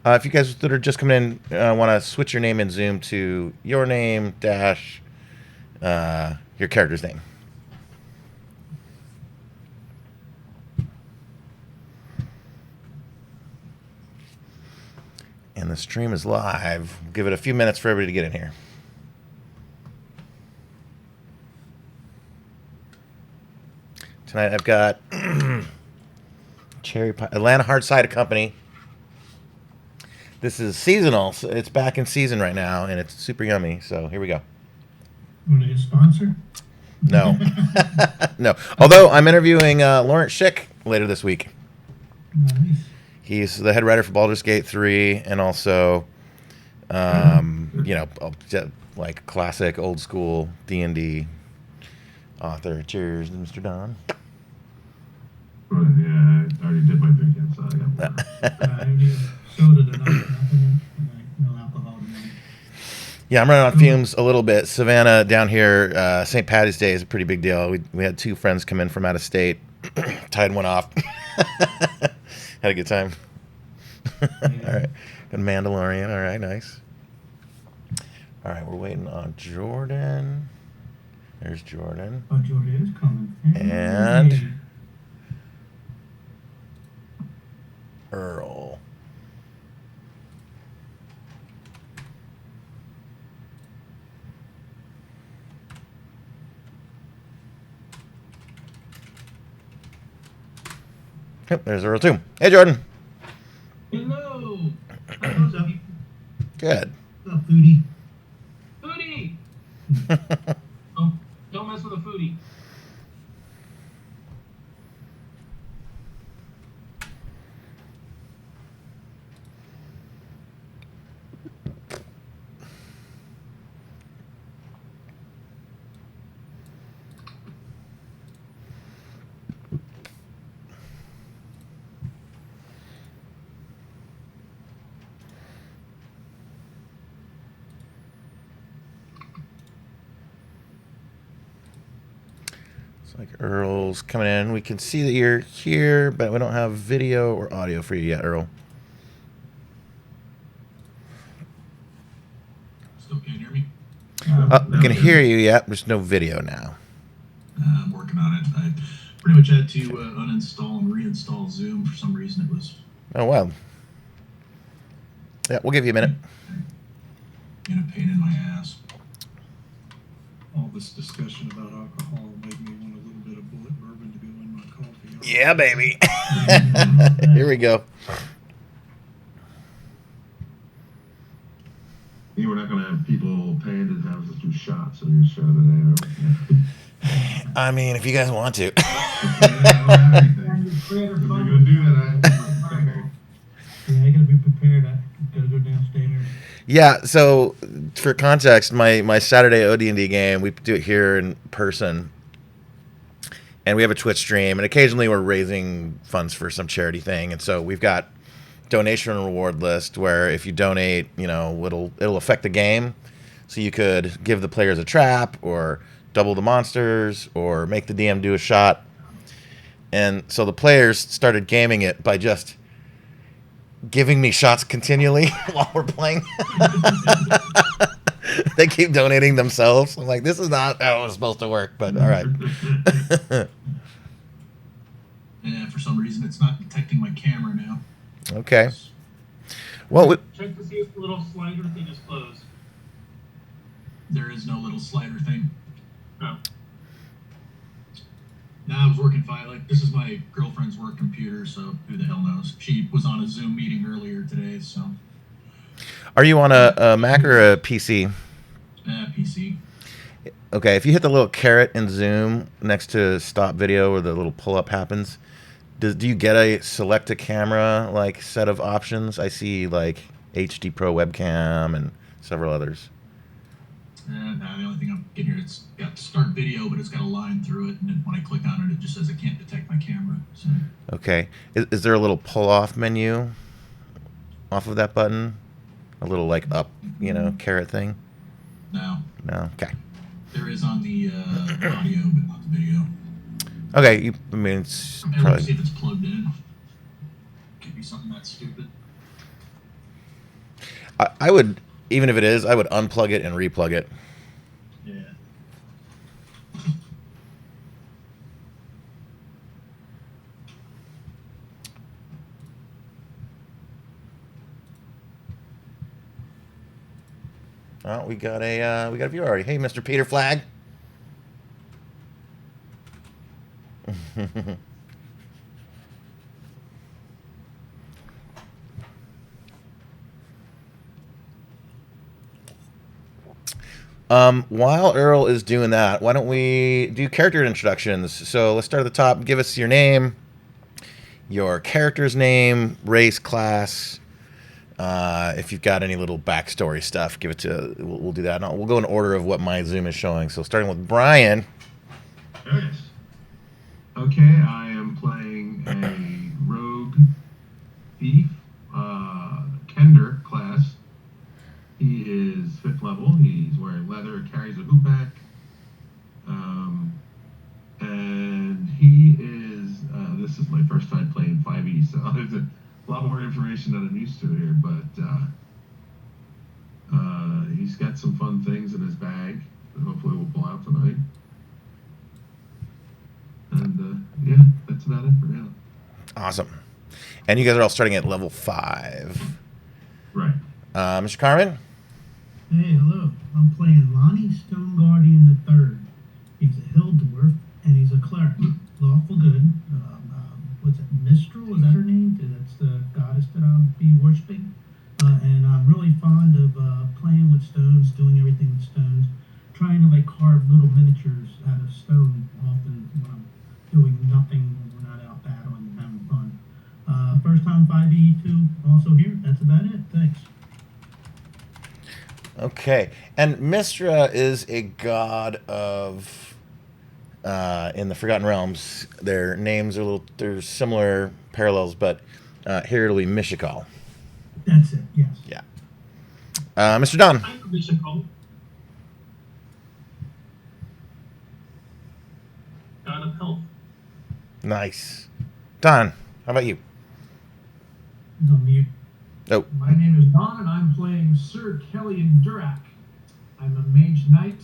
If you guys that are just coming in want to switch your name in Zoom to your name dash your character's name. And the stream is live. We'll give it a few minutes for everybody to get in here. Tonight I've got cherry pie, Atlanta Hard Cider Company. This is seasonal. So it's back in season right now, and it's super yummy. So here we go. Want to get a sponsor? No. No. Although I'm interviewing Lawrence Schick later this week. Nice. He's the head writer for Baldur's Gate 3 and also, you know, like classic old school D&D author. Cheers, Mr. Don. Yeah, I already did my drinking, so I got water. I need soda tonight, nothing, no alcohol tonight. Yeah, I'm running on fumes a little bit. Savannah down here, St. Patty's Day is a pretty big deal. We had 2 friends come in from out of state, tied one off. Had a good time. Yeah. All right. Good Mandalorian. All right, nice. All right, we're waiting on Jordan. There's Jordan. Oh, Jordan is coming. And Hey. Earl. Yep, there's Earl too. Hey, Jordan. Hello. What's up? Good. What's up, foodie? Foodie! Don't mess with a foodie. It's like Earl's coming in. We can see that you're here, but we don't have video or audio for you yet, Earl. Still can't hear me? We can hear you yet. There's no video now. I'm working on it. I pretty much had to uninstall and reinstall Zoom. For some reason, it was Oh, wow. Yeah, we'll give you a minute. in a pain in my ass. All this discussion about alcohol made me want a little bit of bullet bourbon to go in my coffee. Yeah, baby. Here we go. You were not going to have people paying to have us do shots on your show today. I mean, if you guys want to. And your creator If you're fund- going to do that, Yeah, I gotta be prepared. I gotta go downstairs. Yeah, so for context, my Saturday OD&D game, we do it here in person. And we have a Twitch stream, and occasionally we're raising funds for some charity thing. And so we've got donation and reward list where if you donate, you know, it'll affect the game. So you could give the players a trap or double the monsters or make the DM do a shot. And so the players started gaming it by just giving me shots continually while we're playing. They keep donating themselves. I'm like, this is not how it was supposed to work, but all right. yeah, for some reason, it's not detecting my camera now. Okay. Well, Check to see if the little slider thing is closed. There is no little slider thing. No. Nah, I was working fine. Like, this is my girlfriend's work computer, so who the hell knows? She was on a Zoom meeting earlier today, so. are you on a Mac or a PC? PC. Okay, if you hit the little caret in Zoom next to stop video where the little pull-up happens, do you get a select a camera like set of options? I see like HD Pro webcam and several others. No, the only thing I'm getting here, it's got start video, but it's got a line through it, and then when I click on it, it just says I can't detect my camera. So. Okay, is there a little pull-off menu off of that button? A little like up, you know, caret thing? No, No. Okay. there is on the audio, but not the video. Okay. I mean, it's And let's see probably if it's plugged in. Could be something that stupid. I would, even if it is, I would unplug it and replug it. Yeah. Oh, we got a viewer already. Hey, Mr. Peter Flag. While Earl is doing that, why don't we do character introductions? So let's start at the top. Give us your name, your character's name, race, class. If you've got any little backstory stuff, give it to. We'll do that. We'll go in order of what my Zoom is showing. So starting with Brian. Yes. Okay, I am playing a rogue thief, Kender class. He is 5th level. He's wearing leather, carries a hoop back. And he is, this is my first time playing 5e, so there's a lot more information than I'm used to here, but he's got some fun things in his bag that hopefully we'll pull out tonight. And yeah, that's about it for now. Awesome. And you guys are all starting at level 5. Right. Mr. Carmen? Hey, hello. I'm playing Lonnie Stone Guardian III. He's a hill dwarf, and he's a cleric. Lawful good. What's it, Mistral? Is that her name? That's the goddess that I'll be worshipping. And I'm really fond of playing with stones, doing everything with stones, trying to like carve little miniatures out of stone often when I'm doing nothing when we're not out battling and having fun. First time 5e2 also here. That's about it. Thanks. Okay. And Mistra is a god of in the Forgotten Realms. Their names are there's similar parallels, but here it'll be Mishikal. That's it. Yes. Yeah. Mr. Don. I'm Mystical. God of health. Nice. Don, how about you? No mute. Oh, My name is Don, and I'm playing Sir Kellyan Durak. I'm a mage knight.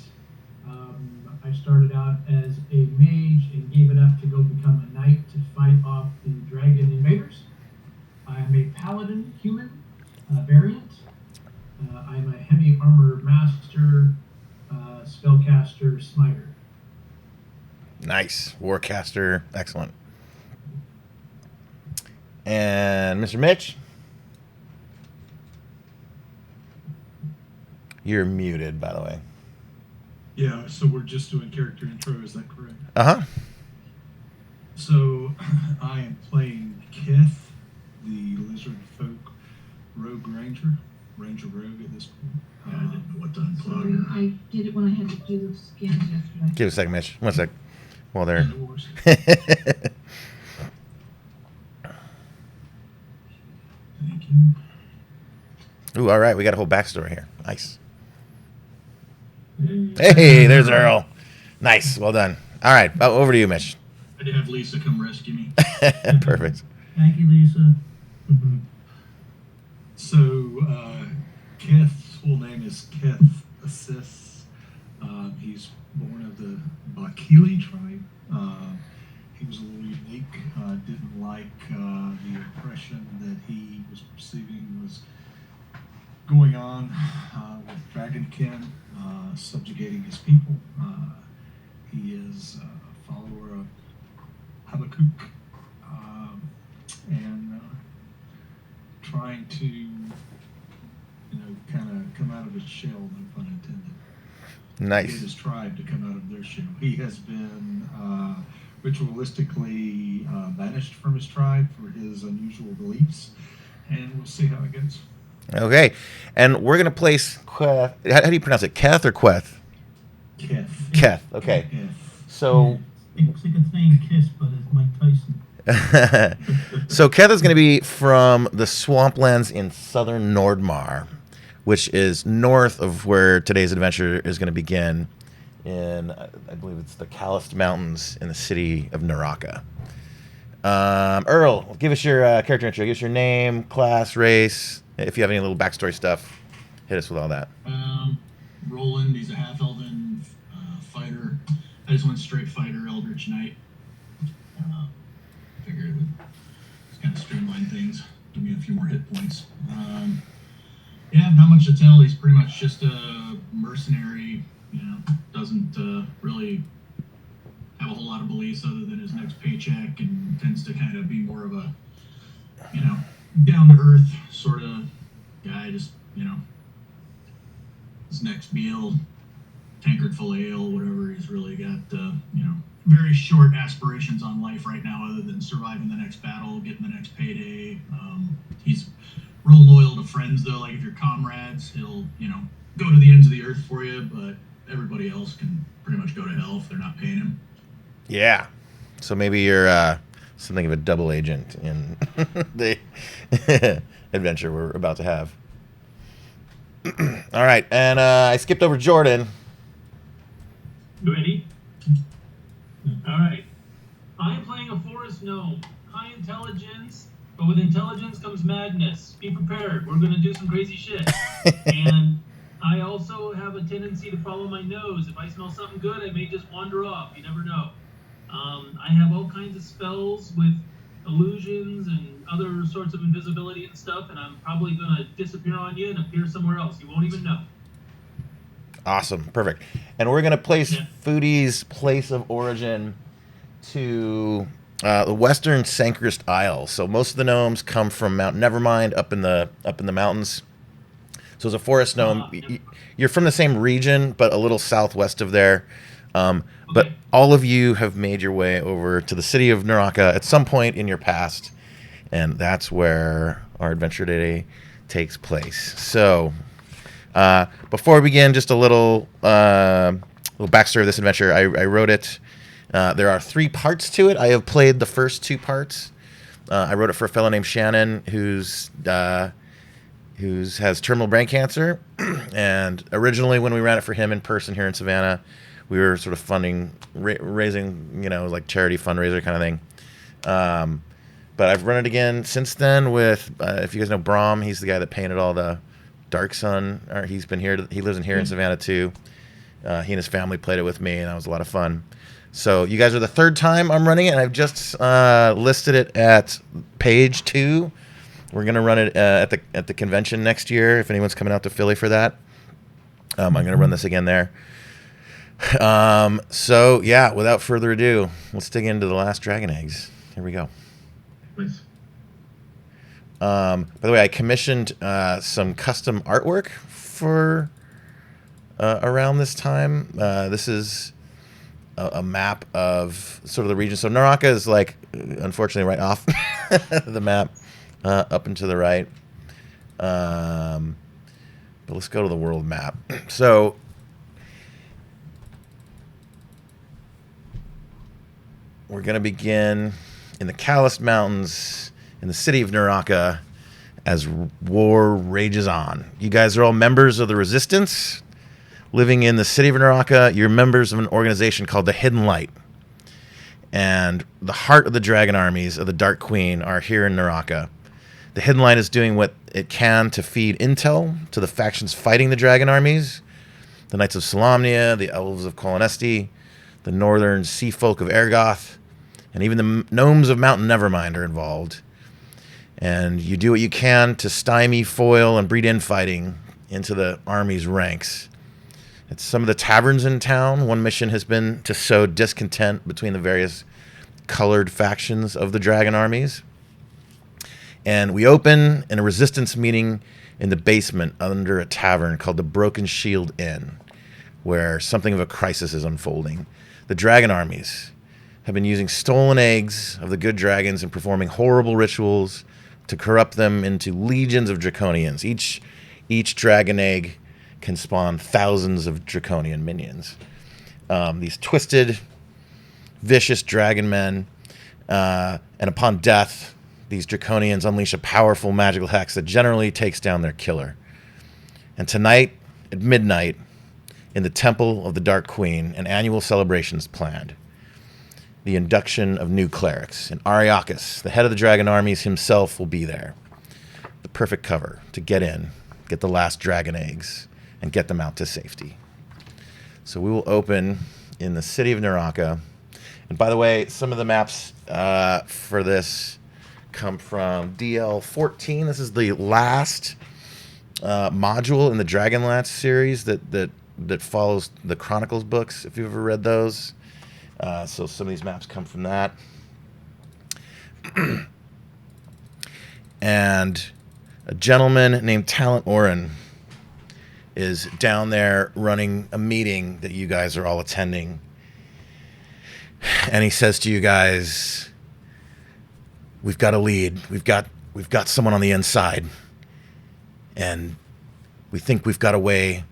I started out as a mage and gave it up to go become a knight to fight off the dragon invaders. I am a paladin human variant. I'm a heavy armor master, spellcaster, smiter. nice. Warcaster. Excellent. And Mr. Mitch? You're muted, by the way. Yeah, so we're just doing character intro, is that correct? Uh-huh. So I am playing Kith, the lizard folk rogue ranger rogue at this point. Yeah, I didn't know what to Sorry, unplug. I did it when I had to do the scans yesterday. Give it a second, Mitch. 1 sec. Well, there. No worries. Thank you. Ooh, all right. We got a whole backstory here. Nice. Hey, there's Earl. Nice. Well done. All right. Over to you, Mitch. I did have Lisa come rescue me. Perfect. Thank you, Lisa. So Kith's full name is Kith Assis. He's born of the Bakili tribe. He was a little unique. Didn't like the oppression that he was perceiving was going on with Dragonkin, subjugating his people. He is a follower of Habakkuk and trying to, kind of come out of his shell, no pun intended. Get Nice. his tribe to come out of their shell. He has been ritualistically banished from his tribe for his unusual beliefs, and we'll see how it goes. Okay. And we're going to place Queth. How do you pronounce it? Keth or Queth? Kith. Keth. Okay. Kith. So It's like a saying kiss, but it's Mike Tyson. so Keth is going to be from the swamplands in southern Nordmar, which is north of where today's adventure is going to begin in, I believe it's the Calist Mountains in the city of Naraka. Earl, give us your character intro. Give us your name, class, race, if you have any little backstory stuff. Hit us with all that. Roland, he's a half elven fighter. I just went straight fighter, Eldritch Knight. Figured it would just kind of streamline things, give me a few more hit points. Yeah, not much to tell. He's pretty much just a mercenary. Doesn't really have a whole lot of beliefs other than his next paycheck, and tends to kind of be more of a, down to earth sort of guy. Just his next meal, tankard full of ale, whatever. He's really got very short aspirations on life right now, other than surviving the next battle, getting the next payday. He's real loyal to friends, though. Like, if you're comrades, he'll go to the ends of the earth for you, but everybody else can pretty much go to hell if they're not paying him. Yeah. So maybe you're something of a double agent in the adventure we're about to have. All right, and I skipped over Jordan. You ready? All right. I am playing a forest gnome. High intelligence, but with intelligence comes madness. Be prepared. We're going to do some crazy shit. And I also have a tendency to follow my nose. If I smell something good, I may just wander off. You never know. I have all kinds of spells with illusions and other sorts of invisibility and stuff, and I'm probably going to disappear on you and appear somewhere else. You won't even know. Awesome. Perfect. And we're going to place Foodie's place of origin to the western Sankrist Isle. So most of the gnomes come from Mount Nevermind up in the mountains. So as a forest gnome, you're from the same region, but a little southwest of there. But all of you have made your way over to the city of Naraka at some point in your past, and that's where our adventure today takes place. So before we begin, just a little backstory of this adventure. I wrote it. There are 3 parts to it. I have played the first 2 parts. I wrote it for a fellow named Shannon who has terminal brain cancer. And originally, when we ran it for him in person here in Savannah, we were sort of funding, raising, like charity fundraiser kind of thing. But I've run it again since then with, if you guys know Brahm, he's the guy that painted all the Dark Sun. He's been here. He lives in Savannah too. He and his family played it with me, and that was a lot of fun. So you guys are the 3rd time I'm running it, and I've just listed it at page 2. We're gonna run it at the convention next year. If anyone's coming out to Philly for that, I'm gonna run this again there. So yeah, without further ado, let's dig into the last dragon eggs. Here we go. Nice. By the way, I commissioned some custom artwork for around this time. This is a map of sort of the region. So Naraka is unfortunately right off the map, up and to the right. But let's go to the world map. So we're going to begin in the Calus Mountains in the city of Naraka as war rages on. You guys are all members of the Resistance living in the city of Naraka. You're members of an organization called the Hidden Light. And the heart of the dragon armies of the Dark Queen are here in Naraka. The Hidden Light is doing what it can to feed intel to the factions fighting the dragon armies. The Knights of Solamnia, the Elves of Kolonesti, the Northern Sea Folk of Ergoth, and even the Gnomes of Mount Nevermind are involved. And you do what you can to stymie, foil, and breed infighting into the army's ranks. At some of the taverns in town, one mission has been to sow discontent between the various colored factions of the dragon armies. And we open in a resistance meeting in the basement under a tavern called the Broken Shield Inn, where something of a crisis is unfolding. The dragon armies have been using stolen eggs of the good dragons and performing horrible rituals to corrupt them into legions of draconians. Each dragon egg can spawn thousands of draconian minions. These twisted, vicious dragon men, and upon death, these draconians unleash a powerful magical hex that generally takes down their killer. And tonight, at midnight, in the Temple of the Dark Queen, an annual celebration is planned. The induction of new clerics. And Ariakis, the head of the dragon armies himself, will be there. The perfect cover to get in get the last dragon eggs, and get them out to safety. So we will open in the city of Naraka. And by the way, some of the maps for this come from DL14. This is the last module in the Dragonlance series that follows the Chronicles books, if you've ever read those. So some of these maps come from that. And a gentleman named Talent Oren is down there running a meeting that you guys are all attending. And he says to you guys, we've got a lead. We've got someone on the inside. And we think we've got a way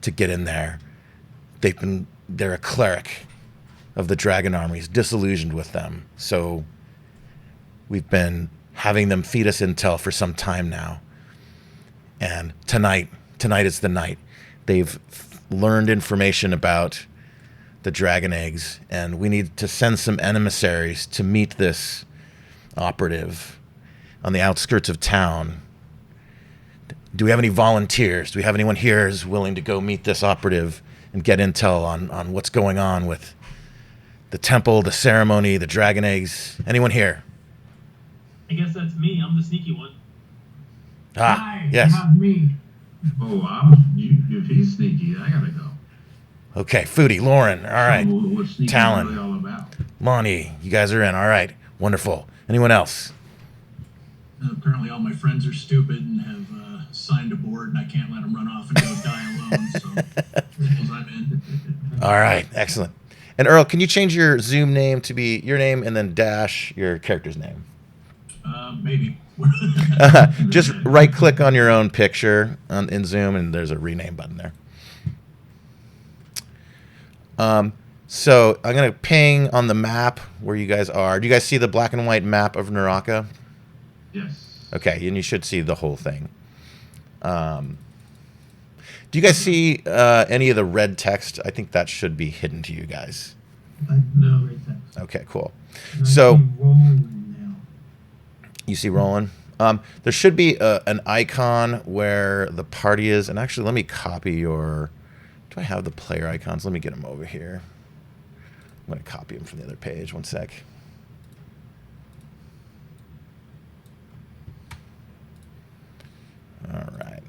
to get in there. They're a cleric of the dragon armies, disillusioned with them. So we've been having them feed us intel for some time now. And tonight is the night. They've learned information about the dragon eggs, and we need to send some emissaries to meet this operative on the outskirts of town. Do we have any volunteers? Do we have anyone here who's willing to go meet this operative and get intel on what's going on with the temple, the ceremony, the dragon eggs? Anyone here? I guess that's me. I'm the sneaky one. Hi, Yes. Not me. Oh, if he's sneaky, I gotta go. Okay, Foodie, Lauren, all right. So what's sneaky Talon. really all about? Lonnie, you guys are in. All right, wonderful. Anyone else? Apparently, all my friends are stupid and have signed aboard, and I can't let them run off and go die alone. So, as long as I'm in. All right, excellent. And Earl, can you change your Zoom name to be your name and then dash your character's name? Maybe. Just right-click on your own picture in Zoom, and there's a rename button there. So I'm going to ping on the map where you guys are. Do you guys see the black and white map of Naraka? Yes. Okay, and you should see the whole thing. Do you guys see any of the red text? I think that should be hidden to you guys. No, right text. Okay, cool. And I So see rolling now. you see Roland. There should be an icon where the party is. And actually, let me copy your... Do I have the player icons? Let me get them over here. I'm going to copy them from the other page. One sec. All right.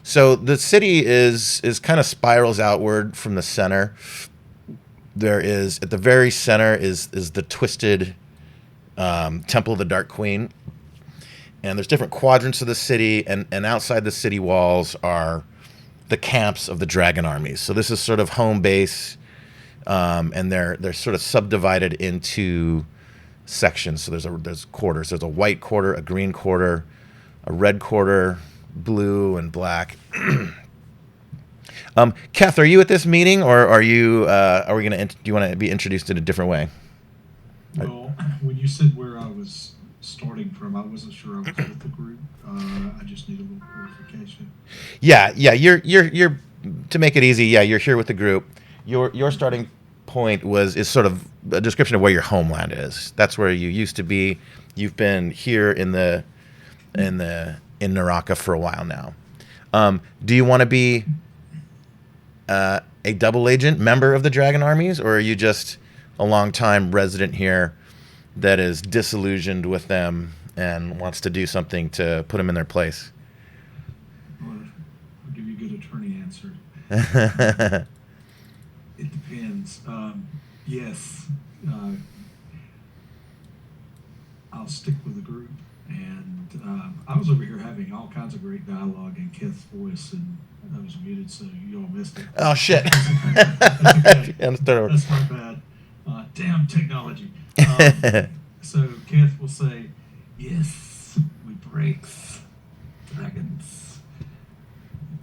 So the city is kind of spirals outward from the center. There is, at the very center is the twisted Temple of the Dark Queen. And there's different quadrants of the city, and outside the city walls are the camps of the dragon armies. So this is sort of home base, and they're sort of subdivided into sections. So there's quarters. There's a white quarter, a green quarter, a red quarter, blue and black. Keth, are you at this meeting, or are you? Are we gonna? Do you want to be introduced in a different way? Well, when you said where I was starting from, I wasn't sure I was with the group. I just need a little clarification. Yeah. You're to make it easy. Yeah, you're here with the group. Your starting point is sort of a description of where your homeland is. That's where you used to be. You've been here in Naraka for a while now. Do you want to be a double agent member of the Dragon Armies, or are you just a long-time resident here that is disillusioned with them and wants to do something to put them in their place? Or I'll give you a good attorney answer. It depends. Yes, I'll stick with the group. And I was over here having all kinds of great dialogue in Keth's voice, and I was muted, so you all missed it. Oh, shit. That's okay. Yeah, let's That's my bad. Damn technology. So Keth will say, "Yes, we breaks dragons."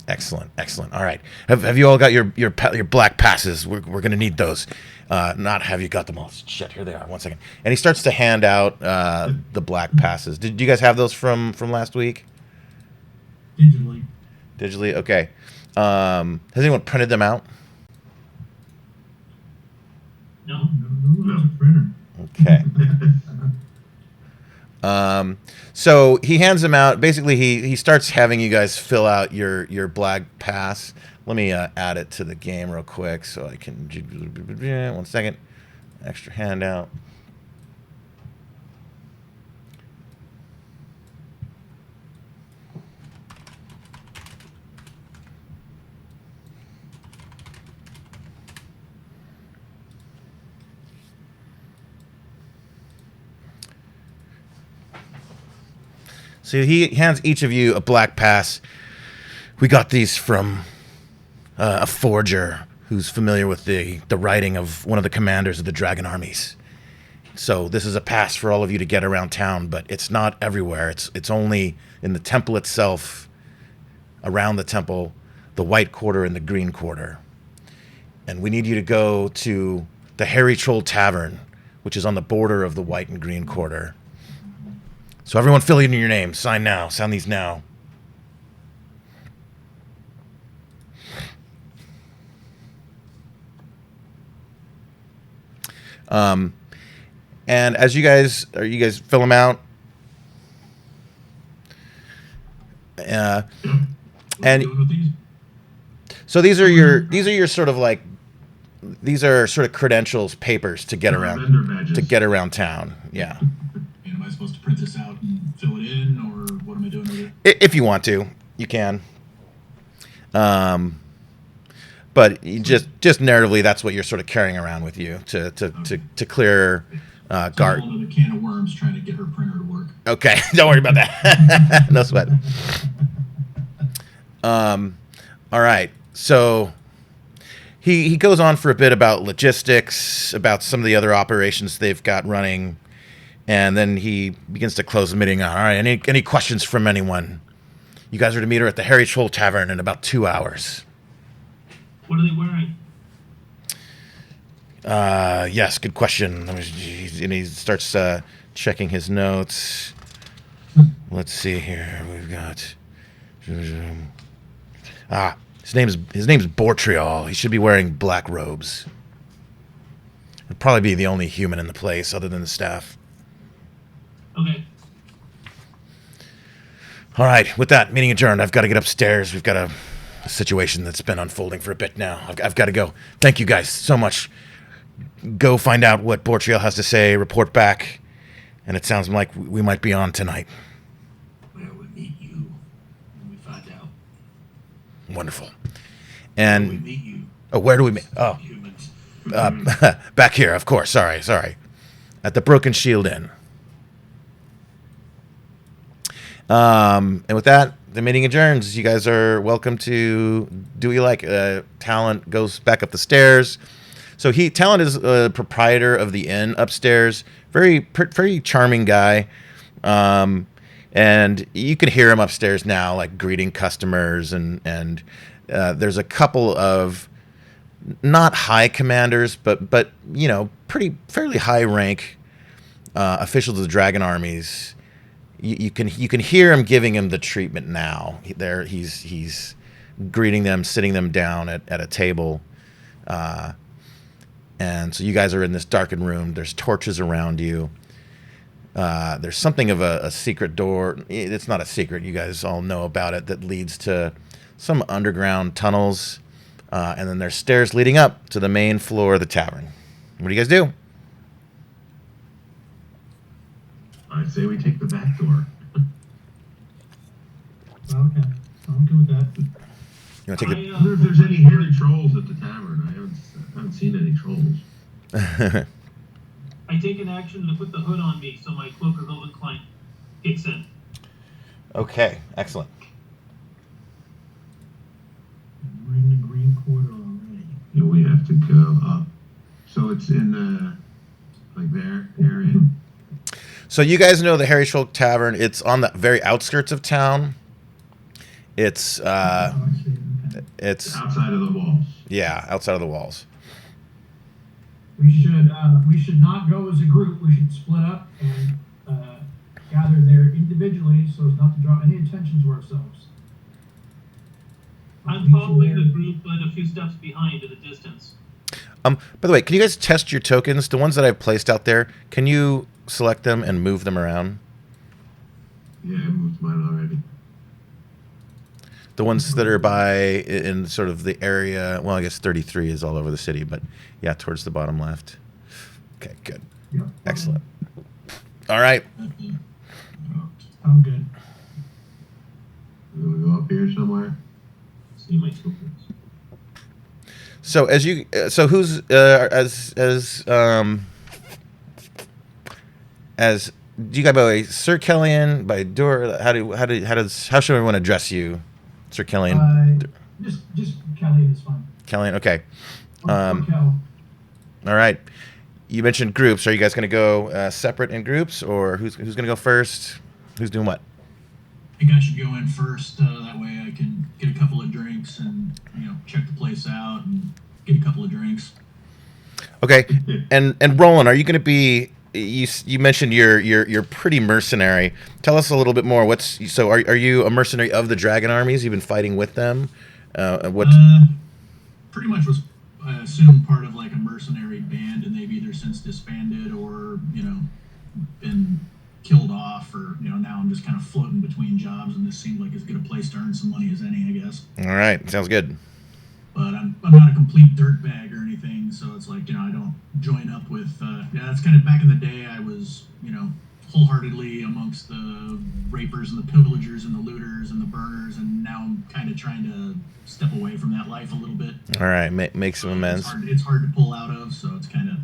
Excellent. All right. Have you all got your black passes? We're going to need those. Not have you got them all. Shit, here they are. 1 second. And he starts to hand out the black passes. Did you guys have those from last week? Digitally. Okay. Has anyone printed them out? No. No, it's a printer. Okay. So he hands them out. Basically, he starts having you guys fill out your black pass. Let me add it to the game real quick so I can. 1 second. Extra handout. So he hands each of you a black pass. We got these from a forger who's familiar with the writing of one of the commanders of the dragon armies. So this is a pass for all of you to get around town, but it's not everywhere. It's only in the temple itself, around the temple, the white quarter and the green quarter. And we need you to go to the Hairy Troll Tavern, which is on the border of the white and green quarter. So everyone fill in your name. Sign now. Sign these now. And as you guys fill them out. And so these are your sort of like, these are sort of credentials, papers to get around town. Yeah. Am I supposed to print this out and fill it in, or what am I doing with it? If you want to, you can. But you just narratively, that's what you're sort of carrying around with you to clear guard. It's a can of worms trying to get her printer to work. Okay, don't worry about that. No sweat. All right, so he goes on for a bit about logistics, about some of the other operations they've got running, and then he begins to close the meeting. All right, any questions from anyone? You guys are to meet her at the Hairy Troll Tavern in about 2 hours. What are they wearing? Yes, good question. And he starts checking his notes. Let's see here. We've got his name's Bortriol. He should be wearing black robes. He'd probably be the only human in the place other than the staff. Okay. All right, with that, meeting adjourned. I've got to get upstairs. We've got a situation that's been unfolding for a bit now. I've got to go. Thank you guys so much. Go find out what Bortriel has to say, report back, and it sounds like we might be on tonight. Where we meet you when we find out. Wonderful. And Where we meet you. Oh, where do we meet? Oh, Humans. back here, of course. Sorry. At the Broken Shield Inn. And with that, the meeting adjourns. You guys are welcome to do what you like. Talent goes back up the stairs. So Talent is a proprietor of the inn upstairs. Very charming guy. And you can hear him upstairs now, like greeting customers. And there's a couple of not high commanders, but you know, fairly high rank officials of the dragon armies. You can hear him giving him the treatment now. He's greeting them, sitting them down at a table, and so you guys are in this darkened room. There's torches around you. There's something of a secret door. It's not a secret. You guys all know about it. That leads to some underground tunnels, and then there's stairs leading up to the main floor of the tavern. What do you guys do? I say we take the back door. Okay, I'm good with that. You want to take I wonder if there's any hairy trolls at the tavern. I haven't seen any trolls. I take an action to put the hood on me so my cloak of Elven Client kicks in. Okay, excellent. We're in the green quarter already. Yeah, we have to go up. So it's in the, like there area. So you guys know the Hairy Troll Tavern. It's on the very outskirts of town. It's Oh, I see. Okay. it's Outside of the walls. yeah, outside of the walls. We should not go as a group. We should split up and gather there individually so as not to draw any attention to ourselves. I'm following the group, but a few steps behind at a distance. By the way, can you guys test your tokens? The ones that I've placed out there, can you select them and move them around? Yeah, I moved mine already. The ones that are in sort of the area. Well, I guess 33 is all over the city, but yeah, towards the bottom left. Okay, good. Yep. Excellent. All right. I'm good. Do we go up here somewhere? See my tokens. So who's as do you go by Sir Kellyan, by Dur? How should everyone address you, Sir Kellyan? Just Kelly is fine. Kellyan, okay. Or Kel. All right. You mentioned groups. Are you guys going to go separate in groups, or who's going to go first? Who's doing what? I think I should go in first. That way I can get a couple of drinks and check the place out and get a couple of drinks. Okay. And Roland, are you going to be? You mentioned you're pretty mercenary. Tell us a little bit more. Are you a mercenary of the Dragon armies? You've been fighting with them. Pretty much was, I assume, part of like a mercenary band, and they've either since disbanded or been killed off, or now I'm just kind of floating between jobs, and this seemed like as good a place to earn some money as any, I guess. All right, sounds good. But I'm not a complete dirtbag or anything, so it's like I don't join up with. That's kind of back in the day. I was wholeheartedly amongst the rapers and the pillagers and the looters and the burners, and now I'm kind of trying to step away from that life a little bit. All right, make some amends. It's hard to pull out of, so it's kind of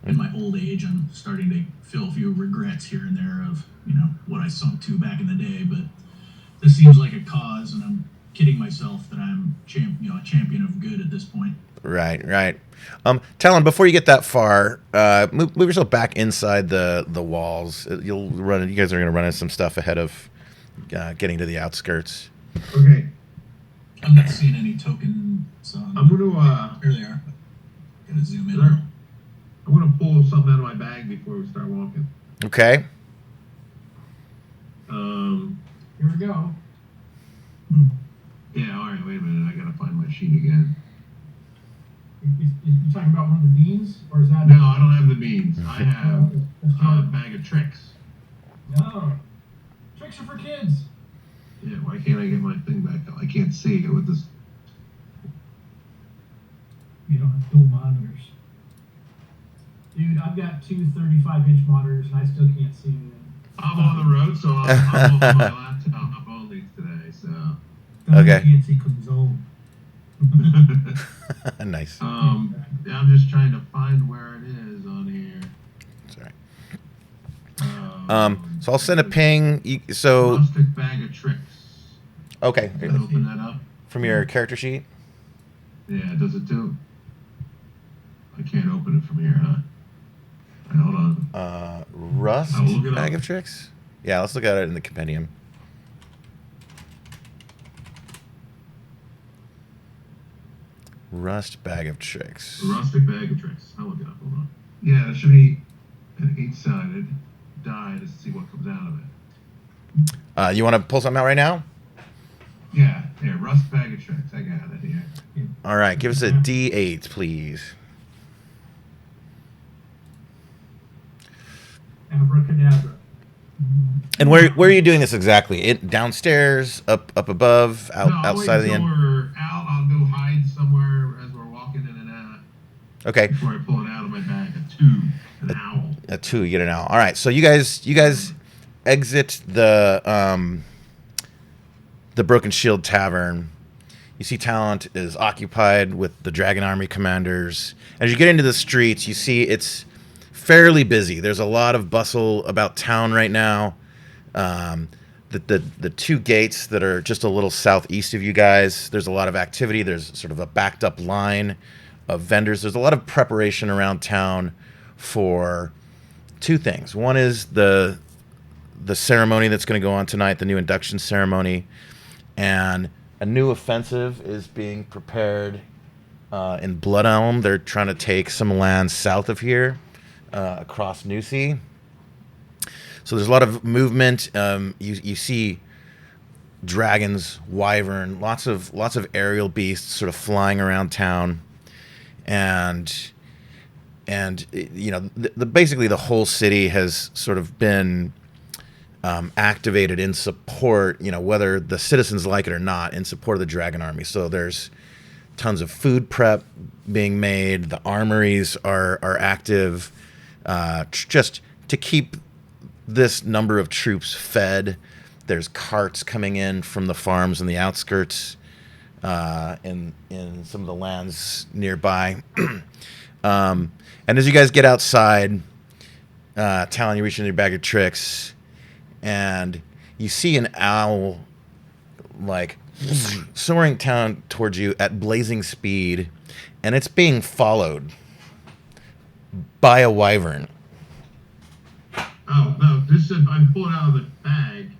in my old age, I'm starting to feel a few regrets here and there of what I sunk to back in the day. But this seems like a cause, and I'm kidding myself that I'm a champion of good at this point. Right. Talon, before you get that far, move yourself back inside the walls. You guys are going to run into some stuff ahead of getting to the outskirts. Okay. I'm not seeing any tokens on. I'm gonna Here they are. Gotta zoom in. Sure. I'm gonna pull something out of my bag before we start walking. Okay. Here we go. Yeah, all right, wait a minute. I gotta find my sheet again. You talking about one of the beans, or is that? No, I don't have the beans. I have a bag of tricks. No, tricks are for kids. Yeah, why can't I get my thing back up? I can't see it with this. You don't have dual monitors. Dude, I've got two 35-inch monitors, and I still can't see anything. I'm on the road, so I'm on my laptop only today, so. Okay. You can't see because it's old. Nice. Yeah, I'm just trying to find where it is on here. Sorry. So I'll send a ping. Rustic bag of tricks. Okay. Can I open that up? From your character sheet? Yeah, does it too? I can't open it from here, huh? Right, hold on. Rust I'll look it bag up. of tricks? Yeah, let's look at it in the compendium. Rust bag of tricks. Rustic bag of tricks. I'll look it up. Hold on. Yeah, it should be an 8-sided die to see what comes out of it. You want to pull something out right now? Yeah, here, rust bag of tricks. I got it here. All right, give us a D8, please. Abracadabra. And where are you doing this exactly? Downstairs, up above, outside of the inn? I'll go hide somewhere as we're walking in and out. Okay. Before I pull it out of my bag, an owl. A 2, you get an owl. All right, so you guys exit the Broken Shield Tavern. You see Talent is occupied with the Dragon Army commanders. As you get into the streets, you see it's fairly busy. There's a lot of bustle about town right now. The two gates that are just a little southeast of you guys, there's a lot of activity. There's sort of a backed up line of vendors. There's a lot of preparation around town for two things. One is the ceremony that's going to go on tonight, the new induction ceremony, and a new offensive is being prepared in Blood Elm. They're trying to take some land south of here, across Newsea. So there's a lot of movement. You see dragons, wyvern, lots of aerial beasts sort of flying around town, and basically the whole city has sort of been activated in support, whether the citizens like it or not, in support of the Dragon Army. So there's tons of food prep being made. The armories are active, just to keep this number of troops fed. There's carts coming in from the farms in the outskirts, in some of the lands nearby. And as you guys get outside, Talon, you reach into your bag of tricks, and you see an owl, like, soaring down towards you at blazing speed, and it's being followed by a wyvern. Oh, no, this is, I pull it out of the bag,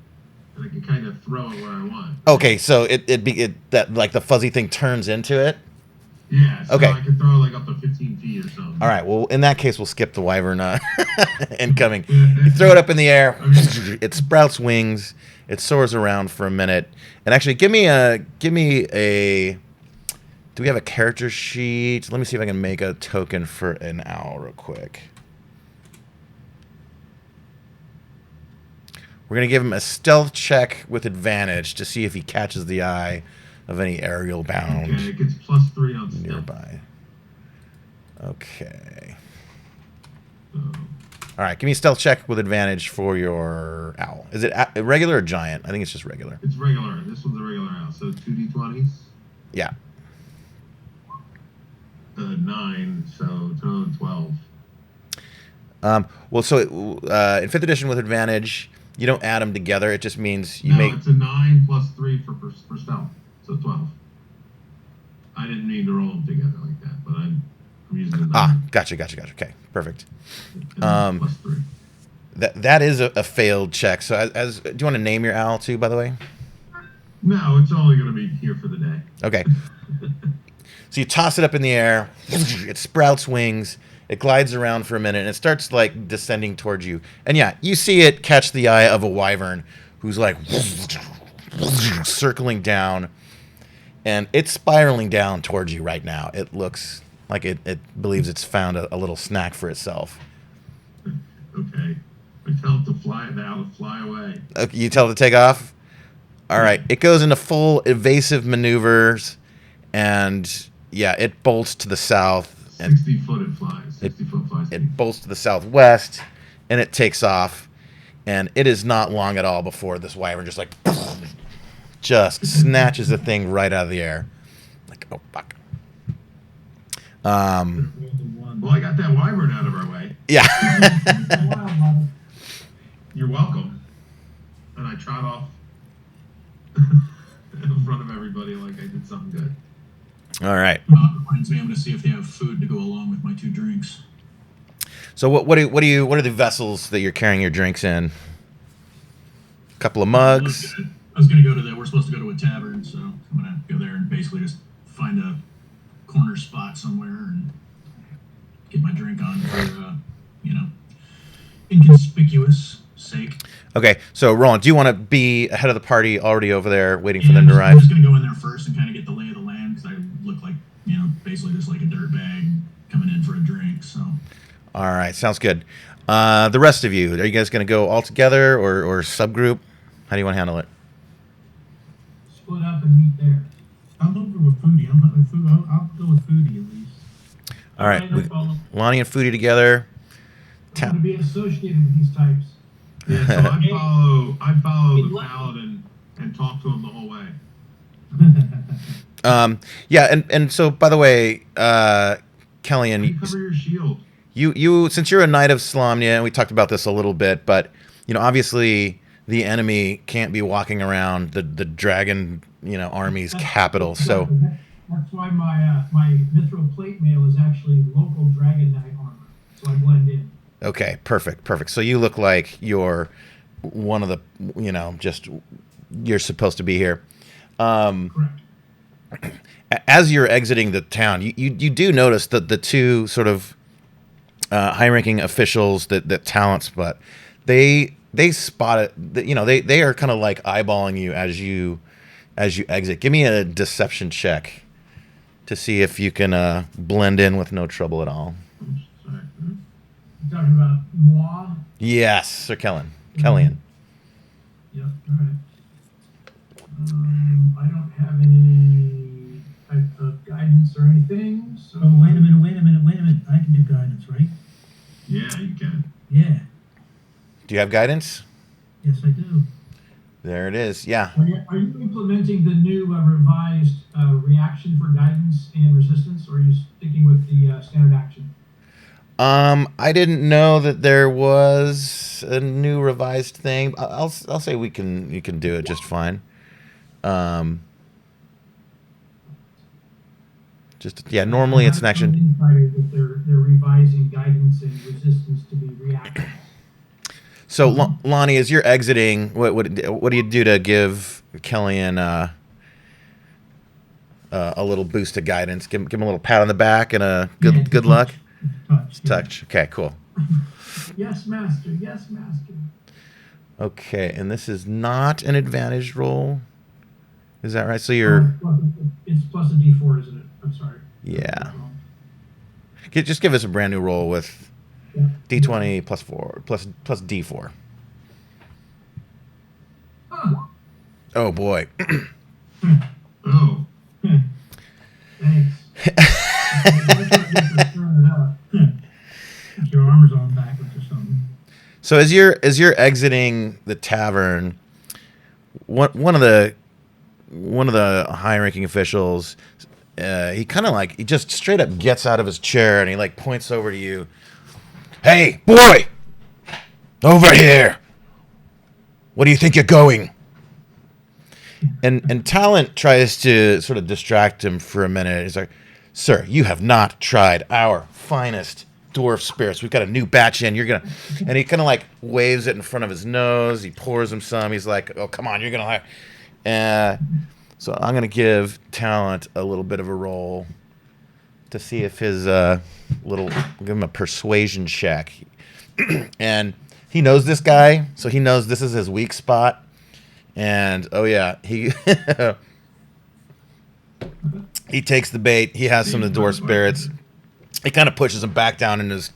and I can kind of throw it where I want. Okay, so that, like, the fuzzy thing turns into it? Yeah, so okay. I can throw like up to 15 feet or something. All right, well, in that case, we'll skip the wyvern incoming. You throw it up in the air, it sprouts wings, it soars around for a minute. And actually, give me a. Do we have a character sheet? Let me see if I can make a token for an owl real quick. We're going to give him a stealth check with advantage to see if he catches the eye of any aerial bound. Okay, it gets +3 on stealth. Nearby. Okay. So, all right, give me a stealth check with advantage for your owl. Is it regular or giant? I think it's just regular. it's regular. This one's a regular owl. So 2d20s. Yeah. 9, so total 12. Well, so in 5th edition with advantage, you don't add them together. It just means you No, make. it's a 9 + 3 for stealth. So 12. I didn't mean to roll them together like that, but I'm using the 9. Gotcha. Okay, perfect. And +3. That is a failed check. So do you want to name your owl too, by the way? No, it's only going to be here for the day. Okay. So you toss it up in the air. It sprouts wings. It glides around for a minute, and it starts like descending towards you. And yeah, you see it catch the eye of a wyvern who's like circling down, and it's spiraling down towards you right now. It looks like it believes it's found a little snack for itself. Okay. I tell it to fly now, to fly away. Okay, you tell it to take off? All right. It goes into full evasive maneuvers, and yeah, it bolts to the south. 60 foot it flies. 60 foot flies. It bolts to the southwest, and it takes off. And it is not long at all before this wyvern just snatches the thing right out of the air. Like, oh, fuck. Well, I got that wyvern out of our way. Yeah. You're welcome. And I trot off in front of everybody like I did something good. All right. Reminds me, I'm going to see if they have food to go along with my 2 drinks. So what are the vessels that you're carrying your drinks in? A couple of mugs. I was going to go to we're supposed to go to a tavern, so I'm going to go there and basically just find a corner spot somewhere and get my drink on for, inconspicuous sake. Okay, so Roland, do you want to be ahead of the party, already over there, waiting for them to arrive? I'm just going to go in there first and kind of get the lay of the land, because I look like, basically just like a dirtbag coming in for a drink, so. All right, sounds good. The rest of you, are you guys going to go all together or subgroup? How do you want to handle it? Split up and meet there. I'm over with Foodie. I'll go with Foodie at least. All right, no problem. Lonnie and Foodie together. I'm going to be associated with these types. Yeah, so I follow the paladin and talk to him the whole way. Yeah, and so by the way, Kellyan, You cover your shield. you since you're a knight of Solamnia, and we talked about this a little bit, but obviously the enemy can't be walking around the dragon army's capital. So That's why my mithril plate mail is actually local dragon knight armor, so I blend in. okay, perfect. So you look like you're one of the just you're supposed to be here. Correct. As you're exiting the town, you do notice that the 2 sort of high-ranking officials that talents, but they spot it. They are kind of like eyeballing you as you exit. Give me a deception check to see if you can blend in with no trouble at all. Sorry. You talking about moi? Yes, Sir Kellyan. All right. I don't have any type of guidance or anything. So Oh, wait a minute. I can do guidance, right? Yeah, you can. Yeah. Do you have guidance? Yes, I do. There it is. Yeah. Are you implementing the new revised reaction for guidance and resistance, or are you sticking with the standard action? I didn't know that there was a new revised thing. I'll say you can do it just fine. Normally it's an action. That they're revising guidance and resistance to be reactions. So Lonnie, as you're exiting, what do you do to give Kellyanne a little boost of guidance? Give him a little pat on the back and a good luck. Touch. Okay, cool. Yes, master. Yes, master. Okay, and this is not an advantage roll. Is that right? So you're. It's plus a D4, isn't it? I'm sorry. Yeah. Just give us a brand new roll with D20 plus 4 plus D4. Huh. Oh boy. Oh. Thanks. Your armor's on backwards or something. So as you're exiting the tavern, one of the high-ranking officials, he kind of he just straight up gets out of his chair and he points over to you. Hey, boy, over here. Where do you think you're going? And Talent tries to sort of distract him for a minute. He's like, sir, you have not tried our finest dwarf spirits. We've got a new batch in. And he kind of waves it in front of his nose. He pours him some. He's like, oh, come on, you're going to so I'm going to give Talent a little bit of a roll to see if his give him a persuasion check. And he knows this guy, so he knows this is his weak spot. And oh yeah, he takes the bait. He has some of the dwarf spirits. He kind of pushes him back down in his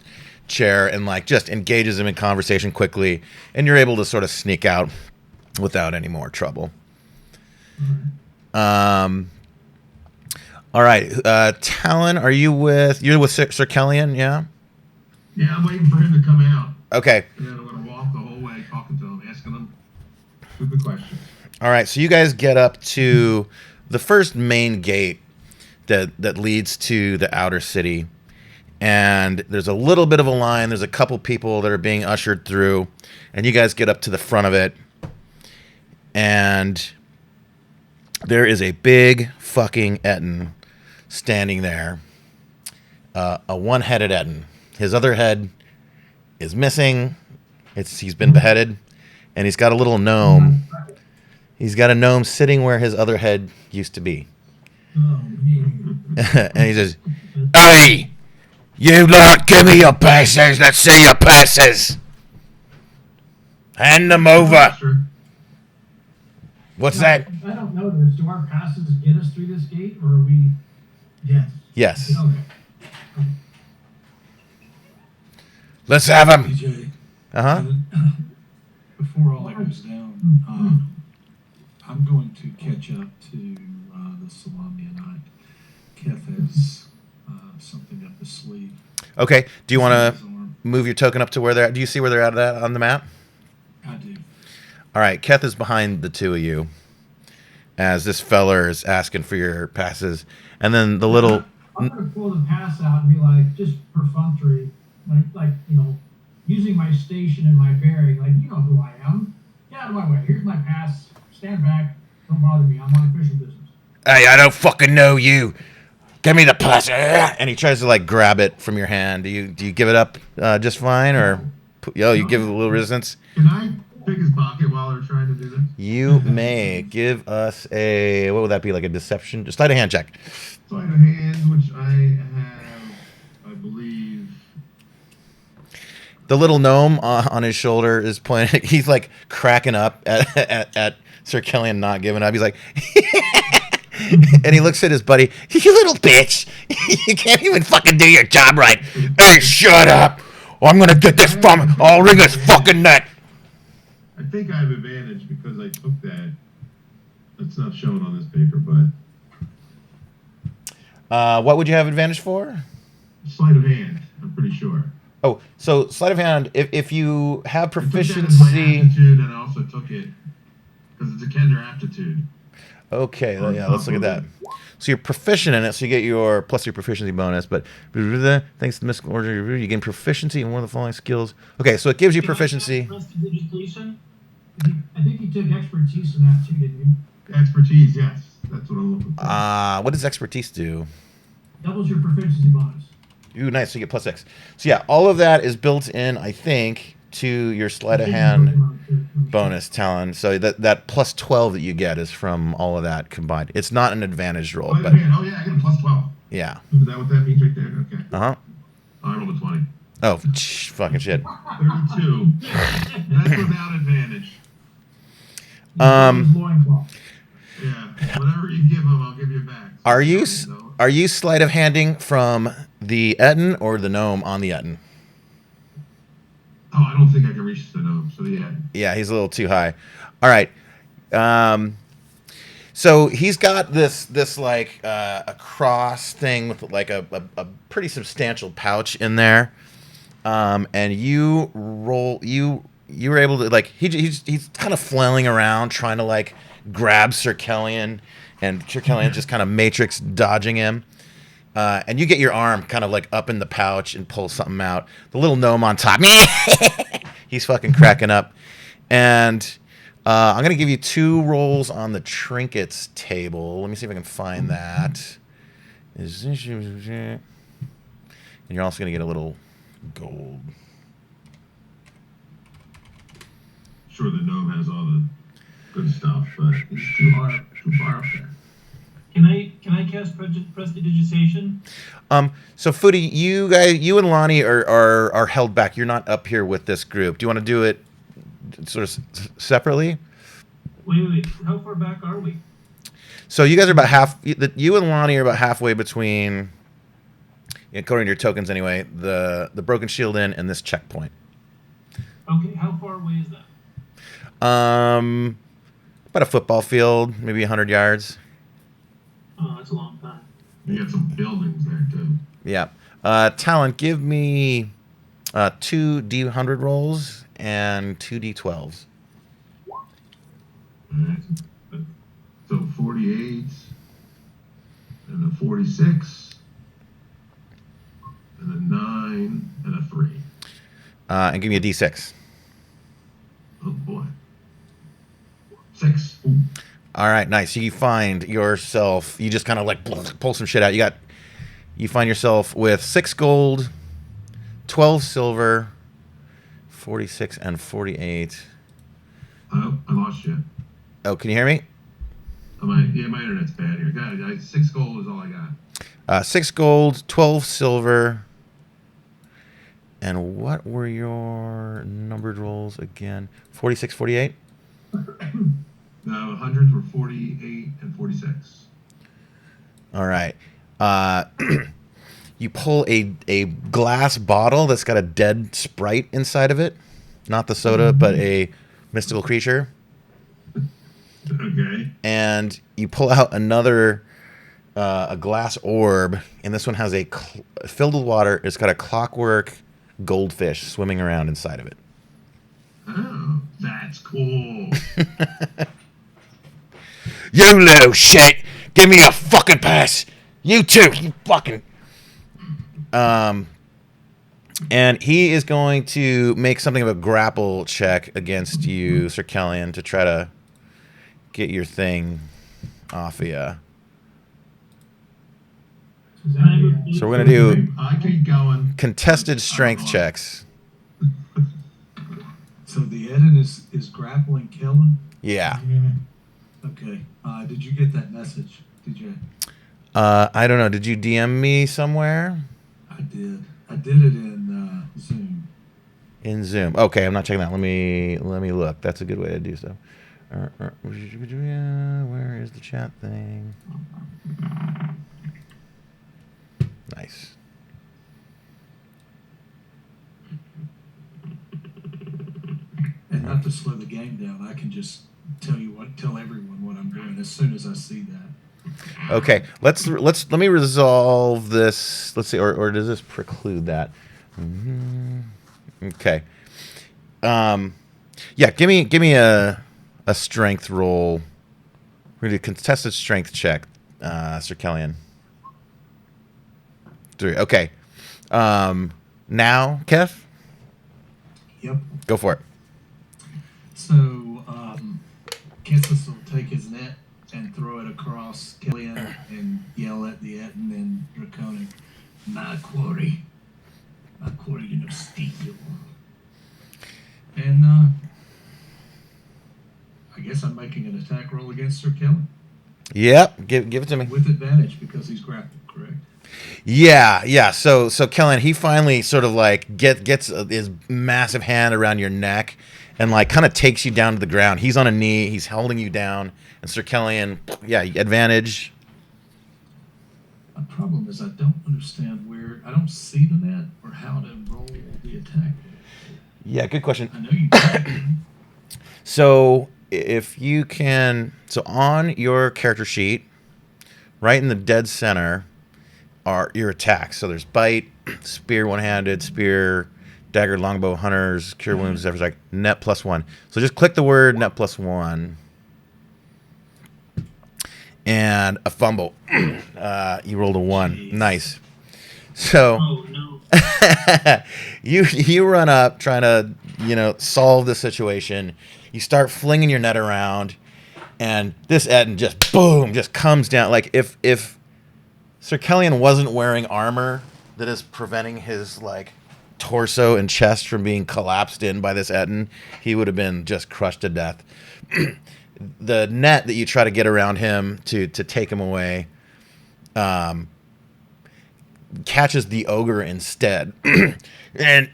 chair and just engages him in conversation quickly, and you're able to sort of sneak out without any more trouble. All right, Talon, you're with Sir Kellyan, yeah? Yeah, I'm waiting for him to come out. Okay. And then I'm going to walk the whole way talking to him, asking him stupid questions. All right, so you guys get up to the first main gate that leads to the outer city. And there's a little bit of a line. There's a couple people that are being ushered through. And you guys get up to the front of it. And there is a big fucking Etten standing there. A one-headed Etten. His other head is missing. He's been beheaded. And he's got a little gnome. He's got a gnome sitting where his other head used to be. Oh, man. And he says, "Hey, you lot, give me your passes. Let's see your passes. Hand them over." What's that? I don't know this. Do our passes get us through this gate, or are we? Yes. Yes. Okay. Let's have him. DJ, Uh-huh. before all that goes down, I'm going to catch up to the Salamianite. Keth has something up his sleeve. Okay. Do you want to move your token up to where they're at? Do you see where they're at on the map? I do. All right. Keth is behind the two of you as this feller is asking for your passes. And then the little... I'm going to pull the pass out and be just perfunctory, using my station and my bearing, you know who I am. Get out of my way. Here's my pass. Stand back. Don't bother me. I'm on official business. Hey, I don't fucking know you. Give me the pass. And he tries to grab it from your hand. Do you give it up just fine, or you give it a little resistance? Can I pick his pocket while they're trying to do this? You may give us what would that be, a deception? Just sleight of hand check. Sleight of hand, which I have, I believe. The little gnome on his shoulder is pointing. He's cracking up at Sir Kellyan not giving up. He's like, and he looks at his buddy. You little bitch! You can't even fucking do your job right. Hey, shut up! Or I'm gonna get this from. I'll wring his fucking neck. I think I have advantage because because I took that. That's not shown on this paper, but What would you have advantage for? sleight of hand. I'm pretty sure. Oh, so sleight of hand. If you have I took that as my proficiency. aptitude, and I also took it because it's a Kender aptitude. Okay, On yeah, let's top look at of that. So you're proficient in it, so you get your plus your proficiency bonus. But thanks to the mystical order, you gain proficiency in one of the following skills. Okay, so it gives you Can I proficiency. cast prestidigitation? I think you took expertise in that too, didn't you? Expertise, yes. That's what I'm looking for. What does expertise do? Doubles your proficiency bonus. Ooh, nice. So you get +6. So yeah, all of that is built in, I think, to your sleight of hand bonus, Talon. So that +12 that you get is from all of that combined. It's not an advantage roll, Sleight but of hand. Oh yeah, I get a +12. yeah. Is that what that means right there? Okay. I rolled a 20. Oh, fucking shit. 32. That's without advantage. Loincloth. Yeah. Whatever you give him, I'll give you back. Are you sleight of handing from the Etten or the gnome on the Etten? Oh, I don't think I can reach the gnome, so yeah. Yeah, he's a little too high. All right. So he's got this like a cross thing with like a pretty substantial pouch in there, and you were able to like he's kind of flailing around trying to like grab Sir Kellyan, and Sir Kellyan just kind of matrix dodging him. And you get your arm kind of like up in the pouch and pull something out. The little gnome on top, he's fucking cracking up. And I'm going to give you 2 rolls on the trinkets table. Let me see if I can find that. And you're also going to get a little gold. Sure, the gnome has all the good stuff, but it's too far up there. Can I cast prestidigitation? So Foodie, you and Lonnie are held back. You're not up here with this group. Do you want to do it sort of separately? Wait. How far back are we? So you guys are about half. You and Lonnie are about halfway between, according to your tokens anyway, the Broken Shield Inn and this checkpoint. Okay, how far away is that? About a football field, maybe 100 yards. Oh, that's a long time. You got some buildings there too. Yeah. Talon, give me 2 D100 rolls and 2 D12s. Alright. So 48 and a 46 and a 9 and a 3. And give me a D6. Oh boy. 6. Ooh. All right, nice. You find yourself. You just kind of like pull some shit out. You find yourself with 6 gold, 12 silver, 46 and 48. Oh, I lost you. Oh, can you hear me? My internet's bad here. God, 6 gold is all I got. 6 gold, 12 silver. And what were your numbered rolls again? 46, 48? No, hundreds were 48 and 46. All right. You pull a glass bottle that's got a dead sprite inside of it. Not the soda, but a mystical creature. Okay. And you pull out another a glass orb, and this one has filled with water. It's got a clockwork goldfish swimming around inside of it. Oh, that's cool. YOLO shit! Give me a fucking pass! You too! You fucking... And he is going to make something of a grapple check against you, Sir Kellyan, to try to get your thing off of you. So we're going to do I keep going. contested strength checks. So the Eden is grappling Kellen? Yeah. Okay. Did you get that message? Did you? I don't know. Did you DM me somewhere? I did. I did it in Zoom. In Zoom. Okay, I'm not checking that. Let me look. That's a good way to do so. Where is the chat thing? Nice. And not to slow the game down, I can just tell everyone what I'm doing as soon as I see that. Okay, let me resolve this. Let's see, or does this preclude that? Okay. Yeah, give me a strength roll. We're gonna do a contested strength check, Sir Kellyan. 3. Okay. Now, Kev, Yep. go for it. So, Kisses will take his net and throw it across Killian and yell at the Etten in Draconic. My quarry gonna steal. And, I guess I'm making an attack roll against Sir Killian. Yep, give it to me. With advantage because he's grappled, correct? Yeah. So Kellen, he finally sort of like gets his massive hand around your neck and like kind of takes you down to the ground. He's on a knee. He's holding you down. And Sir Kellyan, yeah, advantage. My problem is I don't understand I don't see the net or how to roll the attack. Yeah, good question. I know you can. So if you can, so on your character sheet, right in the dead center are your attacks. So there's bite, spear one-handed, spear, dagger, longbow, hunters, cure wounds, like net +1. So just click the word net +1. And a fumble. You rolled a 1. Jeez. Nice. So Oh no. you run up trying to, solve the situation. You start flinging your net around, and this Etten just boom, just comes down. Like if Sir Kellyan wasn't wearing armor that is preventing his like torso and chest from being collapsed in by this Etten, he would have been just crushed to death. The net that you try to get around him to take him away catches the ogre instead. And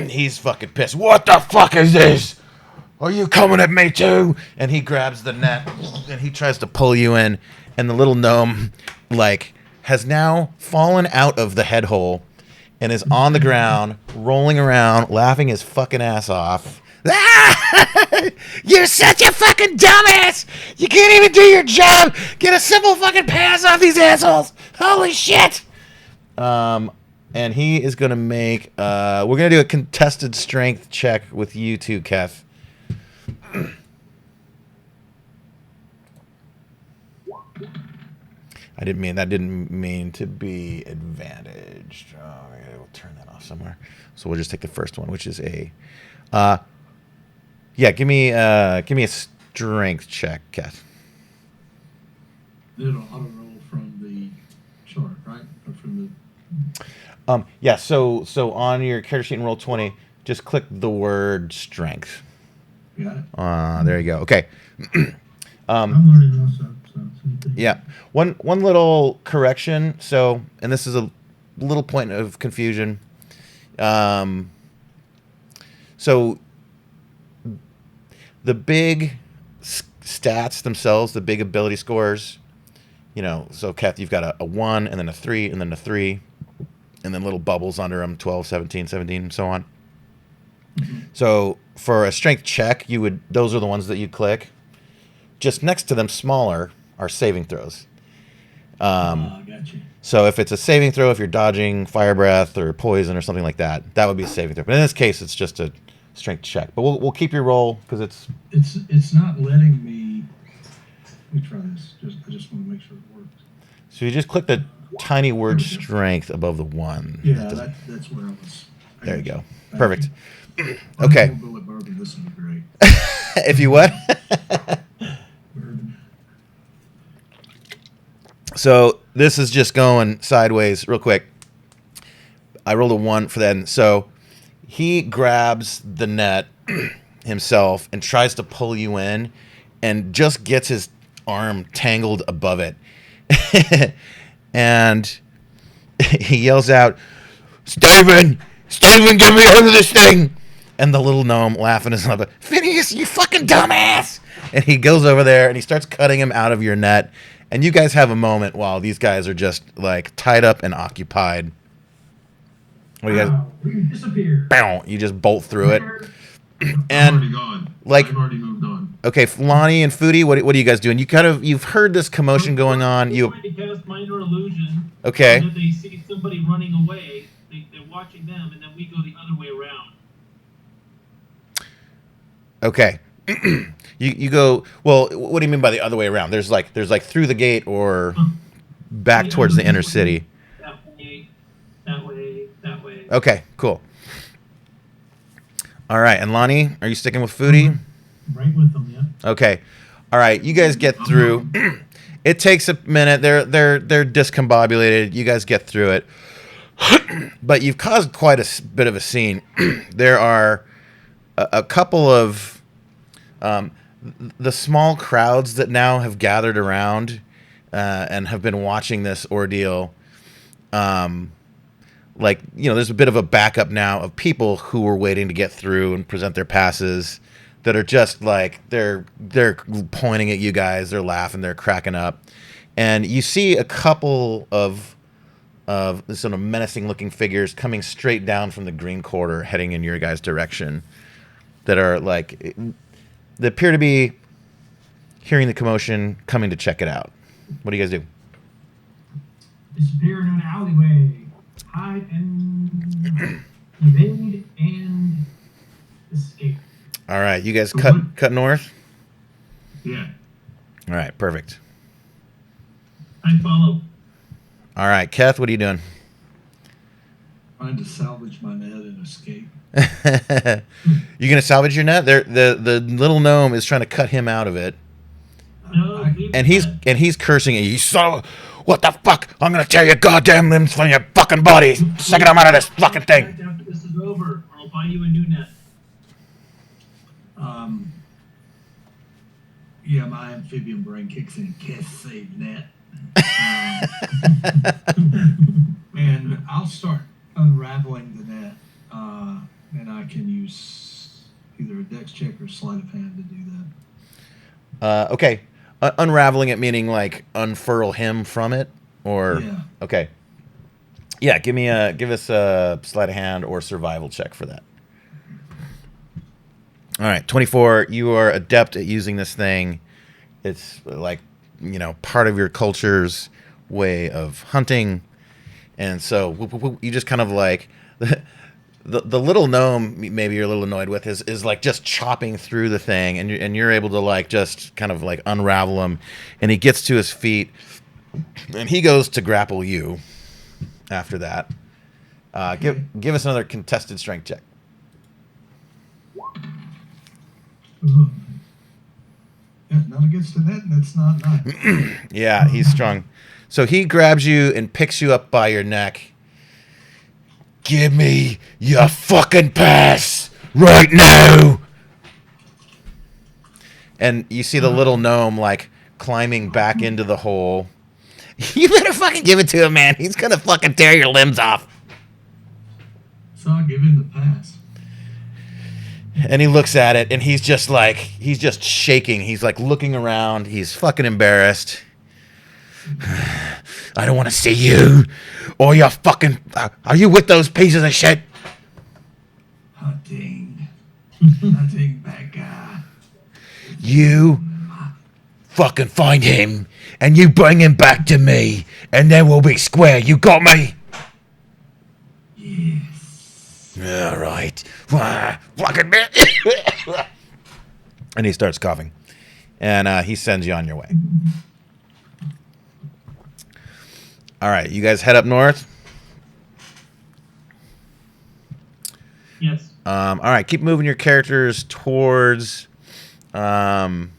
he's fucking pissed. What the fuck is this? Are you coming at me too? And he grabs the net and he tries to pull you in. And the little gnome, like, has now fallen out of the head hole and is on the ground, rolling around, laughing his fucking ass off. You're such a fucking dumbass! You can't even do your job! Get a simple fucking pass off these assholes! Holy shit! And he is gonna make we're gonna do a contested strength check with you two, Kev. That didn't mean to be advantaged. Oh, we'll turn that off somewhere. So we'll just take the first one, which is a give me a strength check, Kev. It'll auto roll from the chart, right? Or from the so on your character sheet in roll 20, just click the word strength. Got it. There you go. Okay. I'm learning also. So yeah. One little correction. So, and this is a little point of confusion. So the big stats themselves, the big ability scores, so Kath, you've got a 1 and then a 3 and then a 3 and then little bubbles under them, 12, 17, and so on. Mm-hmm. So for a strength check, those are the ones that you click. Just next to them, smaller, are saving throws. Gotcha. So if it's a saving throw, if you're dodging fire breath or poison or something like that, that would be a saving throw. But in this case, it's just a strength check. But we'll keep your roll because it's not letting me. Let me try this. I just want to make sure it works. So you just click the tiny word strength above the 1. Yeah, that's where I was. There you go. Perfect. Okay. Bullet bourbon, this would be great. If you what? Bourbon. So this is just going sideways real quick. I rolled a 1 for that. So he grabs the net himself and tries to pull you in and just gets his arm tangled above it. And he yells out, Steven, get me out of this thing. And the little gnome laughing his up, Phineas, you fucking dumbass. And he goes over there and he starts cutting him out of your net. And you guys have a moment while these guys are just like tied up and occupied. What do you guys? You disappear. Bow, you just bolt through it. I'm And already gone. like, I've already moved on. Okay, Lonnie and Foodie, what are you guys doing? You've heard this commotion going on. We're trying to cast minor illusion. Okay. And if they see somebody running away, they're watching them, and then we go the other way around. Okay. you go. Well, what do you mean by the other way around? There's like through the gate or back towards the inner city. That way, that way. Okay, cool. All right, and Lonnie, are you sticking with Foodie? Right with them, yeah. Okay. All right, you guys get through. It takes a minute. They're discombobulated. You guys get through it. But you've caused quite a bit of a scene. There are a couple of the small crowds that now have gathered around and have been watching this ordeal. Like, you know, there's a bit of a backup now of people who were waiting to get through and present their passes that are just like, they're pointing at you guys, they're laughing, they're cracking up. And you see a couple of sort of menacing looking figures coming straight down from the green quarter heading in your guys' direction that are like, they appear to be hearing the commotion, coming to check it out. What do you guys do? Disappear in an alleyway. Hide and evade and escape. All right, you guys cut north? Yeah. All right, perfect. I follow. All right, Keth, what are you doing? Trying to salvage my net and escape. You gonna salvage your net? The little gnome is trying to cut him out of it, No, and he's cursing at you. You son of a- what the fuck? I'm gonna tear your goddamn limbs from your fucking body. Second I'm out of this fucking thing. After this is over, or I'll buy you a new net. Yeah, my amphibian brain kicks in. Kiss, save net. And I'll start unraveling the net, and I can use either a dex check or sleight of hand to do that. Okay, unraveling it meaning like unfurl him from it, or Yeah. okay, yeah. Give us a sleight of hand or survival check for that. All right, 24. You are adept at using this thing. It's like, you know, part of your culture's way of hunting, and so you just kind of like the little gnome. Maybe you're a little annoyed with is like just chopping through the thing, and you're able to like just kind of like unravel him, and he gets to his feet, and he goes to grapple you. After that, give us another contested strength check. Yeah, not against the net, and it's not nice. Yeah, he's strong. So he grabs you and picks you up by your neck. Give me your fucking pass right now. And you see the little gnome like climbing back into the hole. You better fucking give it to him, man. He's gonna fucking tear your limbs off. So I'll give him the pass. And he looks at it and he's just shaking. He's like looking around. He's fucking embarrassed. I don't want to see you or your fucking. Are you with those pieces of shit? Hunting bad guy. You fucking find him and you bring him back to me, and then we'll be square. You got me? Yes. All right. Fucking bitch. And he starts coughing, and he sends you on your way. All right, you guys head up north. Yes. All right, keep moving your characters towards Roland's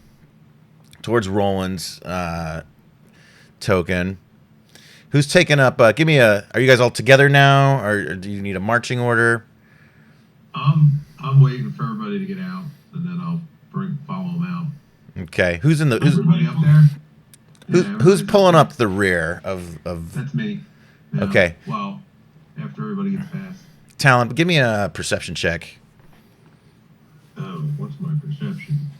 token. Who's taking up? Give me a. Are you guys all together now, or do you need a marching order? I'm waiting for everybody to get out, and then I'll follow them out. Okay, who's in the? Everybody up there? Yeah, Who's everybody's pulling up up the rear of? That's me. Yeah. Okay. Well, after everybody gets past. Talent, give me a perception check. What's my perception?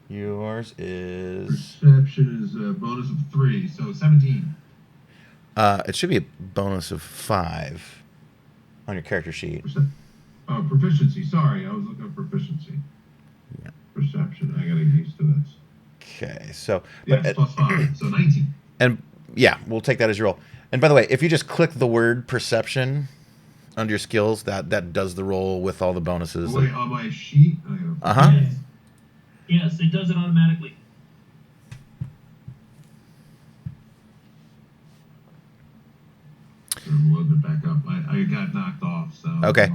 Yours is. Perception is a bonus of 3, so 17. It should be a bonus of 5 on your character sheet. Proficiency. Sorry, I was looking at proficiency. Yeah. perception. I gotta get used to this. Okay, so Yes, plus 5, so 19. And yeah, we'll take that as your roll. And by the way, if you just click the word perception under your skills, that does the roll with all the bonuses. Wait, on my sheet? Uh-huh. Yes, it does it automatically. I'm loading it back up. I got knocked off, so... Okay.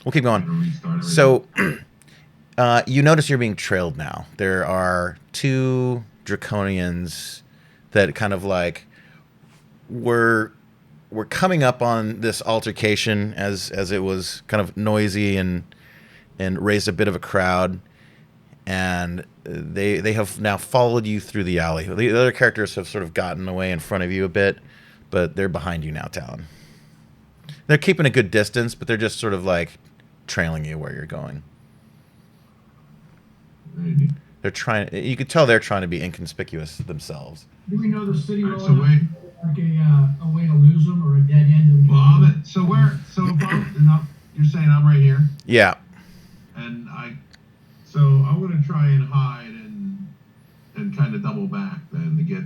We'll keep going. So, you notice you're being trailed now. There are 2 Draconians that kind of like were coming up on this altercation as it was kind of noisy and raised a bit of a crowd, and they have now followed you through the alley. The other characters have sort of gotten away in front of you a bit, but they're behind you now, Talon. They're keeping a good distance, but they're just sort of like trailing you where you're going. Maybe. They're trying. You could tell they're trying to be inconspicuous themselves. Do we know the city Alright, well so enough wait. like a way to lose them or a dead end? Well, so if you're saying I'm right here, Yeah. and so I'm gonna try and hide and kind of double back then to get,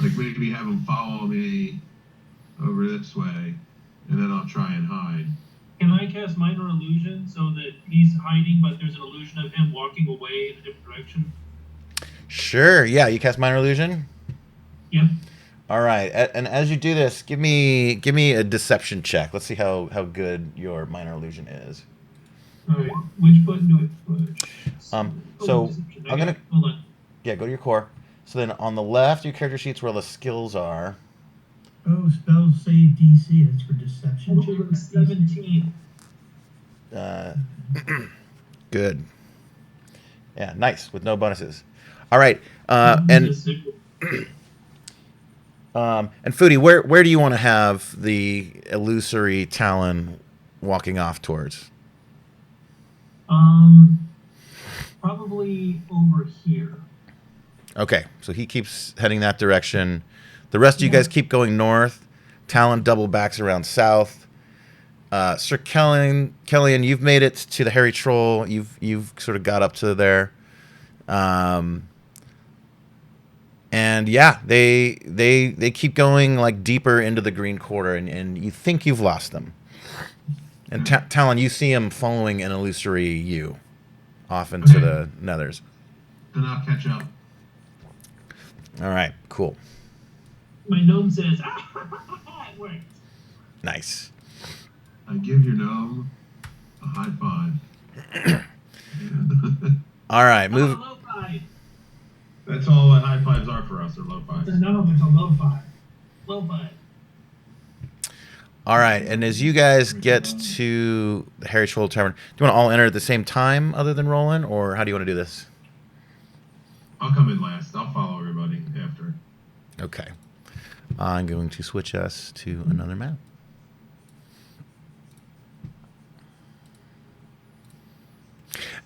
like, maybe have them follow me over this way, and then I'll try and hide. Can I cast minor illusion so that he's hiding, but there's an illusion of him walking away in a different direction? Sure. Yeah. You cast minor illusion. Yep. All right. And as you do this, give me a deception check. Let's see how good your minor illusion is. All right. Which button do I push? So Deception. I'm gonna. Hold on. Yeah. Go to your core. So then on the left, your character sheets where the skills are. Oh, spell save DC. That's for deception. Oh, 17. Good. Yeah. Nice with no bonuses. All right. And Foodie, where do you want to have the illusory Talon walking off towards? Probably over here. Okay, so he keeps heading that direction. The rest of you guys keep going north. Talon double backs around south. Sir Kellyan, you've made it to the Hairy Troll. You've sort of got up to there. And yeah, they keep going like deeper into the green quarter, and you think you've lost them. And Talon, you see him following an illusory you off into the nethers. Then I'll catch up. All right, cool. My gnome says, it worked. Nice. I give your gnome a high 5. All right, move. Low five. That's all that high 5s are for us, or low 5s. It's a gnome, it's a low 5. Low five. All right, and as you guys get to the Hairy Troll Tavern, do you want to all enter at the same time other than Roland, or how do you want to do this? I'll come in last. I'll follow everybody after. Okay. I'm going to switch us to another map.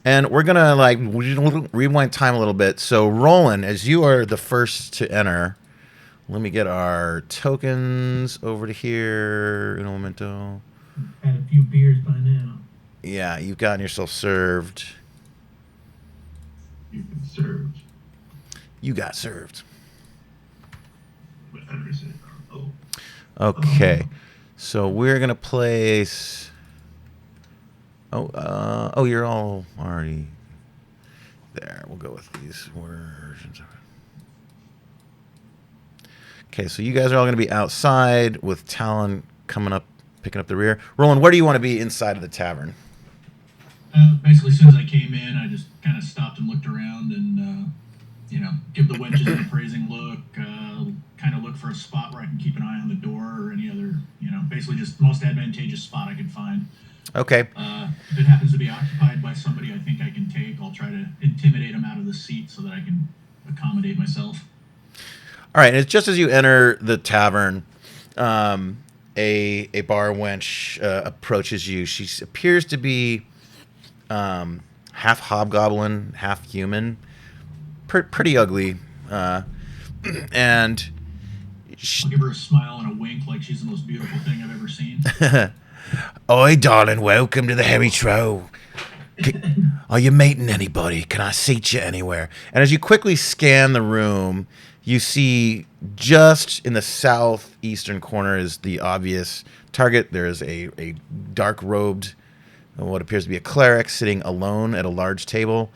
And we're going to like rewind time a little bit. So Roland, as you are the first to enter, let me get our tokens over to here in a momento. Had a few beers by now. Yeah, you've gotten yourself served. You've been served. You got served. But I understand. Oh. Okay. So we're going to place... Oh, you're all already there. We'll go with these versions of it. Okay, so you guys are all going to be outside with Talon coming up, picking up the rear. Roland, where do you want to be inside of the tavern? Basically, as soon as I came in, I just kind of stopped and looked around and, give the wenches an appraising look, kind of look for a spot where I can keep an eye on the door or any other, basically just most advantageous spot I could find. Okay. If it happens to be occupied by somebody I think I can take, I'll try to intimidate them out of the seat so that I can accommodate myself. All right, and it's just as you enter the tavern, a bar wench approaches you. She appears to be half hobgoblin, half human, pretty ugly, and I'll give her a smile and a wink like she's the most beautiful thing I've ever seen. Oi, darling, welcome to the Hairy Troll. Are you mating anybody? Can I seat you anywhere? And as you quickly scan the room, you see just in the southeastern corner is the obvious target. There is a dark-robed, what appears to be a cleric, sitting alone at a large table.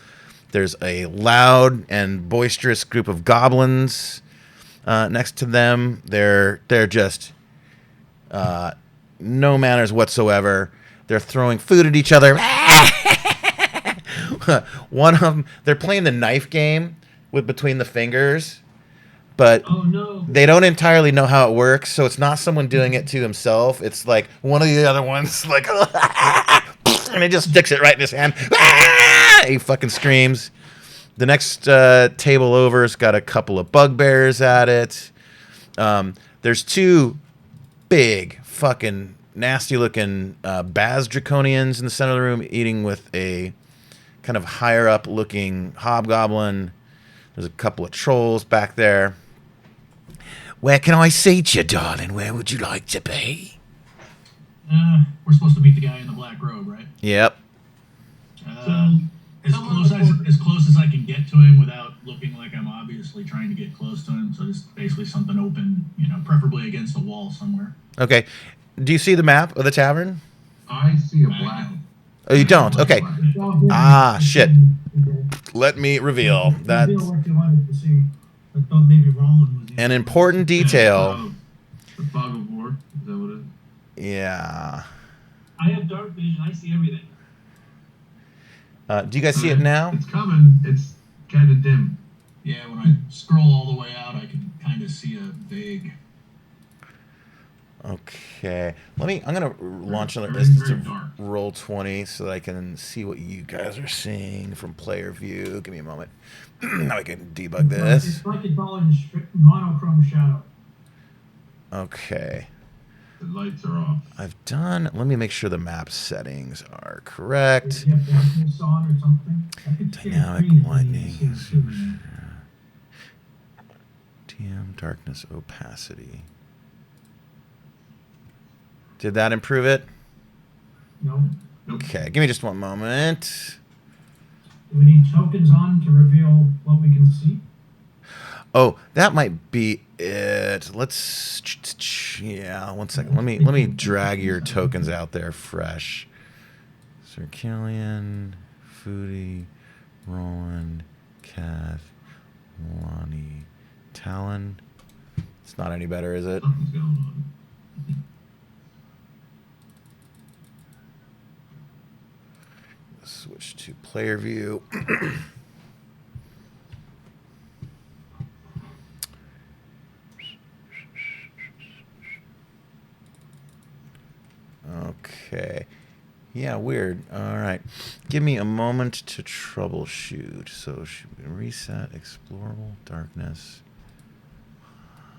There's a loud and boisterous group of goblins next to them. They're just no manners whatsoever. They're throwing food at each other. One of them, they're playing the knife game with between the fingers, but Oh no. they don't entirely know how it works. So it's not someone doing it to himself. It's like one of the other ones, like, and he just sticks it right in his hand. He fucking screams. The next table over's got a couple of bugbears at it. There's two big fucking nasty looking Baz Draconians in the center of the room eating with a kind of higher up looking hobgoblin. There's a couple of trolls back there. Where can I seat you, darling? Where would you like to be? We're supposed to meet the guy in the black robe, right? Yep. As close as I can get to him without looking like I'm obviously trying to get close to him. So just basically something open, preferably against a wall somewhere. Okay. Do you see the map of the tavern? I see a black. Oh, you don't? Okay. Ah, shit. Okay. Let me reveal that. Reveal what you wanted to see. I thought maybe Roland was. An important detail. The fog of war. Is that what it is? Yeah. I have dark vision. I see everything. Do you guys see it now? It's coming. It's kind of dim. Yeah, when I scroll all the way out, I can kind of see a vague. Okay. I'm gonna launch another Very, instance very of dark. Roll20 so that I can see what you guys are seeing from player view. Give me a moment. Now I can debug this. It's like it's all in monochrome shadow. Okay. The lights are off. Let me make sure the map settings are correct. Do you have darkness on or something? I could see Dynamic green lightning. in the scene, too, man. TM darkness opacity. Did that improve it? No. Okay, give me just one moment. Do we need tokens on to reveal what we can see? Oh, that might be it. Let's, yeah, one second. Let me drag your tokens out there fresh. Circilian, Foodie, Roland, Kath, Lonnie, Talon. It's not any better, is it? Something's going on. Switch to player view. Okay. Yeah, weird. All right. Give me a moment to troubleshoot. So should we reset, explorable, darkness,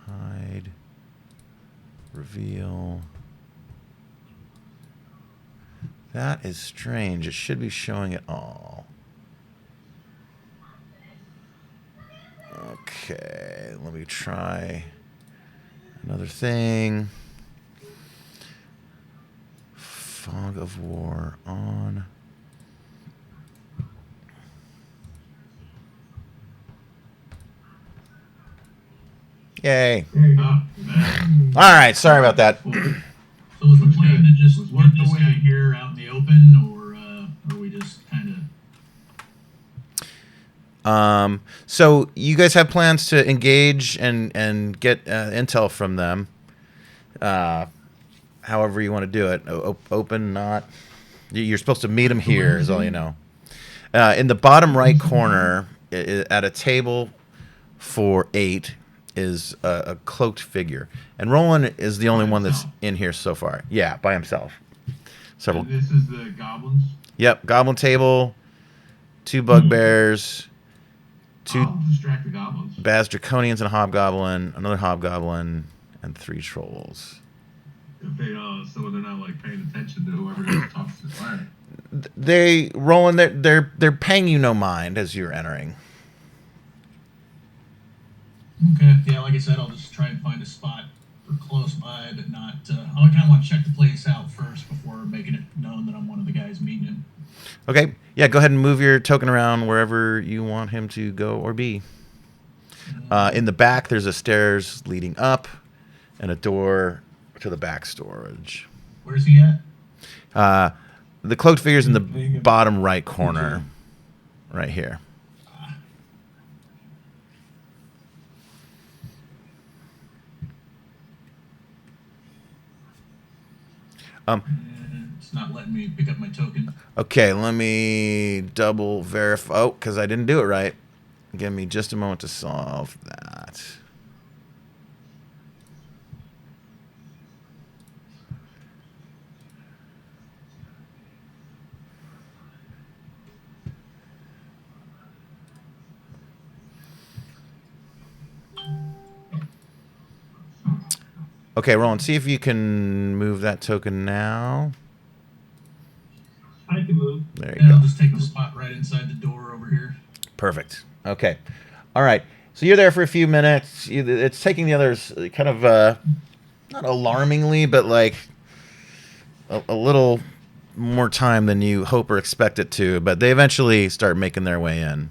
hide, reveal. That is strange. It should be showing it all. Okay, let me try another thing. Fog of War on. Yay. There you go. Ah, man. All right, sorry about that. So was the plan to just Was get worth the this guy wait. here out in the open, or are we just kind of? So you guys have plans to engage and get intel from them. However you want to do it. Open, not. You're supposed to meet them here, is all you know. In the bottom right corner, at a table for 8, is a cloaked figure. And Roland is the only one that's in here so far. Yeah, by himself. Several. And this is the goblins. Yep, goblin table, 2 bugbears, 2 I'll distract the goblins. Baz Draconians and a hobgoblin, another hobgoblin, and 3 trolls. If they so they're not like paying attention to whoever just talks to the fire. Roland, they're paying you no mind as you're entering. Okay, yeah, like I said, I'll just try and find a spot for close by, but not. I kind of want to check the place out first before making it known that I'm one of the guys meeting him. Okay. Yeah, go ahead and move your token around wherever you want him to go or be. In the back, there's a stairs leading up and a door to the back storage. Where's he at? The cloaked figure's in the bottom right corner. Right here. It's not letting me pick up my token. Okay, let me double verify. Oh, because I didn't do it right. Give me just a moment to solve that. Okay, Roland, see if you can move that token now. I can move. There you I'll go. just take the spot right inside the door over here. Perfect. Okay. All right. So you're there for a few minutes. It's taking the others kind of, not alarmingly, but like a little more time than you hope or expect it to. But they eventually start making their way in.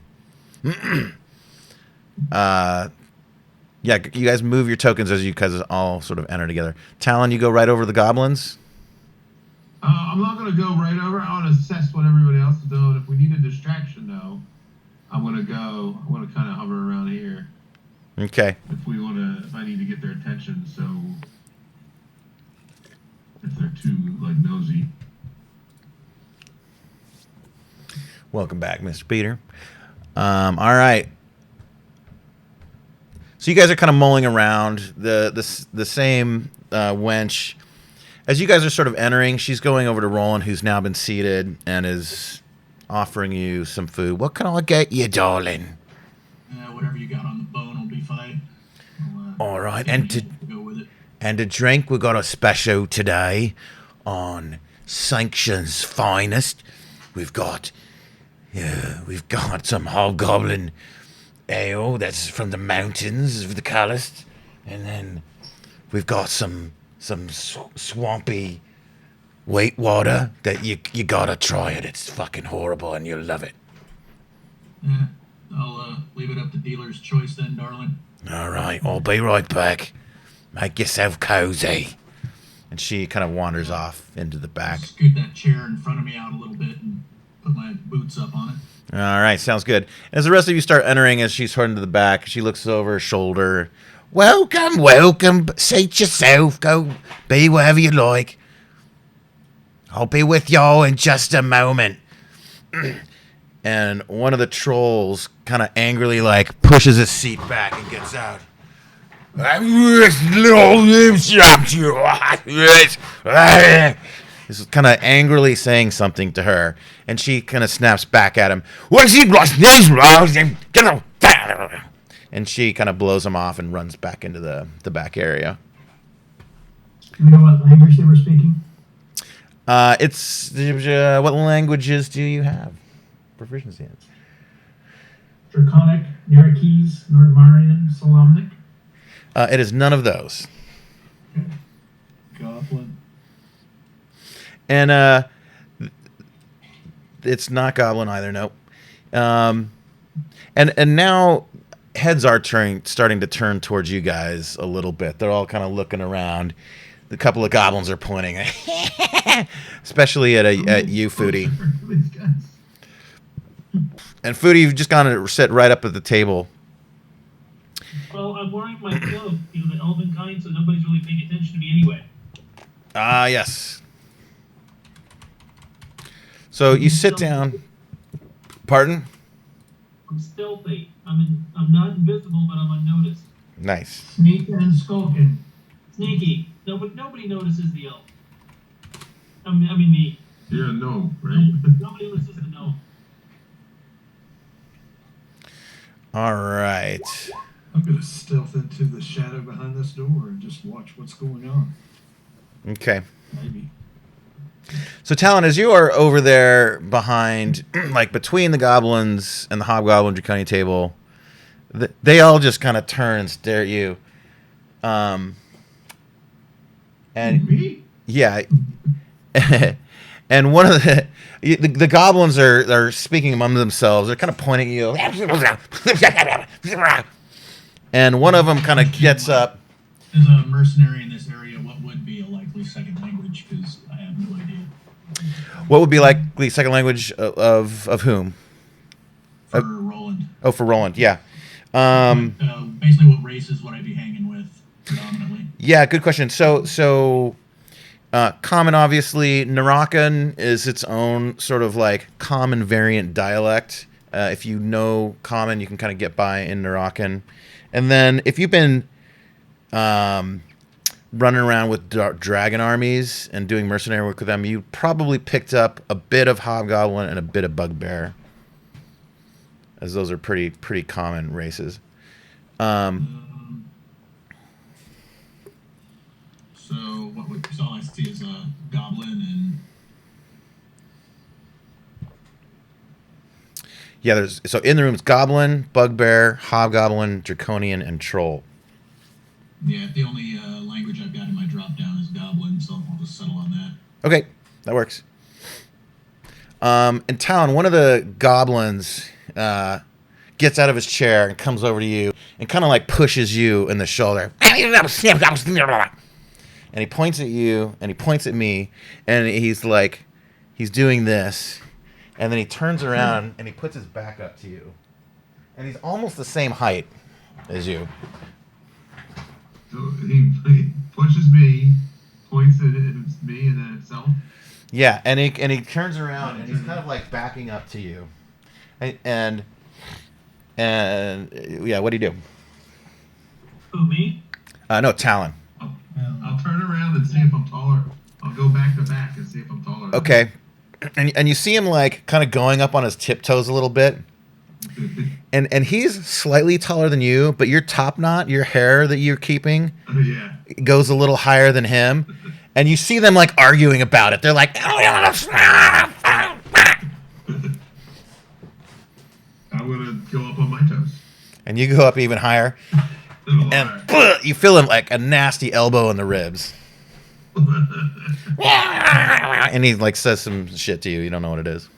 Yeah, you guys move your tokens as you guys all sort of enter together. Talon, you go right over the goblins. I'm not going to go right over. I want to assess what everybody else is doing. If we need a distraction, though, I want to kind of hover around here. Okay. If I need to get their attention, so if they're too, like, nosy. Welcome back, Mr. Peter. All right. So you guys are kind of mulling around. The same wench. As you guys are sort of entering, she's going over to Roland, who's now been seated, and is offering you some food. What can I get you, darling? Whatever you got on the bone will be fine. All right, Go with it. and to drink, we got a special today on Sanction's finest. We've got some hobgoblin ale that's from the mountains of the Callist, and then we've got some swampy white water that you gotta try it. It's fucking horrible, and you'll love it. Yeah, I'll leave it up to dealer's choice then, darling. All right, I'll be right back. Make yourself cozy. And she kind of wanders off into the back. Scoot that chair in front of me out a little bit and put my boots up on it. All right, sounds good. As the rest of you start entering, as she's heading to the back, she looks over her shoulder. Welcome, welcome. Seat yourself. Go be wherever you like. I'll be with y'all in just a moment. And one of the trolls kind of angrily like pushes his seat back and gets out. He's kind of angrily saying something to her, and she kind of snaps back at him. And she kind of blows him off and runs back into the back area. Do we know what language they were speaking? It's what languages do you have proficiency in? Draconic, Nerikese, Nordmarian, Solamnic. It is none of those. Goblin. And it's not Goblin either, nope. And now heads are starting to turn towards you guys a little bit. They're all kind of looking around. A couple of goblins are pointing, especially at you, Foodie. And Foodie, you've just gone to sit right up at the table. Well, I'm wearing my cloak, the elven kind, so nobody's really paying attention to me anyway. Ah, yes. So you sit down. Pardon? I'm stealthy. I'm not invisible, but I'm unnoticed. Nice. Sneaking and skulking. Sneaky. Nobody notices the elf. I mean me. You're a gnome, right? Nobody notices the gnome. All right. I'm going to stealth into the shadow behind this door and just watch what's going on. Okay. Maybe. So, Talon, as you are over there behind, like between the goblins and the hobgoblin draconian table, they all just kind of turn and stare at you. And Me? yeah, And one of the goblins are speaking among themselves. They're kind of pointing at you. And one of them kind of gets up. As a mercenary in this area, what would be a likely second language? Because I have no idea. What would be likely second language of whom? For Roland. Oh, for Roland, yeah. Basically, what races would I be hanging with predominantly? Yeah, good question. So common, obviously. Narakan is its own sort of like common variant dialect. If you know common, you can kind of get by in Narakan. And then if you've been running around with dragon armies and doing mercenary work with them, you probably picked up a bit of hobgoblin and a bit of bugbear, as those are pretty common races. So all I see is a goblin and. Yeah, so in the room it's goblin, bugbear, hobgoblin, draconian, and troll. Yeah, the only language I've got in my drop down is goblin, so I'll just settle on that. Okay, that works. In town, one of the goblins gets out of his chair and comes over to you and kind of like pushes you in the shoulder. And he points at you and he points at me and he's doing this. And then he turns around and he puts his back up to you. And he's almost the same height as you. So he pushes me, points at me and then himself. Yeah, and he turns around and he's kind of like backing up to you. And yeah, what do you do? Who, me? No, Talon. I'll turn around and see if I'm taller. I'll go back to back and see if I'm taller. Okay. And you see him like kind of going up on his tiptoes a little bit. And he's slightly taller than you, but your top knot, your hair that you're keeping, goes a little higher than him. And you see them like arguing about it. They're like, I'm gonna go up on my toes. And you go up even higher. And you feel him like a nasty elbow in the ribs. And he like says some shit to you. You don't know what it is.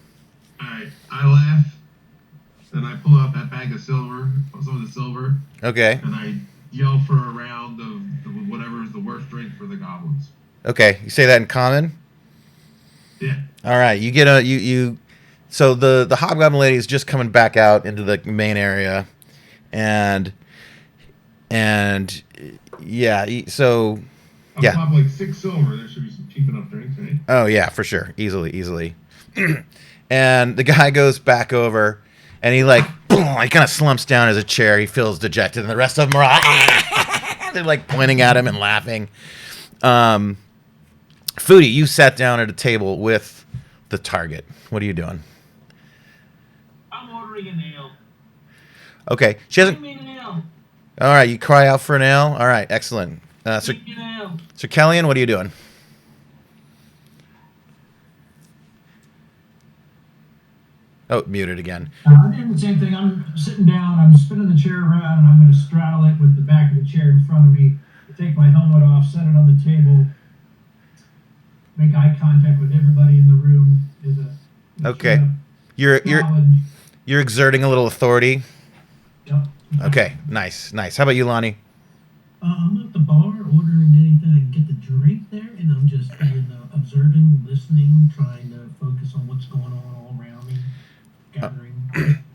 Alright, I laugh. Then I pull out that bag of silver, some of the silver. Okay. And I yell for a round of whatever is the worst drink for the goblins. Okay, you say that in common? Yeah. All right, you get you. So the hobgoblin lady is just coming back out into the main area, and yeah, so I'll pop like 6 silver. There should be some cheap enough drinks, right? Oh yeah, for sure, easily. And the guy goes back over, and he like he kind of slumps down as a chair. He feels dejected, and the rest of them are they're like pointing at him and laughing. Foodie, you sat down at a table with the target. What are you doing? I'm ordering an ale. Okay, she hasn't. Bring me an ale. All right, you cry out for an ale. All right, excellent. Bring me an ale. Sir Kellyan, what are you doing? Oh, muted again. I'm doing the same thing. I'm sitting down, I'm spinning the chair around, and I'm going to straddle it with the back of the chair in front of me, take my helmet off, set it on the table, make eye contact with everybody in the room. Okay. You're exerting a little authority. Yep. Okay, nice. How about you, Lonnie? I'm at the bar ordering anything I can get to drink there, and I'm just observing, listening, trying to focus on what's going on all around me, gathering,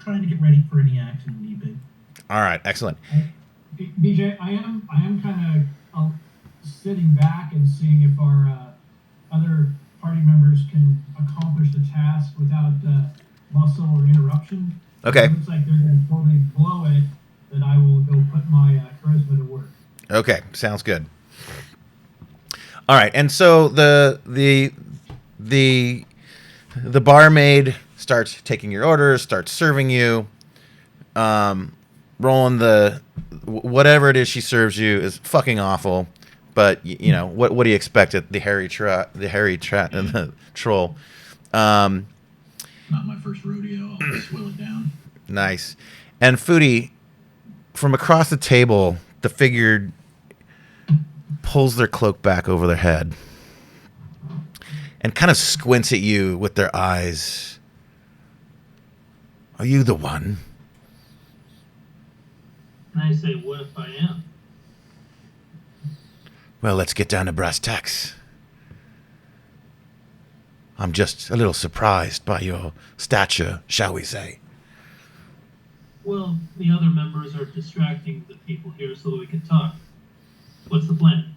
trying to get ready for any action when need be. All right, excellent. BJ, I am kind of sitting back and seeing if our other party members can accomplish the task without muscle or interruption. Okay. It looks like they're going to totally blow it. That I will go put my charisma to work. Okay, sounds good. All right, and so the barmaid starts taking your orders, starts serving you, rolling whatever it is she serves you is fucking awful. But you know what do you expect at the hairy and the troll? Not my first rodeo. I'll swill it down. Nice. And Foodie, from across the table, the figure pulls their cloak back over their head. and kind of squints at you with their eyes. Are you the one? And I say, what if I am? Well, let's get down to brass tacks. I'm just a little surprised by your stature, shall we say. Well, the other members are distracting the people here so that we can talk. What's the plan?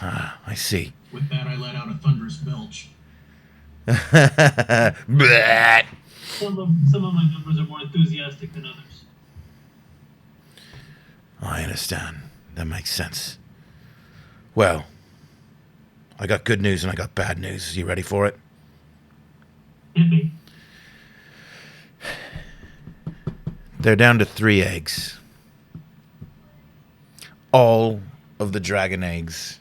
Ah, I see. With that, I let out a thunderous belch. Bleh. Some of my members are more enthusiastic than others. I understand. That makes sense. Well, I got good news and I got bad news. You ready for it? Hit me. They're down to 3 eggs. All of the dragon eggs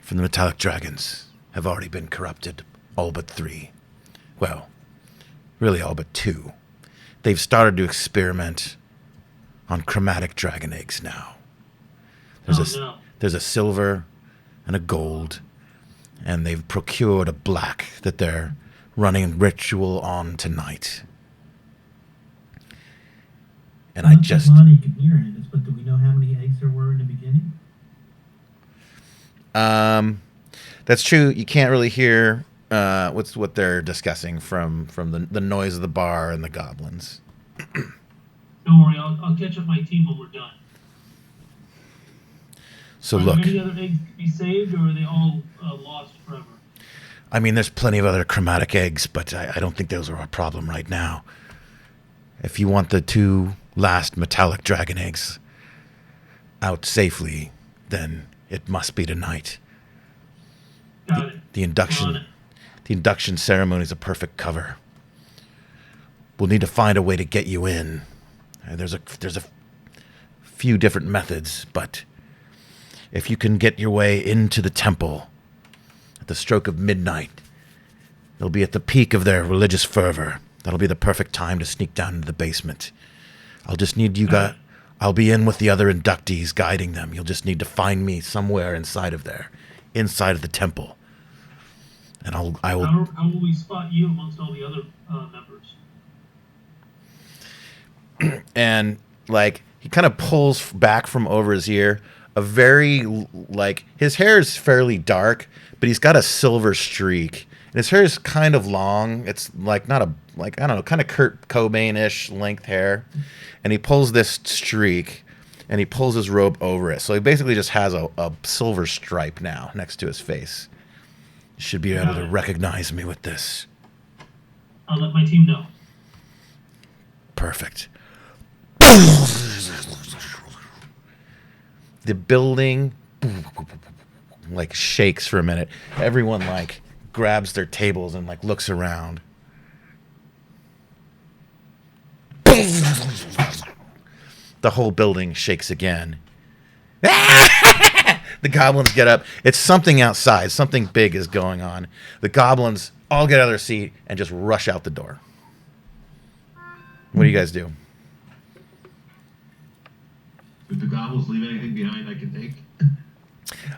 from the metallic dragons have already been corrupted. All but 3. Well, really all but 2. They've started to experiment on chromatic dragon eggs now. There's a silver and a gold, and they've procured a black that they're running ritual on tonight. And Not I that just... Lonnie can hear any of this, but do we know how many eggs there were in the beginning? That's true. You can't really hear what they're discussing from the noise of the bar and the goblins. Don't worry, I'll catch up my team when we're done. So Are look, there any other eggs to be saved, or are they all lost forever? I mean, there's plenty of other chromatic eggs, but I don't think those are our problem right now. If you want the 2 last metallic dragon eggs out safely, then it must be tonight. Got it. The I'm on it. induction ceremony is a perfect cover. We'll need to find a way to get you in. There's a few different methods, but if you can get your way into the temple at the stroke of midnight, they'll be at the peak of their religious fervor. That'll be the perfect time to sneak down into the basement. I'll just need you guys. I'll be in with the other inductees guiding them. You'll just need to find me somewhere inside of the temple. And I will. How will we spot you amongst all the other members? And like he kind of pulls back from over his ear. A very his hair is fairly dark, but he's got a silver streak. And his hair is kind of long. It's like not I don't know, kind of Kurt Cobain-ish length hair. And he pulls this streak and he pulls his robe over it. So he basically just has a silver stripe now next to his face. You should be able to recognize me with this. I'll let my team know. Perfect. The building shakes for a minute. Everyone grabs their tables and looks around. The whole building shakes again. The goblins get up. It's something outside. Something big is going on. The goblins all get out of their seat and just rush out the door. What do you guys do? Did the goblins leave anything behind I can take?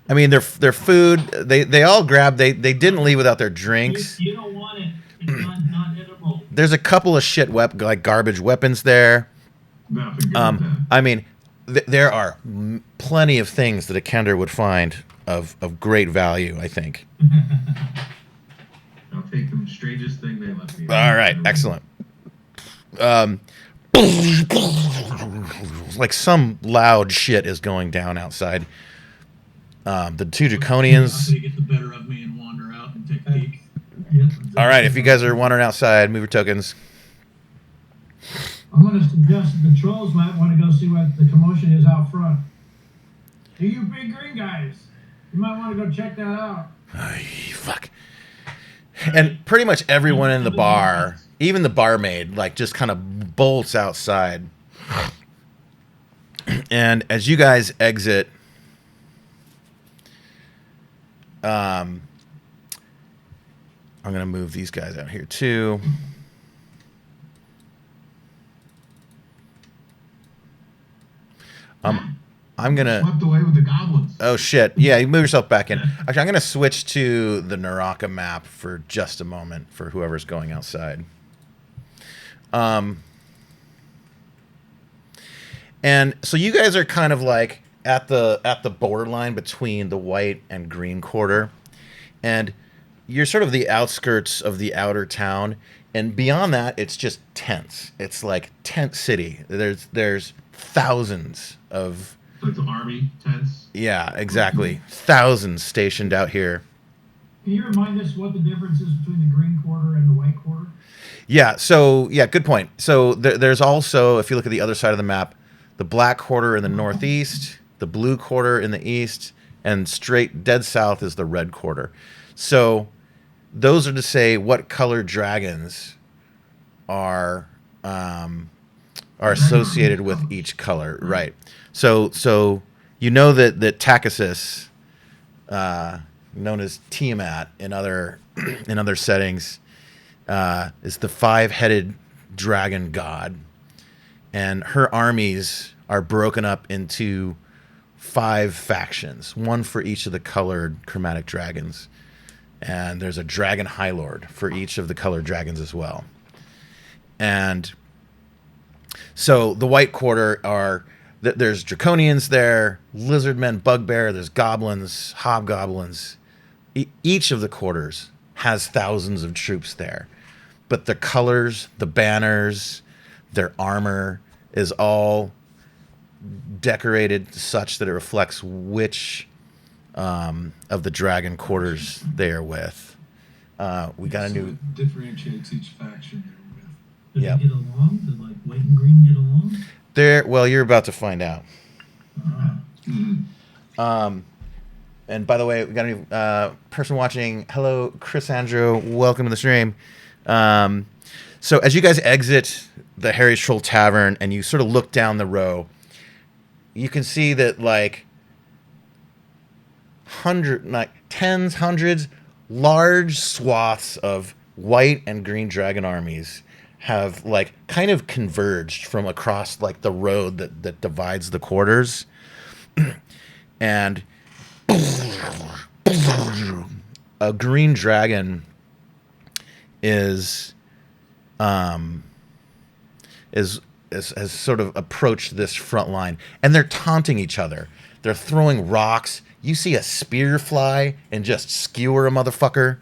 I mean, their food. They all grabbed. They didn't leave without their drinks. You don't want it. It's not edible. There's a couple of shit garbage weapons there. I mean, there are plenty of things that a Kender would find of great value, I think. I'll take the strangest thing they left me. All right, excellent. Some loud shit is going down outside. The 2 Draconians. They get the better of me and wander out and take a peek. All right, if you guys are wandering outside, move your tokens. I'm going to suggest that the trolls might want to go see what the commotion is out front. Hey, you big green guys, you might want to go check that out. Ay, fuck. And pretty much everyone in the bar, even the barmaid, just kind of bolts outside. And as you guys exit, I'm going to move these guys out here too. I'm gonna Swept away with the goblins. Oh shit! Yeah, you move yourself back in. Actually, I'm gonna switch to the Naraka map for just a moment for whoever's going outside. And so you guys are kind of like at the borderline between the white and green quarter, and you're sort of the outskirts of the outer town. And beyond that, it's just tents. It's like tent city. There's thousands of Like the army tents. Yeah, exactly. Thousands stationed out here. Can you remind us what the difference is between the green quarter and the white quarter? Yeah, so, yeah, good point. So there's also, if you look at the other side of the map, the black quarter in the northeast, the blue quarter in the east, and straight dead south is the red quarter. So those are to say what color dragons are associated with each color, right? So you know that Takasis, known as Tiamat in other settings, is the 5-headed dragon god, and her armies are broken up into 5 factions, one for each of the colored chromatic dragons, and there's a dragon high lord for each of the colored dragons as well. And so the white quarter are there's draconians there, lizardmen, bugbear, there's goblins, hobgoblins. Each of the quarters has thousands of troops there, but the colors, the banners, their armor is all decorated such that it reflects which of the dragon quarters they are with. We got a new differentiates each faction you're with. Do Yep. they get along? Do like white and green get along? there. Well, you're about to find out. Mm-hmm. And by the way, we got a new person watching. Hello, Chris Andrew. Welcome to the stream. So as you guys exit the Harry's Troll Tavern and you sort of look down the row, you can see that like tens, hundreds, large swaths of white and green dragon armies have like kind of converged from across like the road that divides the quarters. And a green dragon has sort of approached this front line, and they're taunting each other. They're throwing rocks. You see a spear fly and just skewer a motherfucker,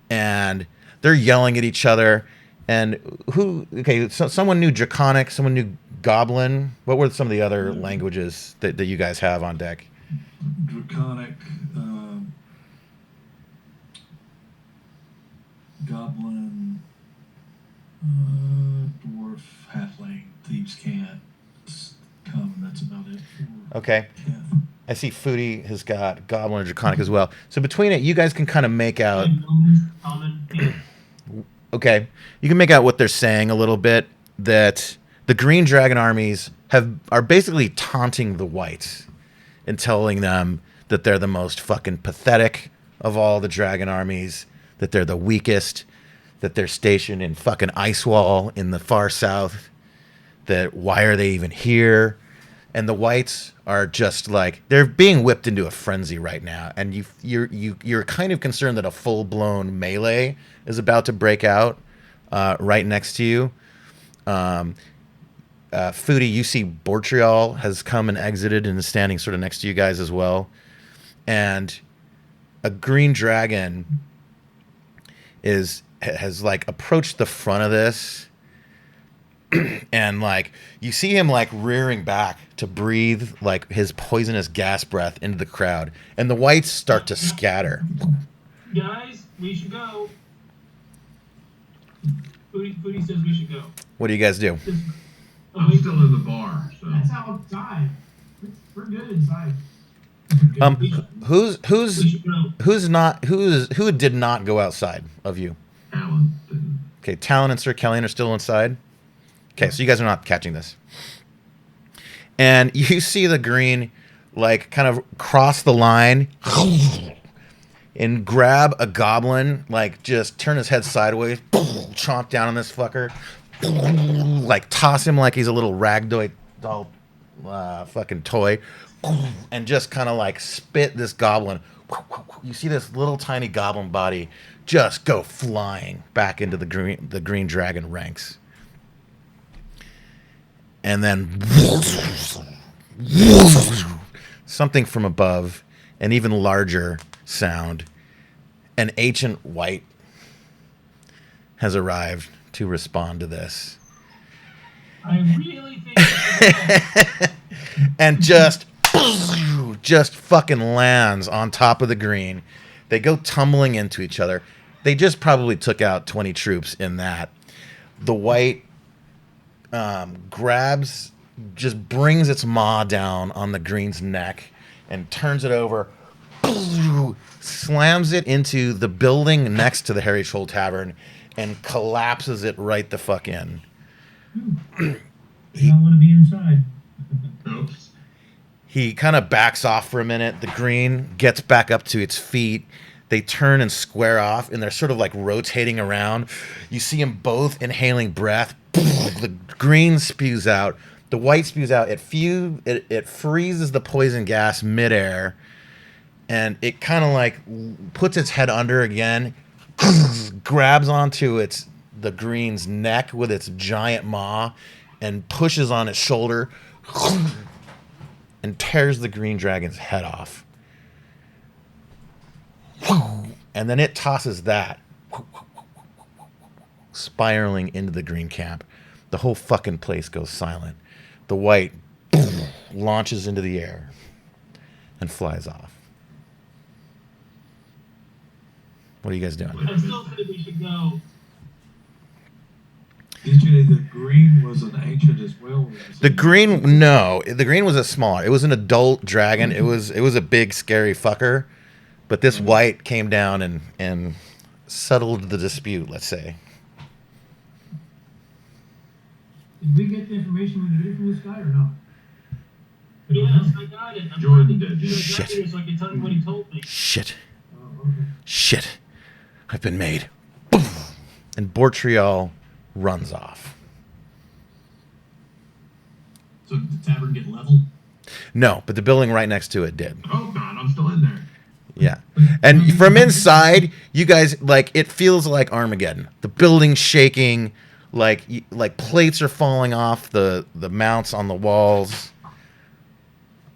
and they're yelling at each other. And so someone knew Draconic, someone knew Goblin. What were some of the other languages that you guys have on deck? Draconic, Goblin, Dwarf, Halfling, Thieves Can't come. That's about it. Okay. I see Foodie has got Goblin and Draconic as well. So between it, you guys can kind of make out. Okay, you can make out what they're saying a little bit. That the green dragon armies are basically taunting the whites and telling them that they're the most fucking pathetic of all the dragon armies, that they're the weakest, that they're stationed in fucking Icewall in the far south, that why are they even here? And the whites are just like, they're being whipped into a frenzy right now, and you're kind of concerned that a full-blown melee is about to break out right next to you. Foodie, you see Bortrial has come and exited and is standing sort of next to you guys as well. And a green dragon has like approached the front of this, and like you see him like rearing back to breathe like his poisonous gas breath into the crowd, and the whites start to scatter. Guys, we should go. Foodie says we should go. What do you guys do? I'm still in the bar, so. That's outside. We're good inside. Who did not go outside of you? Alan didn't. Okay, Talon and Sir Kellyan are still inside. Okay, so you guys are not catching this. And you see the green, like, kind of cross the line and grab a goblin, like, just turn his head sideways, chomp down on this fucker, like, toss him like he's a little ragdoll fucking toy, and just kind of like spit this goblin. You see this little tiny goblin body just go flying back into the green dragon ranks, and then something from above, an even larger sound. An ancient wight has arrived to respond to this. I really think And just fucking lands on top of the green. They go tumbling into each other. They just probably took out 20 troops in that. The wight grabs, just brings its maw down on the green's neck and turns it over, slams it into the building next to the Hairy Troll Tavern, and collapses it right the fuck in. I don't want to be inside. Oops. He kind of backs off for a minute. The green gets back up to its feet. They turn and square off, and they're sort of like rotating around. You see them both inhaling breath. The green spews out. The wight spews out. It freezes the poison gas midair, and it kind of like puts its head under again, grabs onto the green's neck with its giant maw, and pushes on its shoulder, and tears the green dragon's head off. And then it tosses that, spiraling into the green camp. The whole fucking place goes silent. The wight launches into the air and flies off. What are you guys doing? I still think we should go. DJ, the green was an ancient as well. The green, no. The green was a smaller. It was an adult dragon. It was a big, scary fucker. But this wight came down and settled the dispute, let's say. Did we get the information we needed from this guy or not? Yes, I got it. I'm Jordan trying to did, do yeah. it Shit. here so I can tell you what he told me. Shit. Okay. Shit. I've been made. Boom. And Bortrial runs off. So did the tavern get leveled? No, but the building right next to it did. Oh God, I'm still in there. Yeah. And from inside, you guys, like, it feels like Armageddon. The building's shaking, like plates are falling off the mounts on the walls.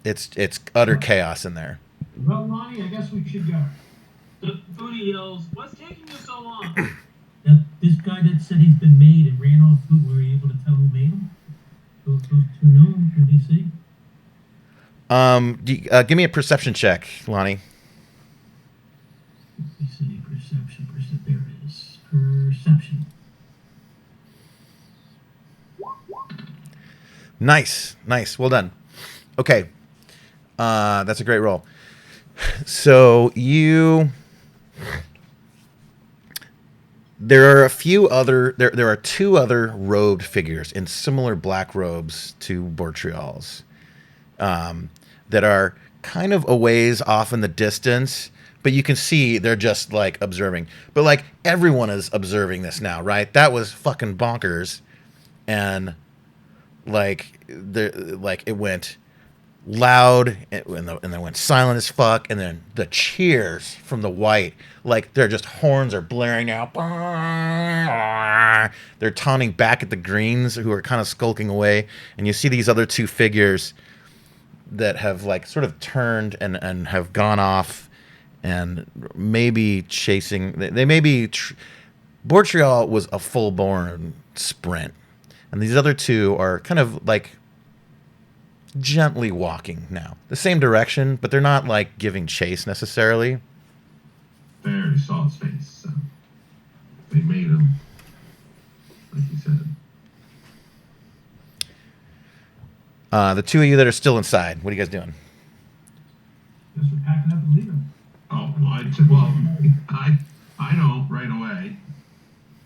It's utter chaos in there. Well, Lonnie, I guess we should go. The booty yells, "What's taking you so long?" This guy that said he's been made and ran off, were you able to tell who made him? Who knew him? Who did he see? Give me a perception check, Lonnie. Let me see. Perception. There it is. Perception. Nice. Well done. Okay. That's a great roll. So there are there are two other robed figures in similar black robes to Bortrial's, that are kind of a ways off in the distance, but you can see they're just like observing. But like everyone is observing this now, right? That was fucking bonkers, and it went loud and then went silent as fuck, and then the cheers from the wight, like they're just horns are blaring out. They're taunting back at the greens, who are kind of skulking away, and you see these other two figures that have like sort of turned and have gone off and maybe chasing. They may be. Bortrial was a full-born sprint, and these other two are kind of like gently walking now, the same direction, but they're not like giving chase necessarily. They already saw his face, so they made him, like you said. The two of you that are still inside, what are you guys doing? Guess we're packing up and leaving. Oh, I know right away.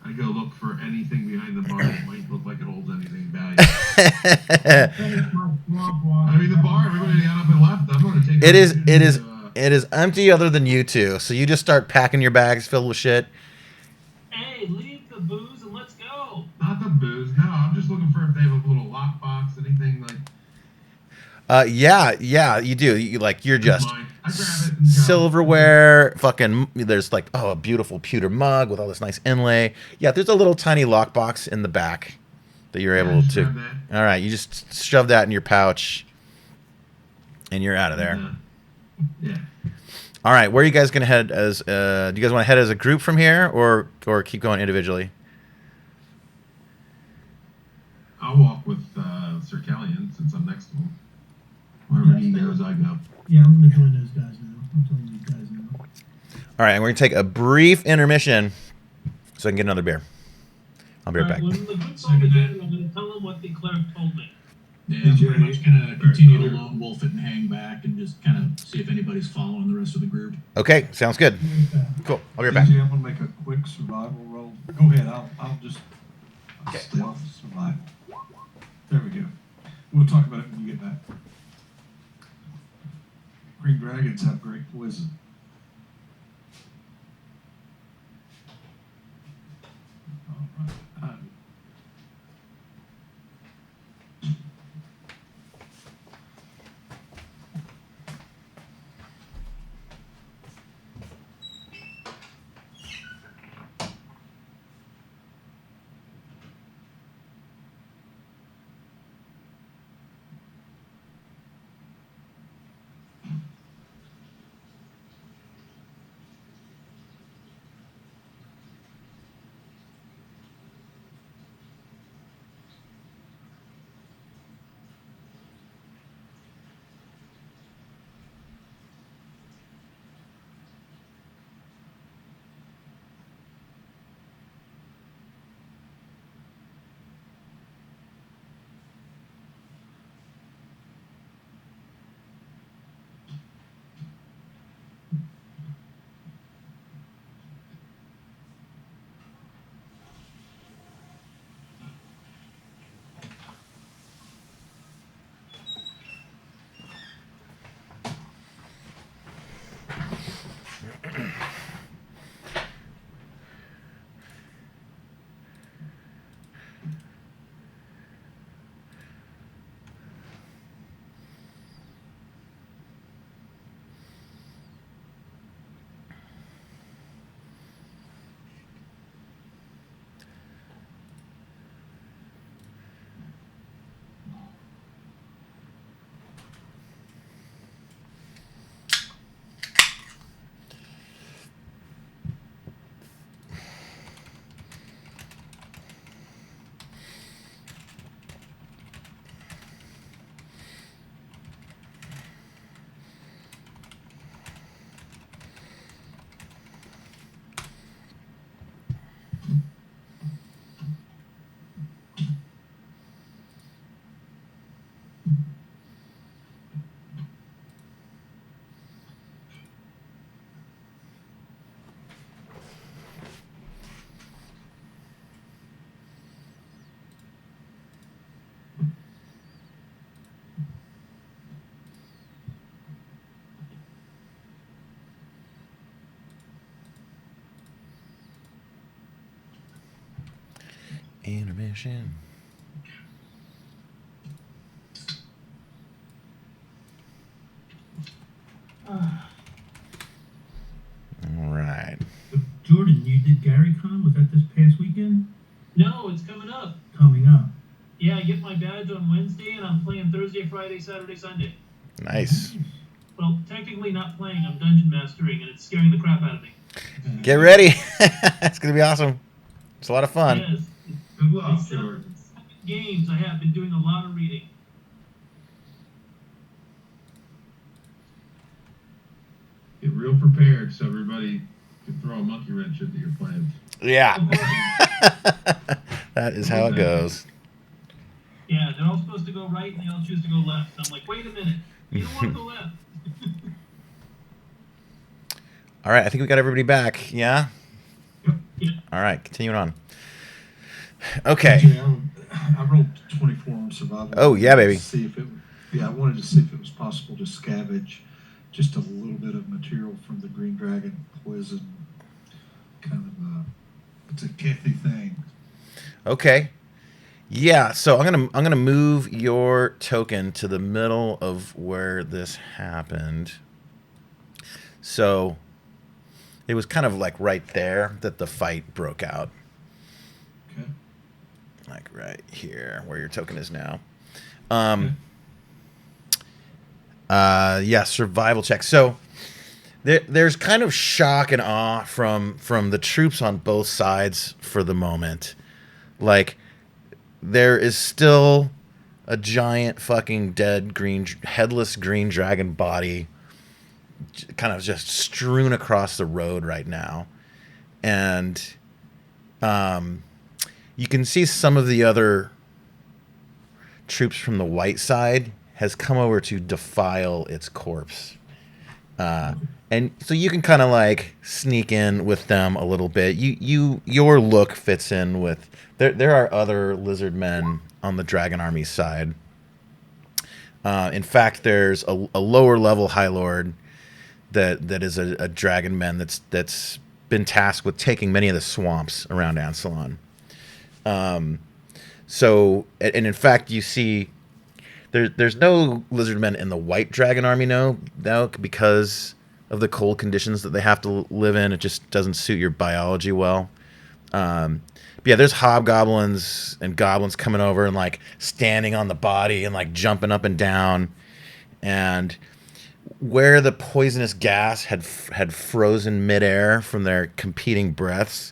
I go look for anything behind the bar that might look like it holds anything valuable. I mean, the bar, everybody got up and left. I'm going to take It is empty other than you two, so you just start packing your bags filled with shit. Hey, leave the booze and let's go. Not the booze. No, I'm just looking for if they have a little lockbox, anything like. Yeah, you do. You're just Mine. I grab it and go. silverware. Fucking, there's like a beautiful pewter mug with all this nice inlay. Yeah, there's a little tiny lockbox in the back that you're able just to. grab that. All right, you just shove that in your pouch, and you're out of there. Yeah. All right, where are you guys gonna head as? Do you guys want to head as a group from here, or keep going individually? I'll walk with Sir Callian since I'm next to him. Wherever he goes, I go. Yeah, I'm gonna join those guys now. I'm telling these guys now. All right, and we're gonna take a brief intermission so I can get another beer. I'll be right back. When the group's all together, I'm going to tell them what the clerk told me. Yeah, I'm pretty much gonna continue to lone wolf it and hang back and just kind of see if anybody's following the rest of the group. Okay, sounds good. Cool. I'll be right back. DJ, I'm gonna make a quick survival roll. Go ahead. I'll just stealth survival. There we go. We'll talk about it when you get back. Green dragons have great poison. All right. Intermission. All right. Jordan, you did GaryCon? Was that this past weekend? No, it's coming up. Coming up. Yeah, I get my badge on Wednesday, and I'm playing Thursday, Friday, Saturday, Sunday. Nice. Well, technically not playing. I'm dungeon mastering, and it's scaring the crap out of me. Get ready. It's gonna be awesome. It's a lot of fun. Yes. Good luck, It's Jordan. 7 games. I have been doing a lot of reading. Get real prepared so everybody can throw a monkey wrench into your plans. Yeah. That is how it goes. Yeah, they're all supposed to go right, and they all choose to go left. I'm like, wait a minute. You don't want to go left. All right, I think we got everybody back. Yeah? Yeah. All right, continuing on. Okay. DJ, I rolled 24 on survival. Oh, yeah, baby. See if it, I wanted to see if it was possible to scavenge just a little bit of material from the green dragon poison. Kind of it's a Kathy thing. Okay. Yeah, so I'm gonna move your token to the middle of where this happened. So it was kind of like right there that the fight broke out. Okay. Like right here, where your token is now. Okay. Yeah, survival check. So there's kind of shock and awe from the troops on both sides for the moment. Like there is still a giant fucking dead headless green dragon body kind of just strewn across the road right now. And you can see some of the other troops from the white side has come over to defile its corpse. And so you can kind of like sneak in with them a little bit. Your look fits in with there are other lizard men on the Dragon Army side. In fact, there's a lower level High Lord that is a dragon man that's been tasked with taking many of the swamps around Ansalon. So, and in fact, you see there's no lizard men in the white dragon army now because of the cold conditions that they have to live in. It just doesn't suit your biology well. But yeah, there's hobgoblins and goblins coming over and like standing on the body and like jumping up and down. And where the poisonous gas had frozen midair from their competing breaths,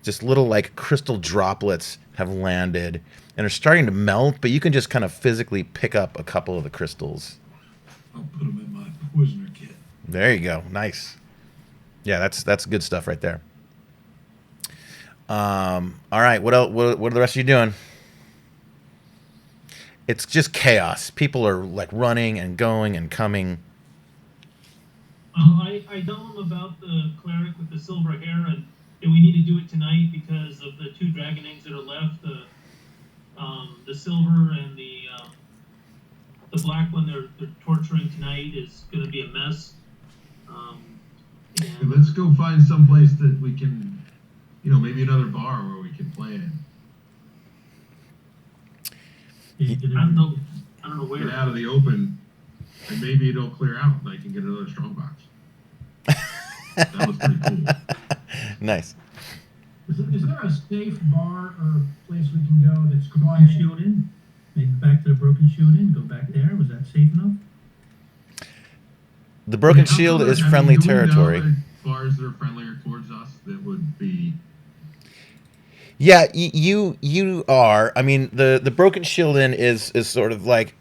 just little like crystal droplets have landed and are starting to melt, but you can just kind of physically pick up a couple of the crystals. I'll put them in my poisoner kit. There you go. Nice. Yeah, that's good stuff right there. All right. What else? What are the rest of you doing? It's just chaos. People are like running and going and coming. I tell them about the cleric with the silver hair and that we need to do it tonight because of the 2 dragon eggs that are left. The silver and the black one they're torturing tonight is going to be a mess. And let's go find some place that we can, maybe another bar where we can play in. I don't know where. Get out of the open, and maybe it'll clear out, and I can get another strongbox. That was pretty cool. Nice. Is there a safe bar or place we can go that's Broken quiet? Shield Inn. Maybe back to the Broken Shield Inn. Go back there. Was that safe enough? The Broken Yeah, Shield is I mean, friendly do we know territory. other bars that are friendlier towards us that would be. Yeah, you are. I mean, the Broken Shield Inn is sort of like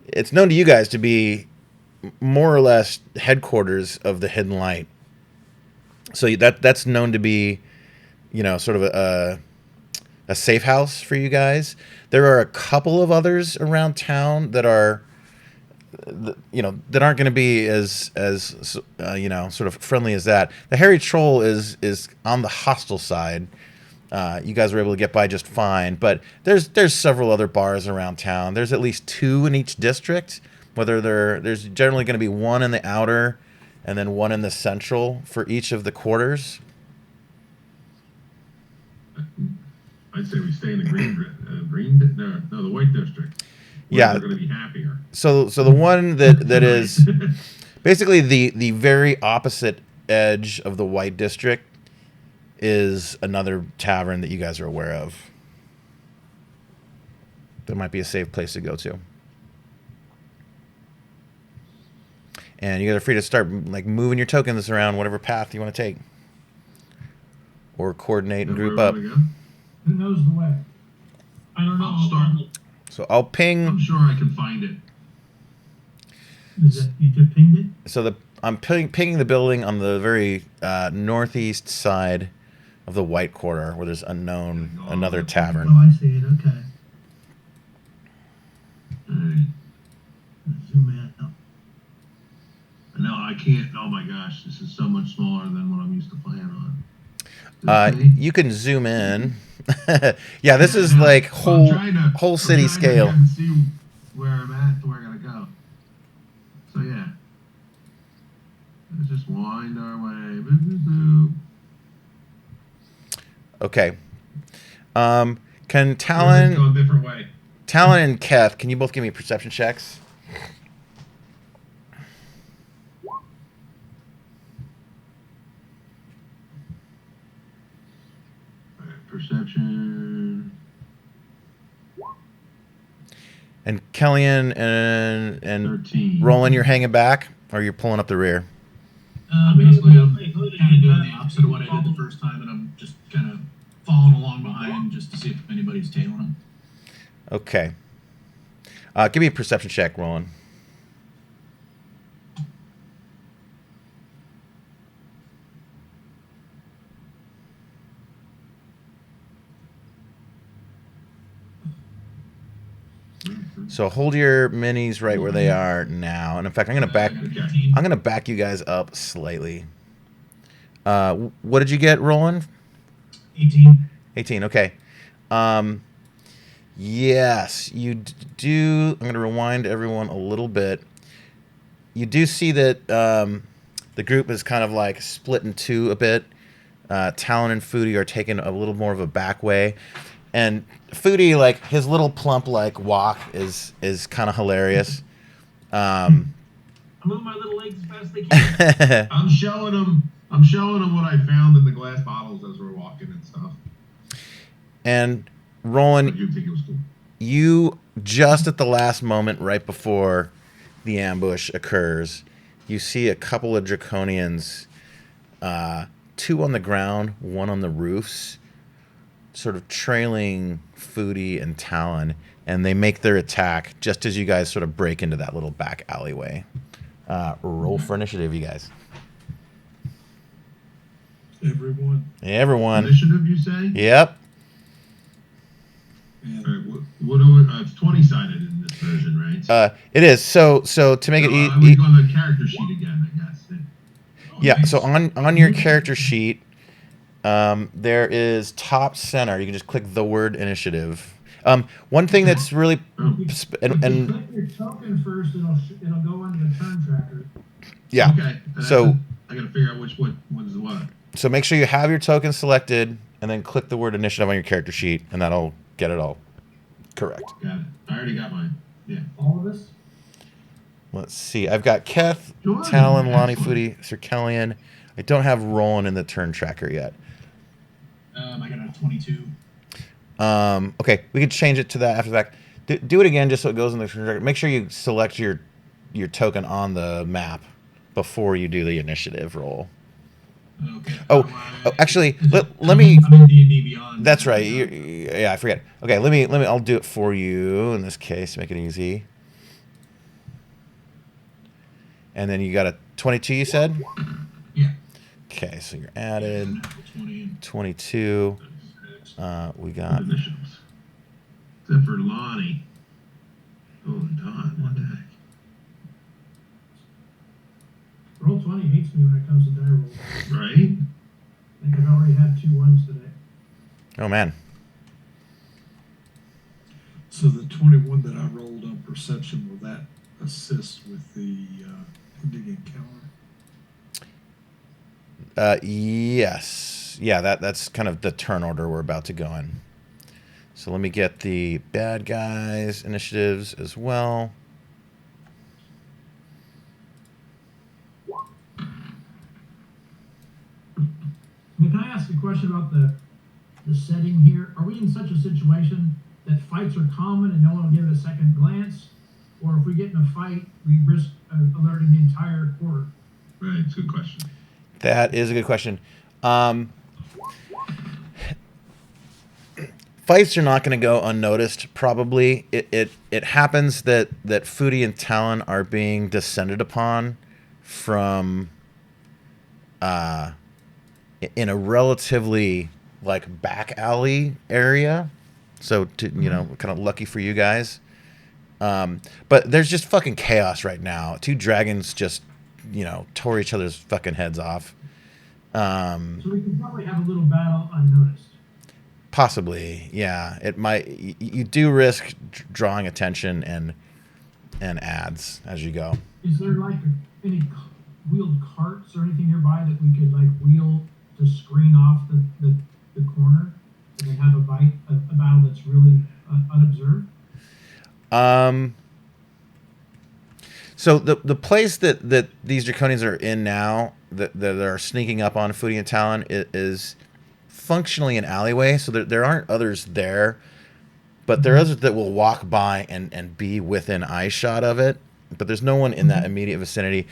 it's known to you guys to be more or less headquarters of the Hidden Light. So that's known to be, sort of a safe house for you guys. There are a couple of others around town that are, that aren't going to be as sort of friendly as that. The Hairy Troll is on the hostile side. You guys were able to get by just fine, but there's several other bars around town. There's at least 2 in each district. There's generally going to be one in the outer, and then one in the central for each of the quarters. I'd say we stay in the the white district. Yeah, we're going to be happier. So the one that is basically the very opposite edge of the white district is another tavern that you guys are aware of. That might be a safe place to go to. And you guys are free to start like moving your tokens around whatever path you want to take, or coordinate and group up. Who knows the way? I don't know. I'll start. So I'll ping. I'm sure I can find it. Is that you just pinged it? So I'm pinging the building on the very northeast side of the White Quarter, where there's another tavern. Oh, I see it. Okay. Alright. Zoom in. No, I can't. Oh my gosh, this is so much smaller than what I'm used to playing on. You can zoom in. Yeah, this is like whole city scale. To see where I'm at, to where I gotta go. So yeah, let's just wind our way. Boo, boo, boo. Okay. Can Let's go Talon, a different way. Talon and Keth, can you both give me perception checks? All right, perception. And Kellyanne and 13. Roland, you're hanging back, or you're pulling up the rear? Basically, I'm kind of doing the opposite of what I did the first time, and I'm just kind of following along behind just to see if anybody's tailing them. Okay. Give me a perception check, Roland. So hold your minis right where they are now, and in fact, I'm gonna back you guys up slightly. What did you get, Roland? 18. 18. Okay. Yes, you do. I'm gonna rewind everyone a little bit. You do see that the group is kind of like split in two a bit. Talon and Foodie are taking a little more of a back way. And Foodie, like, his little plump, like, walk is kind of hilarious. I move my little legs as fast as they can. I'm showing them what I found in the glass bottles as we're walking and stuff. And Roland, You think it was cool? you just at the last moment, right before the ambush occurs, you see a couple of Draconians, 2 on the ground, 1 on the roofs, sort of trailing Foodie and Talon, and they make their attack just as you guys sort of break into that little back alleyway. Roll for initiative, you guys. Everyone. Initiative, you say? Yep. All right, what do we, it's 20-sided in this version, right? It is. So to make it I would go on the character sheet again, I guess. Yeah, so on your character sheet, there is top center. You can just click the word initiative. One thing that's really If you click your token first, it'll go under the turn tracker. yeah. Okay. So I gotta figure out which what is what. So make sure you have your token selected, and then click the word initiative on your character sheet, and that'll get it all correct. Got it. I already got mine. Yeah. All of us? Let's see. I've got Keth, Jordan, Talon, Lonnie, excellent. Foodie, Sir Kellyanne. I don't have Roland in the turn tracker yet. I got a 22. Okay, we could change it to that after that. Do it again just so it goes in the turn tracker. Make sure you select your token on the map before you do the initiative roll. Okay. Oh, actually, let me. I'm in D&D Beyond. That's right. Yeah, I forget. Okay, let me. I'll do it for you in this case. Make it easy. And then you got a 22. You said. Yeah. Okay, so you're added 20. 22. We got. Initials. Except for Lonnie. Oh, and Don. What the heck? Roll 20 hates me when it comes to die rolls. Right? I think I've already had 2 1s today. Oh man. So the 21 that I rolled on perception, will that assist with the ending encounter? Yes. Yeah. That's kind of the turn order we're about to go in. So let me get the bad guys initiatives as well. Can I ask a question about the setting here? Are we in such a situation that fights are common and no one will give it a second glance? Or if we get in a fight, we risk alerting the entire court? Right. It's a good question. That is a good question. Fights are not going to go unnoticed. Probably it happens that Foodie and Talon are being descended upon from in a relatively like back alley area. So kind of lucky for you guys. But there's just fucking chaos right now. 2 dragons just tore each other's fucking heads off. So we can probably have a little battle unnoticed. Possibly, yeah. It might. You do risk drawing attention and ads as you go. Is there like any wheeled carts or anything nearby that we could like wheel to screen off the corner? and then have a battle that's really unobserved? So the place that these Draconians are in now, that are sneaking up on Foodie and Talon, is functionally an alleyway. So there aren't others there, but there are others that will walk by and be within eyeshot of it. But there's no one in that immediate vicinity.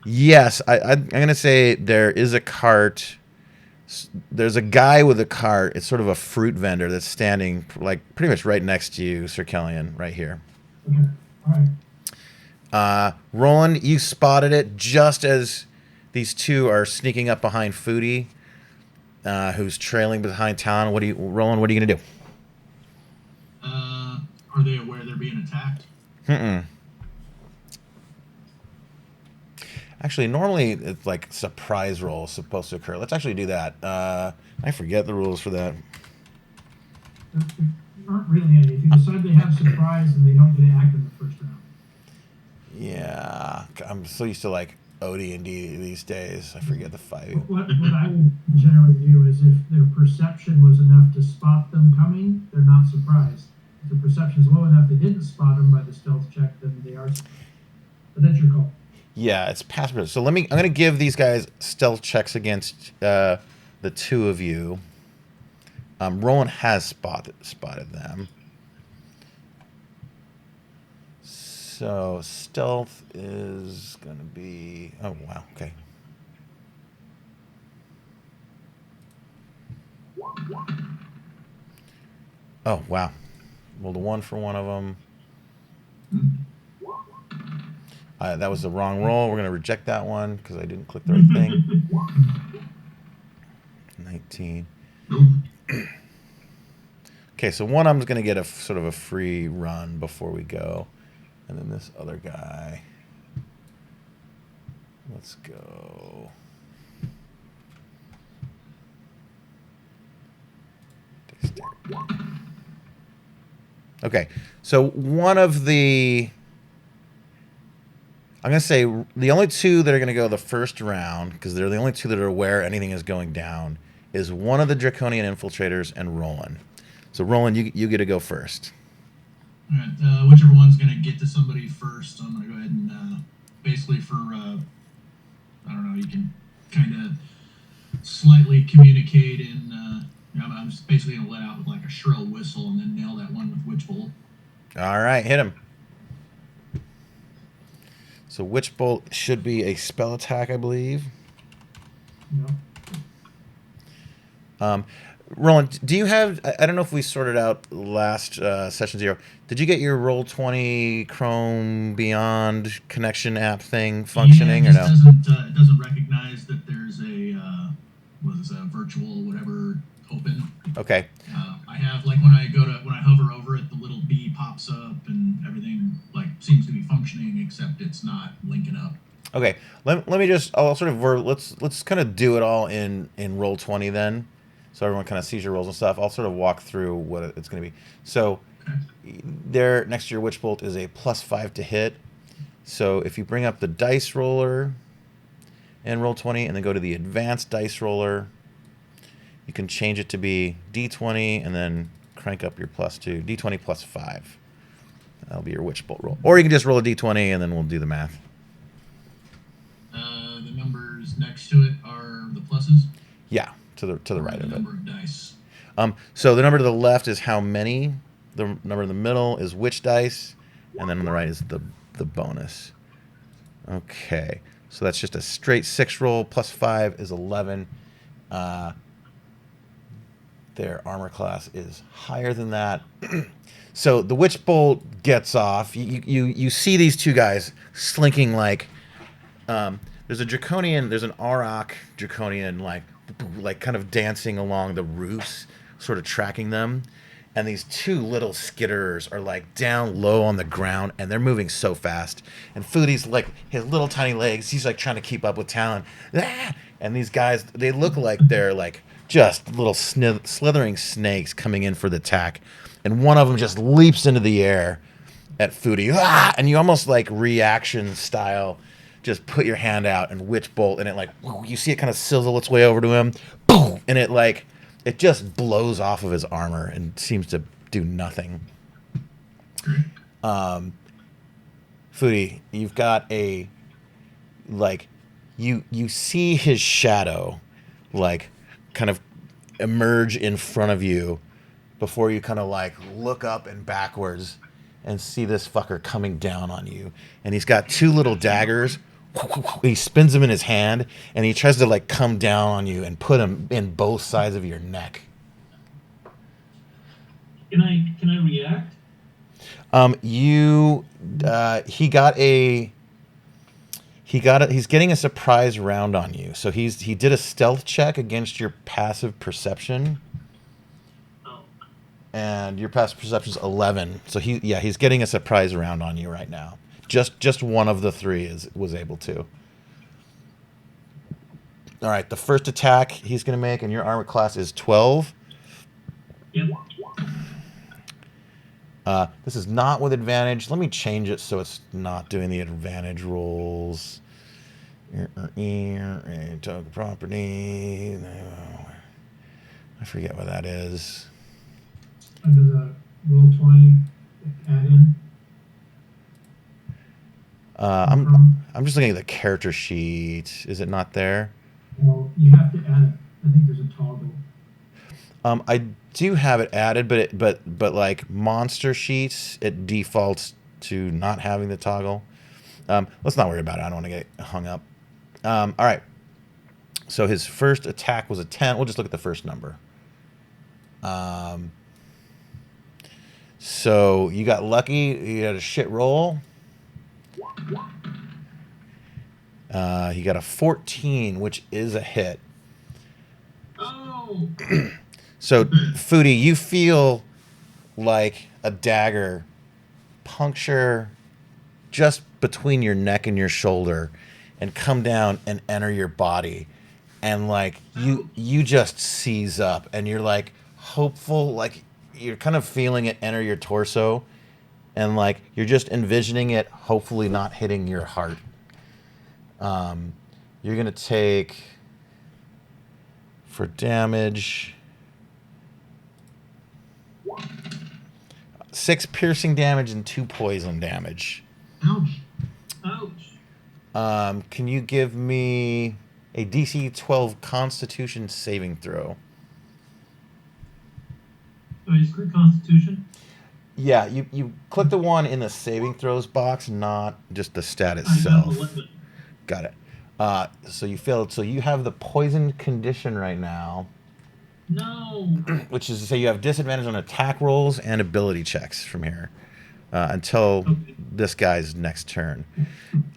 Yes, I'm going to say there is a cart. There's a guy with a cart. It's sort of a fruit vendor that's standing like pretty much right next to you, Sir Kellyan, right here. Okay, all right. Roland, you spotted it just as these two are sneaking up behind Foodie, who's trailing behind Talon. Roland, what are you gonna do? Are they aware they're being attacked? Actually, normally it's like surprise roll is supposed to occur. Let's actually do that. I forget the rules for that. There aren't really any. If you decide they have surprise and they don't get to act in the first round. Yeah, I'm so used to like OD&D these days. I forget the 5. What I would generally do is if their perception was enough to spot them coming, they're not surprised. If their perception is low enough they didn't spot them by the stealth check, then they are surprised. But that's your call. Yeah, it's passive. So I'm gonna give these guys stealth checks against the two of you. Roland has spotted them. So stealth is gonna be. Oh wow. Okay. Oh wow. Rolled a 1 for one of them. That was the wrong roll. We're going to reject that one because I didn't click the right thing. 19. Okay, so one of them's going to get a sort of a free run before we go. And then this other guy. Let's go. Okay, so one of the... I'm going to say the only two that are going to go the first round, because they're the only two that are aware anything is going down, is one of the Draconian infiltrators and Roland. So, Roland, you get to go first. All right, whichever one's going to get to somebody first, I'm going to go ahead and basically for, I don't know, you can kind of slightly communicate and I'm just basically going to let out with like a shrill whistle and then nail that one with Witch Bolt. All right, hit him. So Witch Bolt should be a spell attack, I believe. No. Roland, do you have... I don't know if we sorted out last session 0. Did you get your Roll20 Chrome Beyond connection app thing functioning or no? It doesn't recognize that there's a virtual whatever open. Okay. I have like when I hover over it, the little bee pops up and everything like seems to be functioning except it's not linking up. Okay. Let me just... I'll sort of... Let's kind of do it all in Roll20 then. So everyone kind of sees your rolls and stuff. I'll sort of walk through what it's going to be. So there next to your Witch Bolt is a +5 to hit. So if you bring up the dice roller and Roll20 and then go to the advanced dice roller, you can change it to be D20 and then crank up your +2. D20 +5. That'll be your Witch Bolt roll. Or you can just roll a D20 and then we'll do the math. The numbers next to it are the pluses? Yeah. To the right of it. Number of dice. So the number to the left is how many. The number in the middle is which dice, and then on the right is the bonus. Okay, so that's just a straight 6 roll. +5 is 11. Their armor class is higher than that. So the Witch Bolt gets off. You see these two guys slinking like. There's a Draconian. There's an Auroch Draconian like kind of dancing along the roofs, sort of tracking them. And these two little skitterers are like down low on the ground and they're moving so fast. And Foodie's like his little tiny legs, he's like trying to keep up with Talon. And these guys, they look like they're like just little slithering snakes coming in for the attack. And one of them just leaps into the air at Foodie. And you almost like reaction style just put your hand out and Witch Bolt, and it like you see it kind of sizzle its way over to him, and it it just blows off of his armor and seems to do nothing. Foodie, you've got a, like, you see his shadow, like, kind of emerge in front of you before you kind of, like, look up and backwards and see this fucker coming down on you. And he's got two little daggers. He spins them in his hand, and he tries to, like, come down on you and put them in both sides of your neck. Can I react? He's getting a surprise round on you. So he did a stealth check against your passive perception. Oh. And your passive perception is 11. So he's getting a surprise round on you right now. Just one of the three was able to. All right, the first attack he's going to make, and your armor class is 12. Yep. This is not with advantage. Let me change it so it's not doing the advantage rolls. Token property. I forget what that is. Under the roll 20 add-in. I'm just looking at the character sheet. Is it not there? Well, you have to add it. I think there's a toggle. I do have it added, but like monster sheets, it defaults to not having the toggle. Let's not worry about it. I don't want to get hung up. All right. So his first attack was a 10. We'll just look at the first number. So you got lucky. You had a shit roll. He got a 14, which is a hit. Oh. So, Foodie, you feel like a dagger puncture just between your neck and your shoulder and come down and enter your body. And, like, you just seize up and you're, like, hopeful, like, you're kind of feeling it enter your torso. And, like, you're just envisioning it hopefully not hitting your heart. You're going to take, for damage, 6 piercing damage and 2 poison damage. Ouch. Ouch. Can you give me a DC 12 Constitution saving throw? So I screwed Constitution. Yeah, you click the one in the saving throws box, not just the stat I got itself. 11. Got it. So you failed. So you have the poison condition right now, No. which is to say you have disadvantage on attack rolls and ability checks from here until this guy's next turn.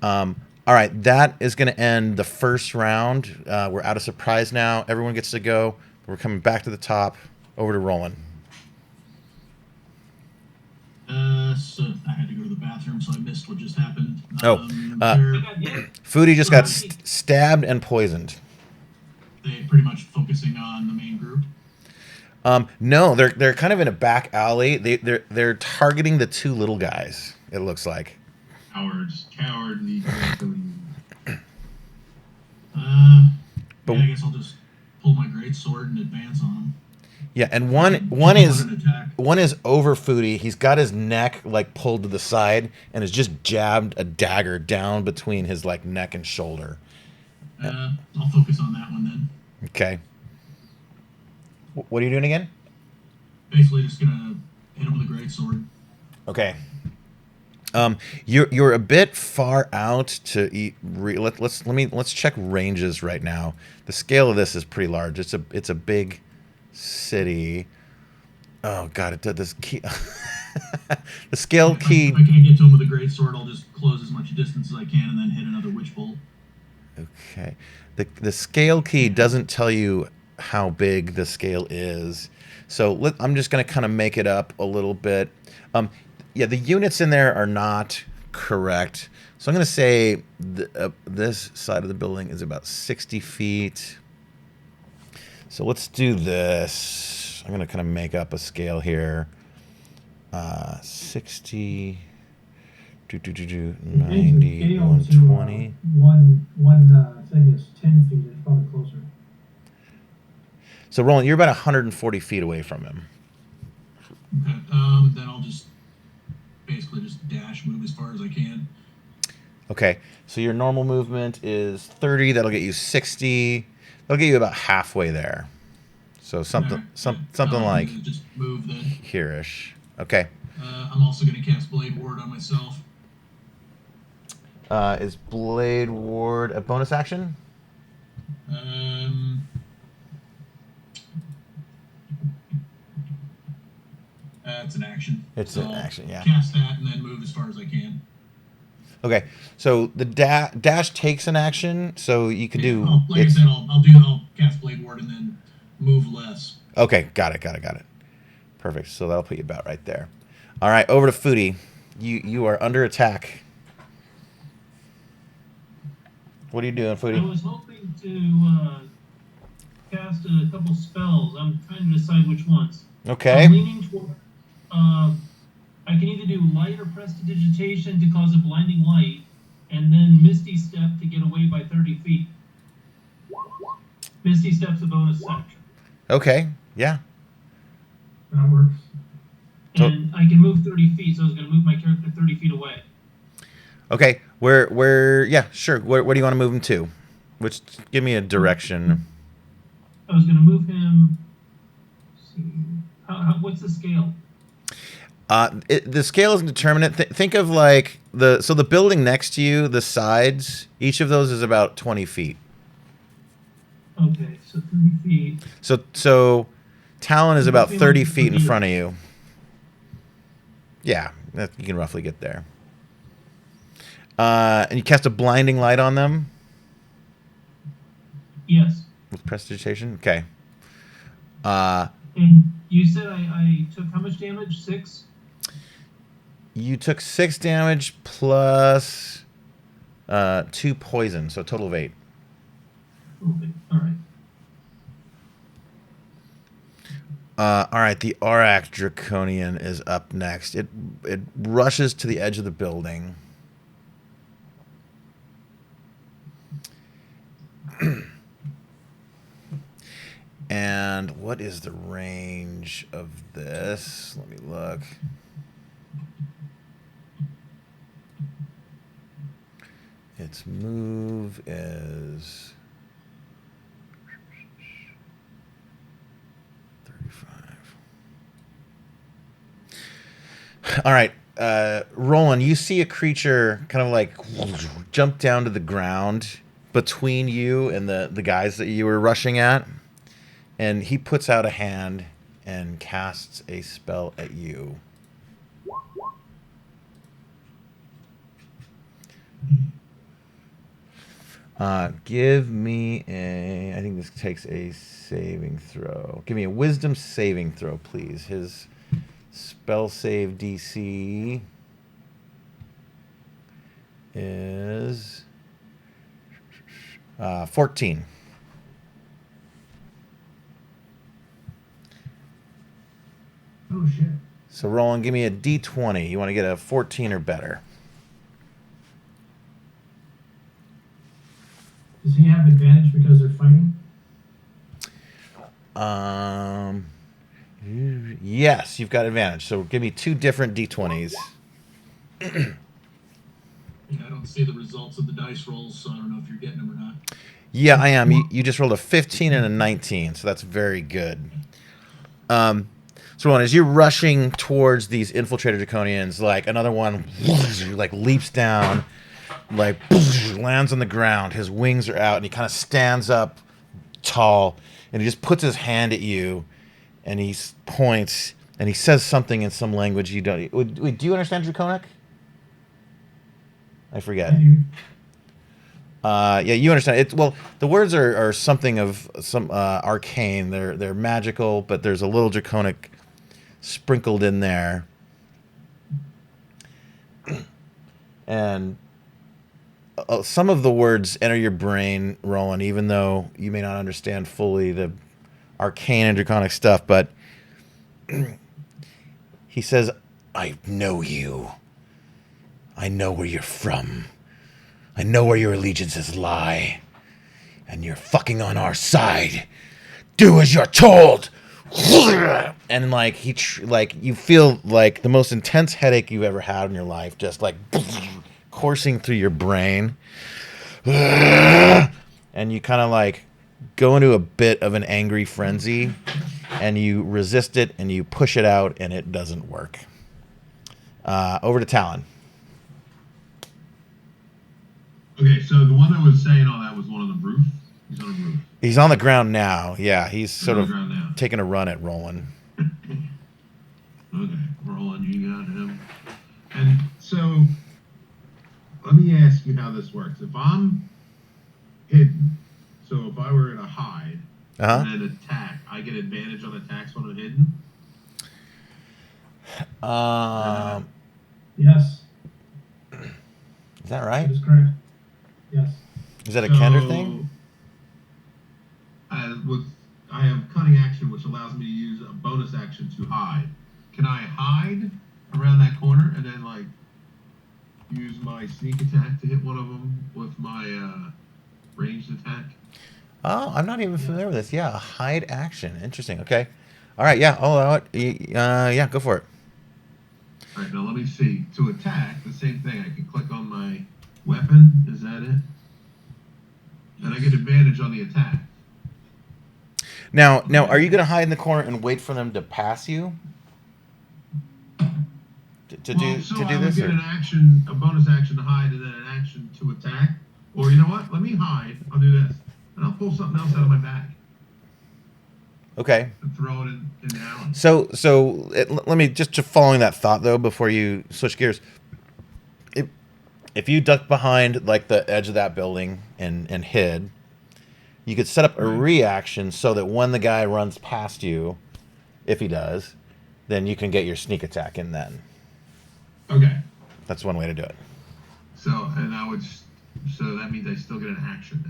All right, that is going to end the first round. We're out of surprise now. Everyone gets to go. We're coming back to the top. Over to Roland. So I had to go to the bathroom, so I missed what just happened. Foodie just got stabbed and poisoned. They pretty much focusing on the main group. No, they're kind of in a back alley. They're targeting the 2 little guys. It looks like. Cowardly. But I guess I'll just pull my greatsword and advance on them. Yeah, and one is over Foodie. He's got his neck like pulled to the side and has just jabbed a dagger down between his like neck and shoulder. I'll focus on that one then. Okay. What are you doing again? Basically, just gonna hit him with a greatsword. Okay. You're a bit far out to eat. Let's check ranges right now. The scale of this is pretty large. It's a big city. Oh god, it did this key. The scale key. If I can't get to him with a greatsword, I'll just close as much distance as I can and then hit another witch bolt. Okay. The scale key doesn't tell you how big the scale is, so I'm just going to kind of make it up a little bit. Yeah, the units in there are not correct, so I'm going to say this side of the building is about 60 feet. So let's do this. I'm going to kind of make up a scale here. 60, 90, 120. One thing is 10 feet. It's probably closer. So Roland, you're about 140 feet away from him. Okay. Then I'll just basically just dash move as far as I can. Okay. So your normal movement is 30. That'll get you 60. That'll get you about halfway there. So something, Right. something like just move then. here-ish. Okay. I'm also going to cast Blade Ward on myself. Is Blade Ward a bonus action? It's an action. It's an action, yeah. Cast that and then move as far as I can. Okay, so the dash takes an action, so you can do. Like I said, I'll cast Blade Ward and then move less. Okay, got it. Perfect. So that'll put you about right there. All right, over to Foodie. You are under attack. What are you doing, Foodie? I was hoping to cast a couple spells. I'm trying to decide which ones. Okay. I'm leaning toward. I can either do light or prestidigitation to cause a blinding light, and then Misty Step to get away by 30 feet. Misty Step's a bonus action. Okay. Yeah. That works. And I can move 30 feet, so I was going to move my character 30 feet away. Okay. Where? Yeah. Sure. Where do you want to move him to? Give me a direction. I was going to move him. Let's see. What's the scale? The scale isn't determinate. Think of like the building next to you, the sides. Each of those is about 20 feet. Okay, so 30 feet. So Talon is about 30 feet in front of you. Yeah, you can roughly get there. And you cast a blinding light on them? Yes. With prestidigitation? Okay. And you said I took how much damage? 6? You took 6 damage plus 2 poison, so a total of 8. Okay, all right. All right, the Aurak Draconian is up next. It rushes to the edge of the building. And what is the range of this? Let me look. Its move is 35. All right, Roland, you see a creature kind of like jump down to the ground between you and the guys that you were rushing at. And he puts out a hand and casts a spell at you. Give me a... I think this takes a saving throw. Give me a wisdom saving throw, please. His spell save DC is 14. Oh, shit. So, Roland, give me a D20. You want to get a 14 or better. Does he have advantage because they're fighting? Yes, you've got advantage. So, give me 2 different D20s. Yeah, I don't see the results of the dice rolls, so I don't know if you're getting them or not. Yeah, I am. You just rolled a 15 and a 19, so that's very good. So, Roland, as you're rushing towards these infiltrated draconians, like another one, like leaps down, like lands on the ground. His wings are out, and he kind of stands up tall, and he just puts his hand at you, and he points, and he says something in some language you don't. Wait, do you understand Draconic? I forget. Yeah, you understand it. Well, the words are something of some arcane. They're magical, but there's a little Draconic sprinkled in there, and some of the words enter your brain, Roland, even though you may not understand fully the arcane and Draconic stuff. But he says, "I know you. I know where you're from. I know where your allegiances lie. And you're fucking on our side. do as you're told. And like like you feel like the most intense headache you've ever had in your life, just like coursing through your brain. And you kind of like go into a bit of an angry frenzy, and you resist it, and you push it out, and it doesn't work. Over to Talon. Okay, so the one that was saying all that was one on the roof. He's on the roof. He's on the ground now. Yeah, he's sort on of the ground now. taking a run at Roland. Okay, Roland, you got him. And so, let me ask you how this works. If I'm hidden, so if I were to hide and then attack, I get advantage on attacks when I'm hidden? Yes. Is that right? That is correct. Yes. Is that a Kender thing? I have cunning action, which allows me to use a bonus action to hide. Can I hide around that corner and then like use my sneak attack to hit one of them with my ranged attack? Oh, I'm not even familiar with this. Yeah, a hide action. Interesting. Okay. All right. Yeah. I'll allow it. Yeah, go for it. All right. Now let me see. To attack, the same thing. I can click on my weapon. Is that it? And I get advantage on the attack. Now, are you going to hide in the corner and wait for them to pass you? To do this? I would get an action, a bonus action to hide, and then an action to attack. Or you know what? Let me hide. I'll do this, and I'll pull something else out of my bag. Okay. And throw it in the alley. Let me just following that thought though before you switch gears. If you ducked behind like the edge of that building and hid, you could set up a reaction so that when the guy runs past you, if he does, then you can get your sneak attack in then. Okay. That's one way to do it. So that means I still get an action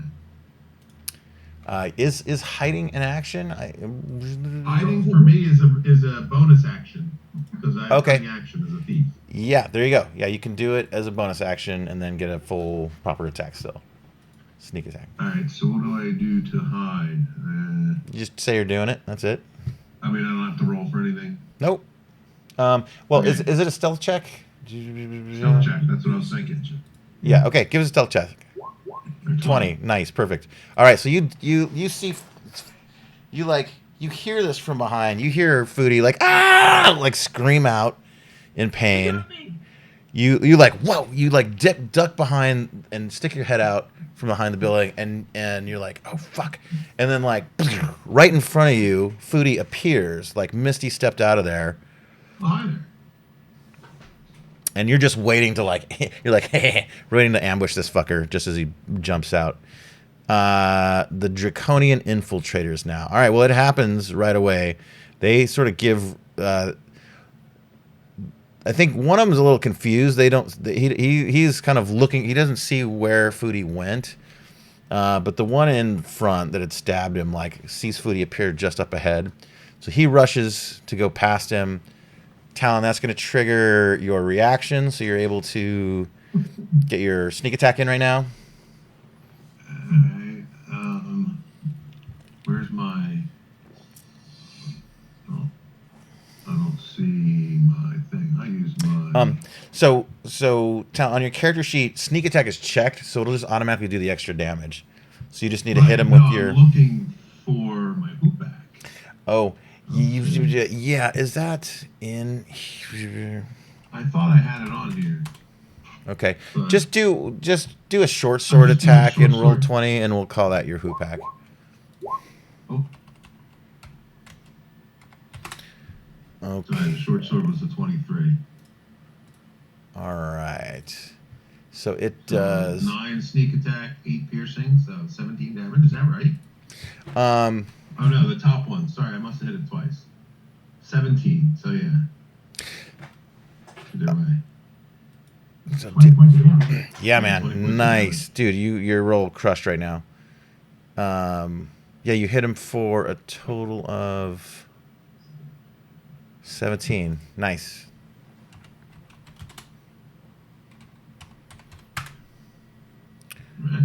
then. Is hiding an action? Hiding for me is a bonus action because I have cunning action as a thief. Yeah, there you go. Yeah, you can do it as a bonus action and then get a full proper attack still. Sneak attack. All right, so what do I do to hide? You just say you're doing it. That's it. I mean, I don't have to roll for anything. Nope. Is it a stealth check? Stealth check. That's what I was thinking. Yeah. Okay. Give us a stealth check. 20. Nice. Perfect. All right. So you see, you hear this from behind. You hear Foodie like scream out in pain. You like whoa. You like duck behind and stick your head out from behind the building, and you're like, oh fuck. And then like right in front of you, Foodie appears like Misty stepped out of there. Oh, hi there. And you're just waiting to waiting to ambush this fucker just as he jumps out. The Draconian infiltrators now. All right, well, it happens right away. They sort of give. I think one of them is a little confused. They don't. He's kind of looking. He doesn't see where Foodie went. But the one in front that had stabbed him sees Foodie appear just up ahead, so he rushes to go past him. Talon, that's going to trigger your reaction, so you're able to get your sneak attack in right now. Alright, where's my... Oh, I don't see my thing. I use my... So Talon, on your character sheet, sneak attack is checked, so it'll just automatically do the extra damage. So you just need to hit him with your... I'm looking for my hoop back. Oh, yeah, is that in here? I thought I had it on here. Okay. Just do a short sword attack and roll 20, and we'll call that your hoop hack. Oh. Okay. So the short sword was a 23. All right. So it does 9 sneak attack, 8 piercing, so 17 damage. Is that right? Oh no, the top one. Sorry, I must have hit it twice. 17. So yeah. Either way. So 20 points of damage. Yeah, man. Nice. Dude, your roll crushed right now. Yeah, you hit him for a total of 17. Nice. Right.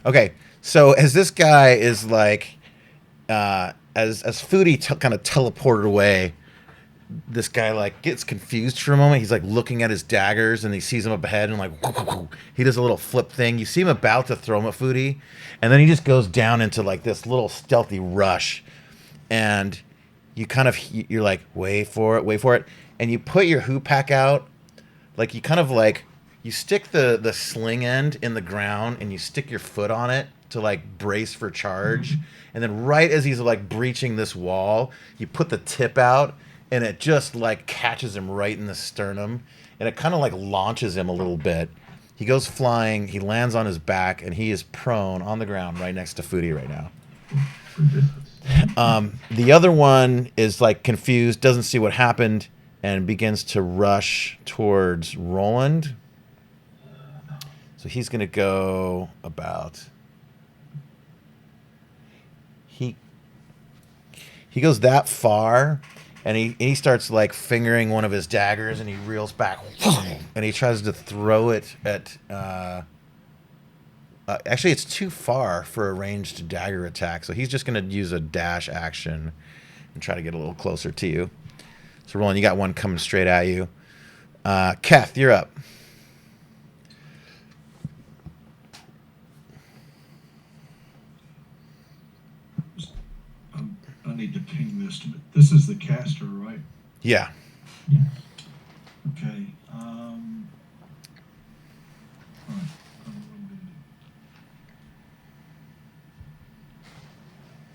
Okay, so as this guy is like, as Foodie kind of teleported away, this guy like gets confused for a moment. He's like looking at his daggers and he sees him up ahead and like he does a little flip thing. You see him about to throw him at Foodie, and then he just goes down into like this little stealthy rush, and you're like wait for it, and you put your hoop pack out, like you stick the sling end in the ground and you stick your foot on it to like brace for charge, and then right as he's like breaching this wall, you put the tip out and it just like catches him right in the sternum, and it kind of like launches him a little bit. He goes flying, he lands on his back, and he is prone on the ground right next to Foodie right now. The other one is like confused, doesn't see what happened, and begins to rush towards Roland. So he's going to go about... He goes that far, and he starts like fingering one of his daggers, and he reels back, and he tries to throw it at... actually, it's too far for a ranged dagger attack, so he's just going to use a dash action and try to get a little closer to you. So, Roland, you got one coming straight at you. Keth, you're up. I need to ping this. This is the caster, right? Yeah. Yes. Okay. All right.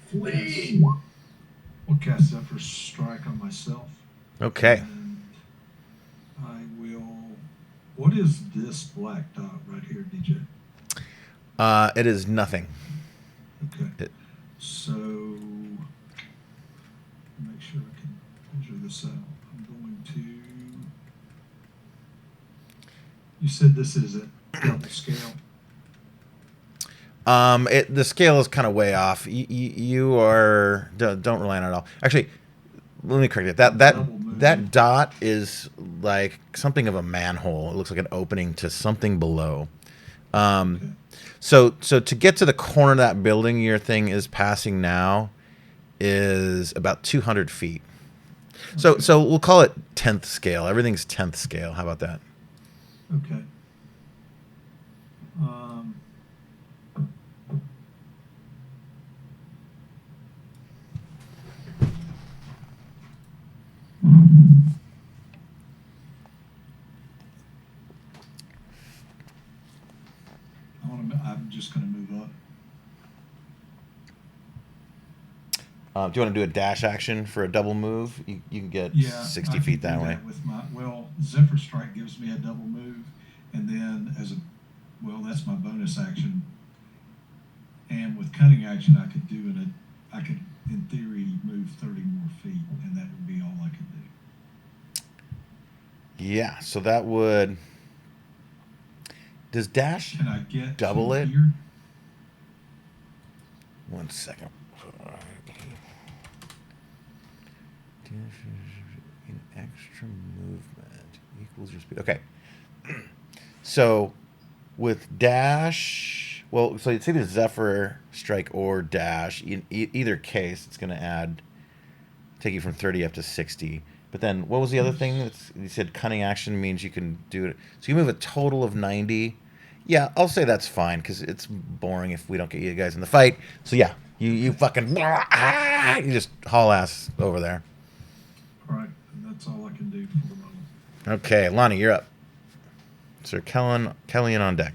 Flee! We'll cast Zephyr Strike on myself. Okay. And I will... What is this black dot right here, DJ? It is nothing. Okay. So... make sure I can measure this out. I'm going to... You said this is a double scale? The scale is kind of way off. You are... Don't rely on it at all. Actually, let me correct it. That dot is like something of a manhole. It looks like an opening to something below. Okay. So to get to the corner of that building your thing is passing now is about 200 feet. Okay. So we'll call it 10th scale. Everything's 10th scale. How about that? Okay. I'm just going to move up. Do you want to do a dash action for a double move? You can get 60 I feet can that do way. With Zephyr Strike gives me a double move, and then that's my bonus action. And with cunning action, I could in theory move 30 more feet, and that would be all I could do. Yeah, so that would... Does dash Can I get double it? Here? 1 second. Extra movement equals your speed. Okay. So with dash, so it's either Zephyr Strike or dash. In either case, it's going to take you from 30 up to 60. But then what was the other thing? You said cunning action means you can do it. So you move a total of 90. Yeah, I'll say that's fine because it's boring if we don't get you guys in the fight. So yeah, you fucking you just haul ass over there. All right, and that's all I can do for the moment. Okay, Lonnie, you're up. Sir Kellyan on deck.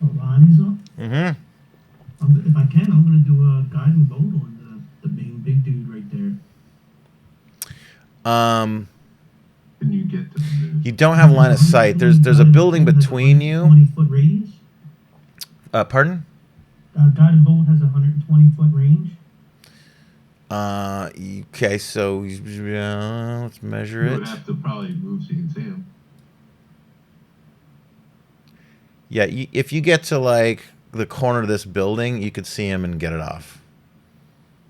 Oh, Lonnie's up? Mm-hmm. If I can, I'm going to do a guiding bolt on the main big dude right there. Can you get to the move? You don't have line of sight. There's a building between you. 20-foot radius? Pardon? Guiding bolt has a 120-foot range. Okay, so let's measure You it. would have to probably move so you can see him. Yeah, if you get to like the corner of this building, you could see him and get it off.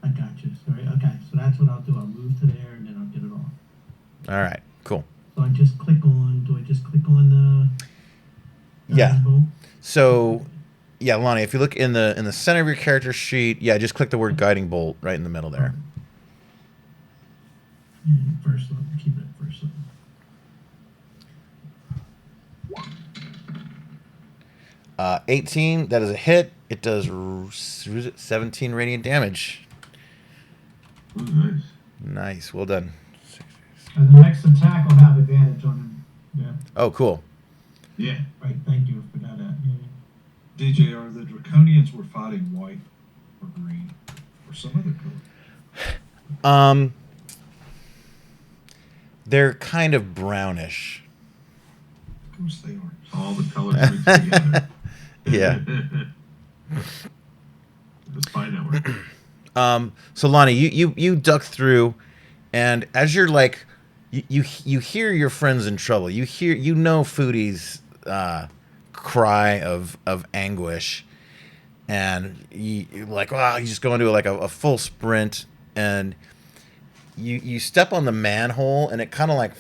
I got you. Sorry. Okay, so that's what I'll do. I'll move to there and then I'll get it off. All right, cool. So I just click on. Do I just click on the Yeah. bolt? So Yeah, Lonnie, if you look in the center of your character sheet, yeah, just click the word guiding bolt right in the middle there. And first level. Keep it at first level. 18, that is a hit. It does 17 radiant damage. Oh, nice. Nice, well done. And the next attack will have advantage on him. Yeah. Oh, cool. Yeah. Right. Thank you for that. DJ, are the Draconians we're fighting white or green or some other color? They're kind of brownish. Of course they are. All the colors mixed together. Yeah. The spy network. So Lonnie, you duck through, and as you're like, you hear your friends in trouble. You know Foodie's cry of anguish, and you're like, wow, you just go into like a full sprint, and you step on the manhole, and it kind of like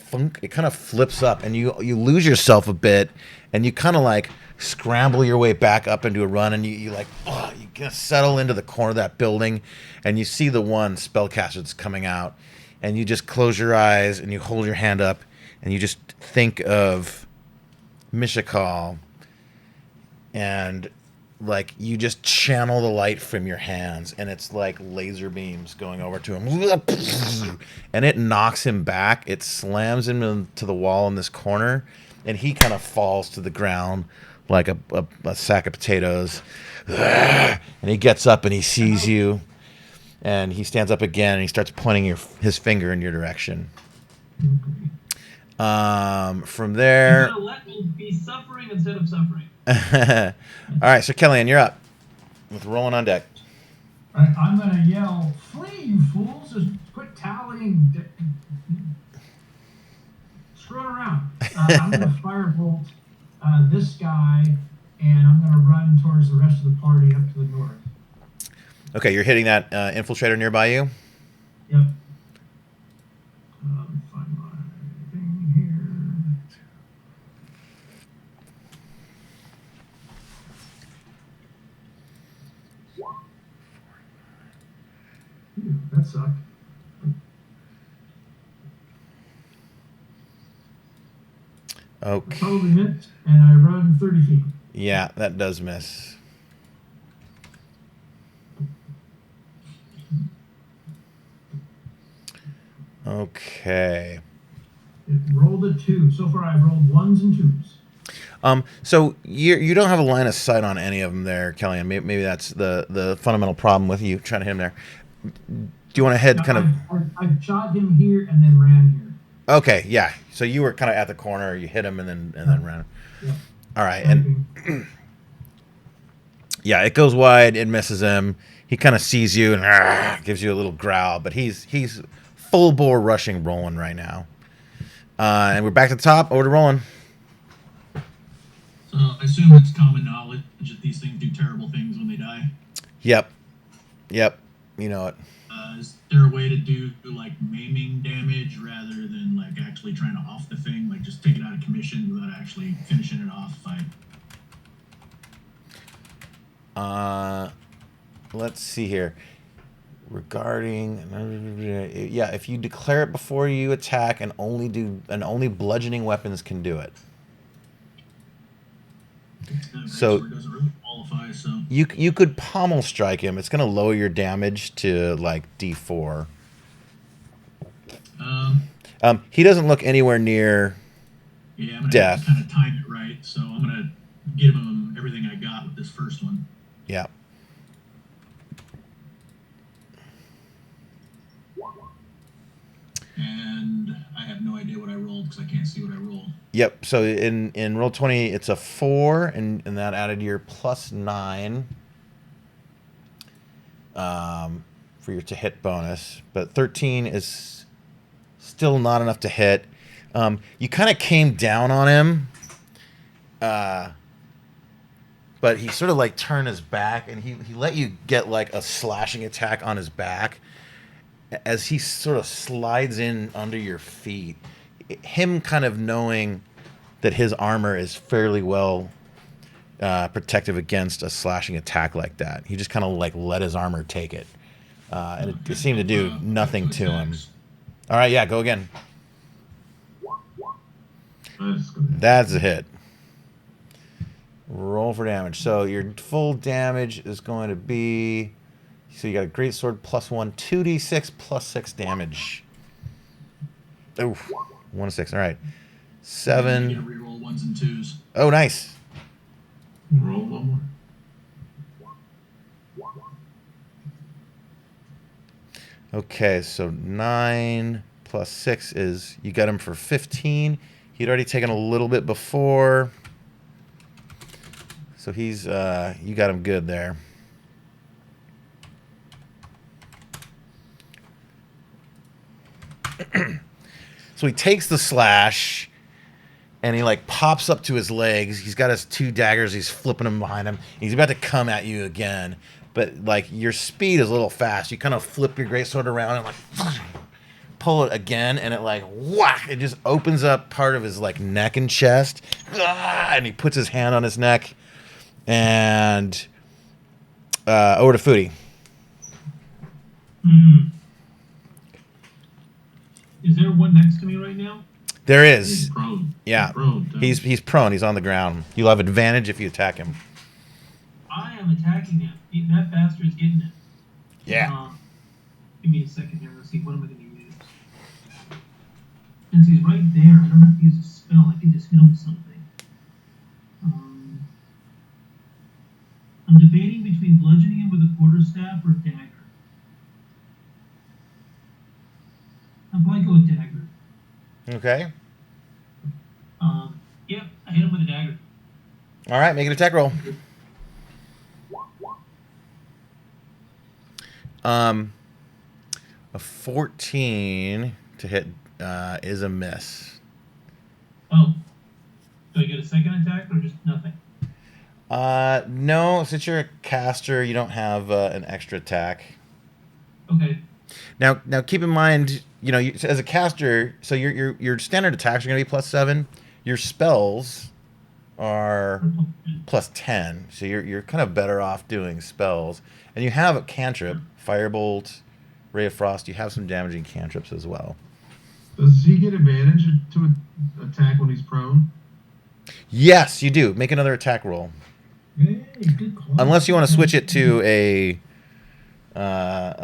it kind of flips up, and you lose yourself a bit, and you kind of like scramble your way back up into a run, and you like, oh, you kind of settle into the corner of that building, and you see the one spellcaster that's coming out, and you just close your eyes and you hold your hand up, and you just think of Mishakal, and like you just channel the light from your hands, and it's like laser beams going over to him, and it knocks him back. It slams him into the wall in this corner, and he kind of falls to the ground like a sack of potatoes. And he gets up and he sees you, and he stands up again and he starts pointing his finger in your direction. From there, You're gonna let me be suffering instead of suffering. all right, so Kellyanne, you're up with rolling on deck. All right, I'm going to yell, "Flee, you fools! Just quit tallying, screwing around." I'm going to firebolt this guy, and I'm going to run towards the rest of the party up to the north. Okay, you're hitting that infiltrator nearby you. Yep. Find my thing here. Ooh, that sucked. Okay. Totally missed, and I run 30 feet. Yeah, that does miss. Okay. It rolled a 2. So far, I've rolled 1s and 2s. So you don't have a line of sight on any of them there, Kellyanne. Maybe that's the fundamental problem with you trying to hit him there. Do you want to head kind of? I shot him here and then ran here. Okay, yeah. So you were kind of at the corner. You hit him and then ran. Yeah. All right, and yeah, it goes wide. It misses him. He kind of sees you and gives you a little growl, but he's full bore rushing Roland right now. And we're back to the top. Over to Roland. So I assume it's common knowledge that these things do terrible things when they die. Yep. You know it. Is there a way to do like maiming damage rather than like actually trying to off the thing, like just take it out of commission without actually finishing it off? Let's see here. Regarding, yeah, if you declare it before you attack, and only bludgeoning weapons can do it. So it doesn't really qualify. So you could pommel strike him. It's going to lower your damage to like D4. He doesn't look anywhere near yeah, I'm gonna death. kind of time it right. So I'm gonna give him everything I got with this first one. Yeah. And I have no idea what I rolled because I can't see what I rolled. Yep. So in Roll20, it's a 4, and that added your +9 for your to hit bonus. But 13 is still not enough to hit. You kind of came down on him, but he sort of like turned his back, and he let you get like a slashing attack on his back. As he sort of slides in under your feet, him kind of knowing that his armor is fairly well protective against a slashing attack like that. He just kind of like let his armor take it, and it seemed to do nothing to him. All right, yeah, go again. That's a hit. Roll for damage. So your full damage is going to be. So you got a great sword +1, 2d6 +6 damage. Oof, 1 to 6. All right, 7. You get to reroll 1s and 2s. Oh, nice. Roll one more. Okay, so 9 + 6 is you got him for 15. He'd already taken a little bit before, so he's you got him good there. So he takes the slash, and he like pops up to his legs. He's got his 2 daggers. He's flipping them behind him. He's about to come at you again, but like your speed is a little fast. You kind of flip your greatsword around and like pull it again, and it like whack. It just opens up part of his like neck and chest, and he puts his hand on his neck, and over to Foodie. Is there one next to me right now? There He's is. prone. Yeah, He's prone. too. he's prone. He's on the ground. You'll have advantage if you attack him. I am attacking him. That bastard is getting it. Yeah. Give me a second here. Let's see. What am I going to use? Since he's right there, I don't have to use a spell. I can just hit him with something. I'm debating between bludgeoning him with a quarterstaff or dagger. I'll probably go with dagger. Okay. Yep, I hit him with a dagger. All right, make an attack roll. A 14 to hit is a miss. Oh. Do I get a second attack or just nothing? No, since you're a caster, you don't have an extra attack. Okay. Now keep in mind, you know, as a caster, so your standard attacks are going to be +7. Your spells are +10, so you're kind of better off doing spells. And you have a cantrip, Firebolt, Ray of Frost. You have some damaging cantrips as well. Does he get advantage to attack when he's prone? Yes, you do. Make another attack roll. Hey, good call. Unless you want to switch it to a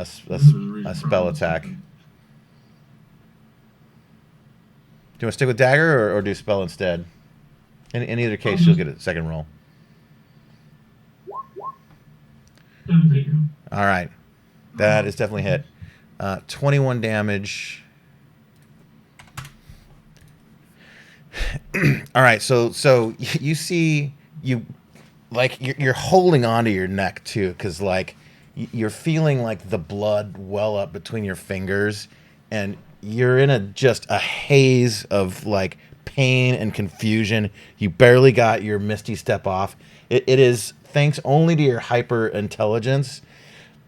spell attack. Do you want to stick with dagger or do spell instead? In either case, you'll get a second roll. 17. All right. That is definitely hit. 21 damage. All right, so you see you're holding onto your neck too, because like you're feeling like the blood well up between your fingers, and you're in just a haze of like pain and confusion. You barely got your Misty Step off. It is thanks only to your hyper intelligence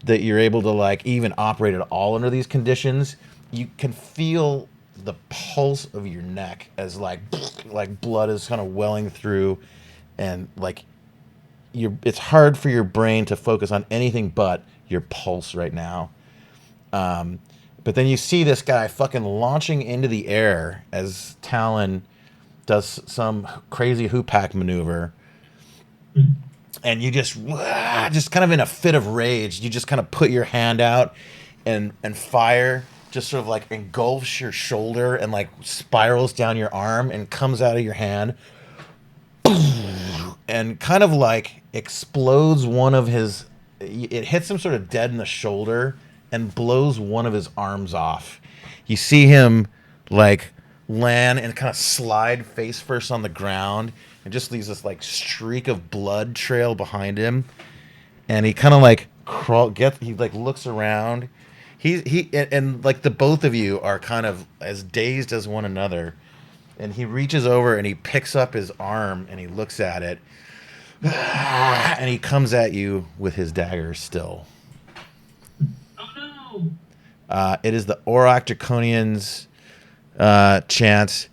that you're able to like even operate at all under these conditions. You can feel the pulse of your neck as like blood is kind of welling through, and like it's hard for your brain to focus on anything but your pulse right now. But then you see this guy fucking launching into the air as Talon does some crazy hoopak maneuver. And you just kind of in a fit of rage, you just kind of put your hand out and fire just sort of like engulfs your shoulder and like spirals down your arm and comes out of your hand and kind of like explodes one of his, it hits him sort of dead in the shoulder and blows one of his arms off. You see him like land and kind of slide face first on the ground and just leaves this like streak of blood trail behind him. And he kind of like he like looks around. He and like the both of you are kind of as dazed as one another. And he reaches over and he picks up his arm and he looks at it. And he comes at you with his dagger still. Oh no! It is the Auroch Draconian's chance.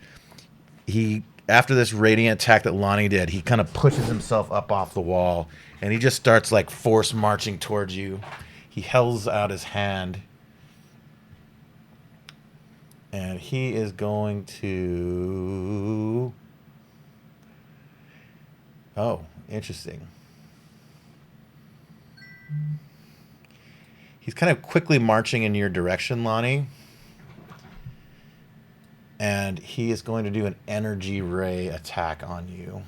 He after this radiant attack that Lonnie did, he kind of pushes himself up off the wall, and he just starts like force marching towards you. He holds out his hand, and he is going to... Oh, interesting. He's kind of quickly marching in your direction, Lonnie. And he is going to do an energy ray attack on you.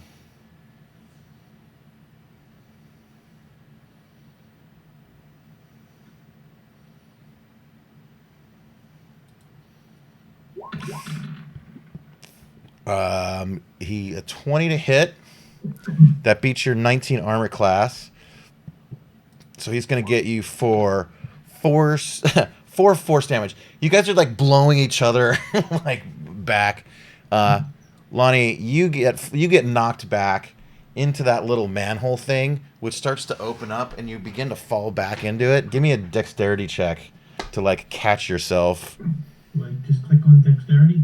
A 20 to hit. That beats your 19 armor class. So he's going to get you for four force damage. You guys are like blowing each other like back. Lonnie, you get knocked back into that little manhole thing, which starts to open up, and you begin to fall back into it. Give me a dexterity check to like catch yourself. Like just click on dexterity.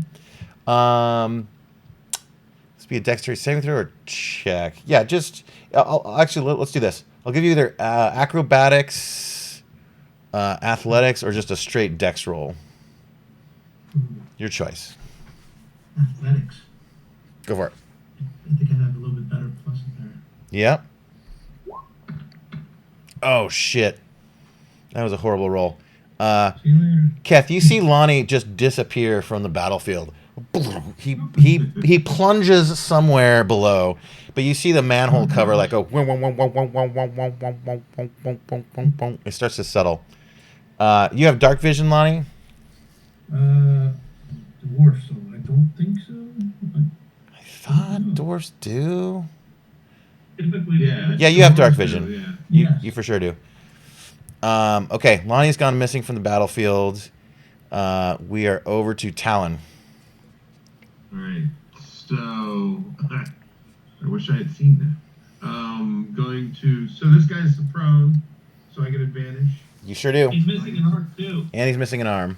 This be a dexterity saving throw or check. Yeah, just let's do this. I'll give you either acrobatics, athletics, or just a straight dex roll. Your choice. Athletics. Go for it. I think I have a little bit better plus in there. Yep. Oh shit, that was a horrible roll. See you later. Keth, you see Lonnie just disappear from the battlefield. He plunges somewhere below, but you see the manhole cover like a... It starts to settle. You have dark vision, Lonnie? Dwarf, so I don't think so. I thought dwarfs do. Typically, Yeah, you have dark vision. Yeah. Yes. You for sure do. Okay, Lonnie's gone missing from the battlefield. We are over to Talon. All right. So I wish I had seen that. Going to... So this guy's prone, so I get advantage. You sure do. he's missing an arm too. And he's missing an arm.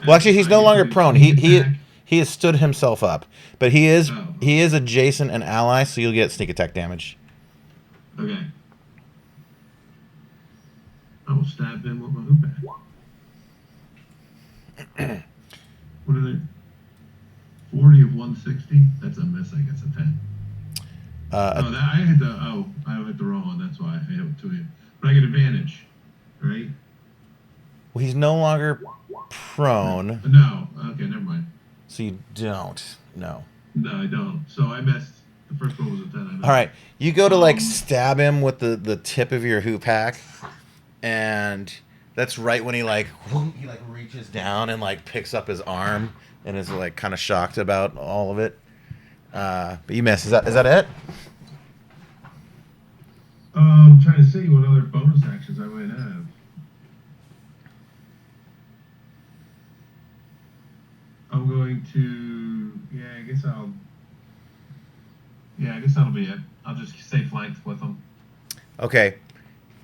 Well, actually, he's no longer prone. He has stood himself up, but he is adjacent and ally, so you'll get sneak attack damage. Okay. I will stab him with my hoop axe. What are they? 40 of 160? That's a miss, I guess, a 10. I hit the wrong one, that's why I hit it to him. But I get advantage, right? Well, he's no longer prone, No. Okay, never mind. so you don't. No. No, I don't. So I missed. The first roll was a 10. I missed. All right, you go to like stab him with the tip of your hoop hack, and that's right when he reaches down and like picks up his arm and is like kind of shocked about all of it. But you miss. Is that it? I'm trying to see what other bonus actions I might have. I'm going to... I guess that'll be it. I'll just stay flanked with him. Okay.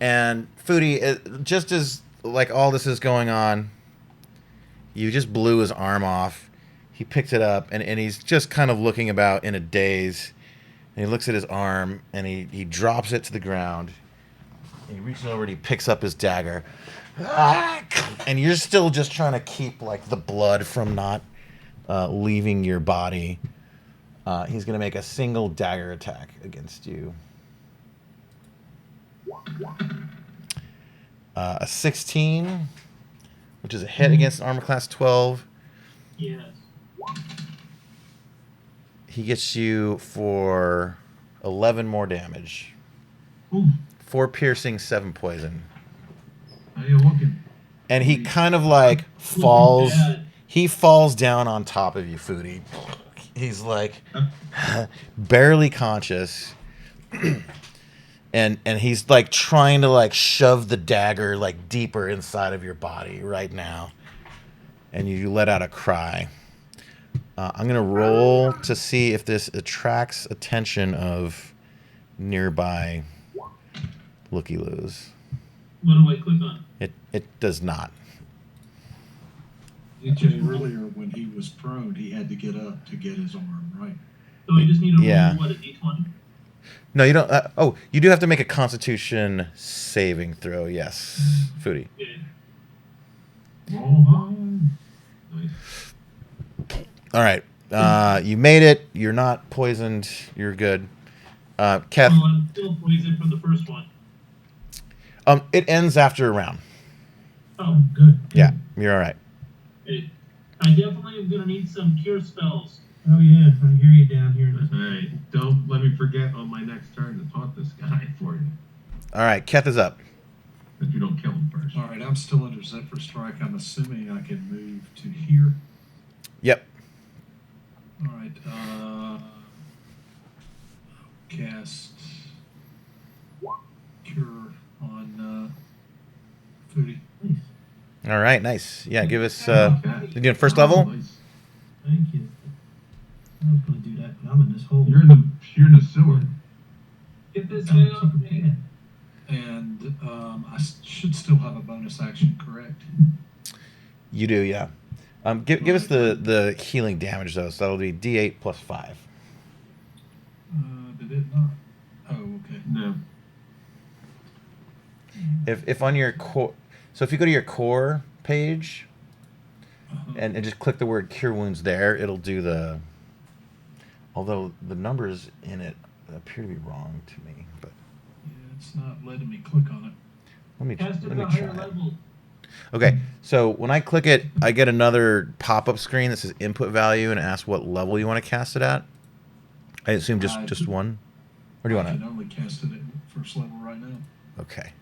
And Foodie, just as like all this is going on, you just blew his arm off. He picks it up and he's just kind of looking about in a daze. And he looks at his arm and he drops it to the ground. And he reaches over and he picks up his dagger. And you're still just trying to keep like the blood from not leaving your body. He's going to make a single dagger attack against you. A 16, which is a hit against armor class 12. Yes. He gets you for 11 more damage. Ooh. 4 piercing, 7 poison. How you looking? And he kind of like falls. He falls down on top of you, Foodie. He's like barely conscious. And he's like trying to like shove the dagger like deeper inside of your body right now. And you let out a cry. I'm going to roll to see if this attracts attention of nearby looky-loos. What do I click on? It does not. Earlier when he was prone, he had to get up to get his arm right. So I just need to Yeah. roll, what, a d20? No, you don't. Oh, you do have to make a Constitution saving throw. Yes, Foodie. Okay. Roll on. Nice. All right. You made it. You're not poisoned. You're good. Keth. Well, I'm still poisoned from the first one. It ends after a round. Oh, Good. Yeah, you're all right. okay. I definitely am going to need some cure spells. Oh yeah, I hear you down here. Hey, don't let me forget on my next turn to taunt this guy for you. All right, Keth is up. If you don't kill him first. All right, I'm still under Zephyr Strike. I'm assuming I can move to here. Yep. All right, cast Cure on Foodie. Nice. All right, nice. Yeah, give us. Okay. You doing first level? Nice. Thank you. I was going to do that, but I'm in this hole. You're in the sewer. Get this I'm guy in off secret me. pad. And should still have a bonus action, correct? You do, yeah. Give us the healing damage though. So that'll be D8 plus 5. Did it not? Oh, okay. No. If on your core, so if you go to your core page Uh-huh. and just click the word Cure Wounds there, it'll do the. Although the numbers in it appear to be wrong to me, but Yeah, it's not letting me click on it. Cast it let at me a try higher it. level. Okay, so when I click it, I get another pop-up screen that says input value and asks what level you want to cast it at. I assume just one, or do you I want can only cast it at first level right now. to? Okay.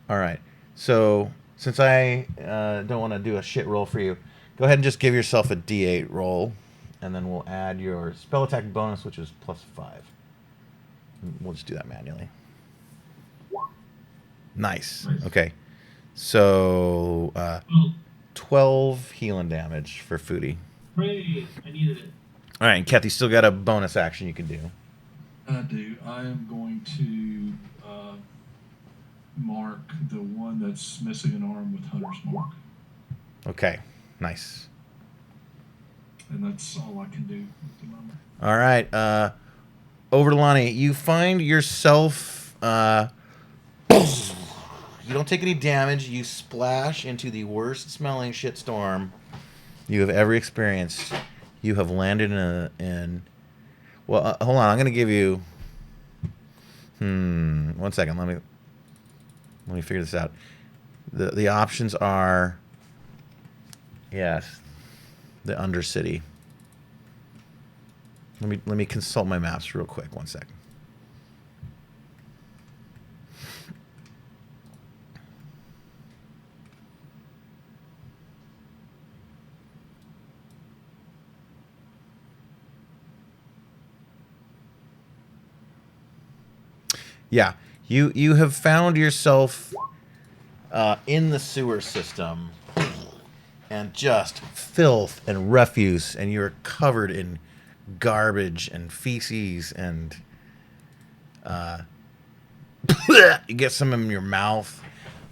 All right. So since I don't want to do a shit roll for you, go ahead and just give yourself a D8 roll, and then we'll add your spell attack bonus, which is plus 5. We'll just do that manually. Nice. Nice. Okay. So Well, 12 healing damage for Foodie. hooray, I needed it. All right, and Kathy still got a bonus action you can do. I do. I am going to mark the one that's missing an arm with Hunter's Mark. Okay. Nice. And that's all I can do at the moment. All right. Over to Lonnie. You find yourself. You don't take any damage. You splash into the worst smelling shitstorm you have ever experienced. You have landed in. Well, hold on. I'm gonna give you. 1 second. Let me figure this out. The options are. Yes. The Undercity. Let me consult my maps real quick. 1 second. Yeah, you have found yourself in the sewer system, and just filth and refuse, and you're covered in garbage and feces, and you get some in your mouth.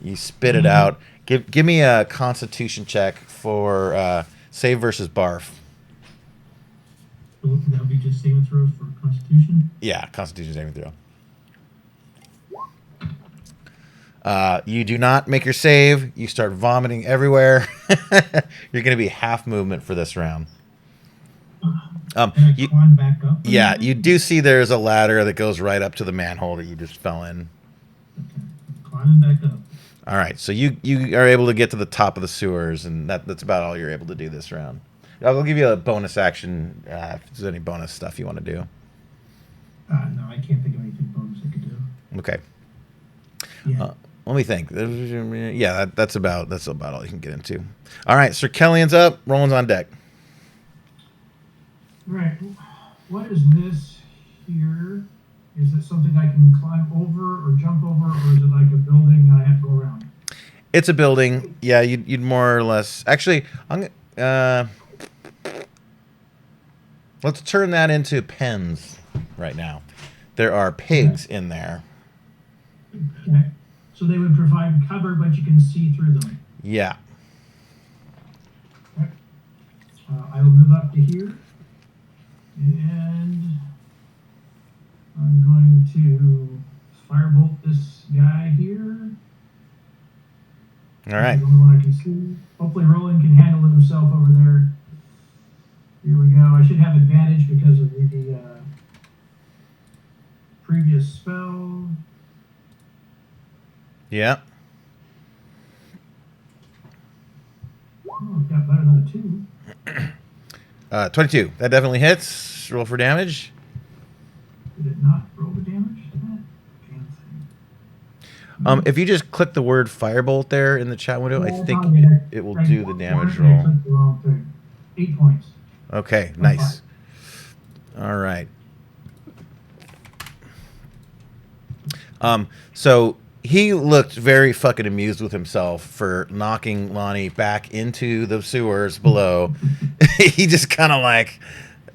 You spit it out. Give me a Constitution check for save versus barf. So that would be just saving throws for Constitution. Yeah, Constitution saving throw. You do not make your save. You start vomiting everywhere. You're going to be half movement for this round. Can I climb back up? Yeah, you do see there's a ladder that goes right up to the manhole that you just fell in. Okay. Climbing back up. All right, so you are able to get to the top of the sewers, and that's about all you're able to do this round. I'll give you a bonus action if there's any bonus stuff you want to do. No, I can't think of anything bonus I could do. Okay. Yeah. Let me think. Yeah, that's about all you can get into. All right, Sir Kellyan's up. Roland's on deck. Right. What is this here? Is it something I can climb over or jump over, or is it like a building that I have to go around? It's a building. Yeah, you'd more or less. Actually, let's turn that into pens right now. There are pigs in there. Okay. So they would provide cover, but you can see through them. Yeah. I will move up to here, and I'm going to firebolt this guy here. All right. The only one I can see. Hopefully Roland can handle himself over there. Here we go. I should have advantage because of the previous spell. Yeah. Oh, it got better than a 2. 22. That definitely hits. Roll for damage. Did it not roll the damage? Damn thing. If you just click the word firebolt there in the chat window, I think it will do the damage I roll. clicked the wrong thing. 8 points. Okay, nice. All right. So he looked very fucking amused with himself for knocking Lonnie back into the sewers below. He just kind of like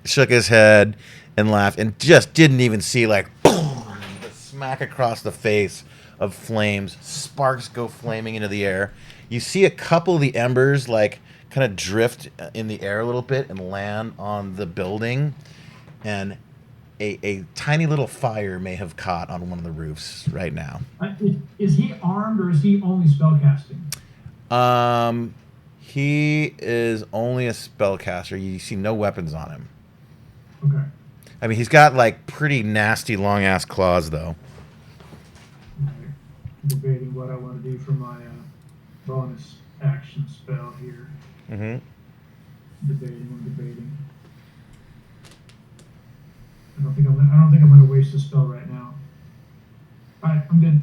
shook his head and laughed and just didn't even see like boom, the smack across the face of flames. Sparks go flaming into the air. You see a couple of the embers like kind of drift in the air a little bit and land on the building, and a tiny little fire may have caught on one of the roofs right now. Is he armed or is he only spellcasting? He is only a spellcaster. You see no weapons on him. Okay. I mean, he's got like pretty nasty long ass claws though. Right. Debating what I want to do for my bonus action spell here. Mm-hmm. Debating. I don't think I'm going to waste a spell right now. All right, I'm good.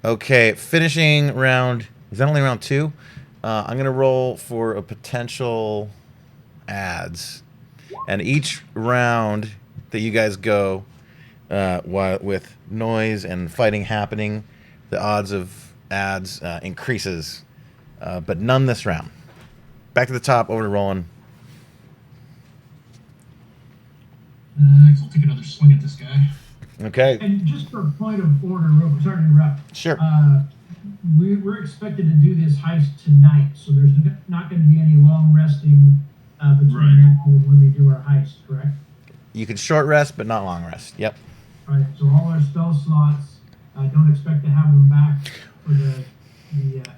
Okay, finishing round. Is that only round 2? I'm gonna roll for a potential adds, and each round that you guys go, with noise and fighting happening, the odds of adds increases, but none this round. Back to the top, over to Roland. I'll take another swing at this guy. Okay. And just for a point of order, sorry to interrupt. Sure. We're expected to do this heist tonight, so there's not going to be any long resting between now and when we do our heist, correct? You can short rest, but not long rest. Yep. All right, so all our spell slots, don't expect to have them back for the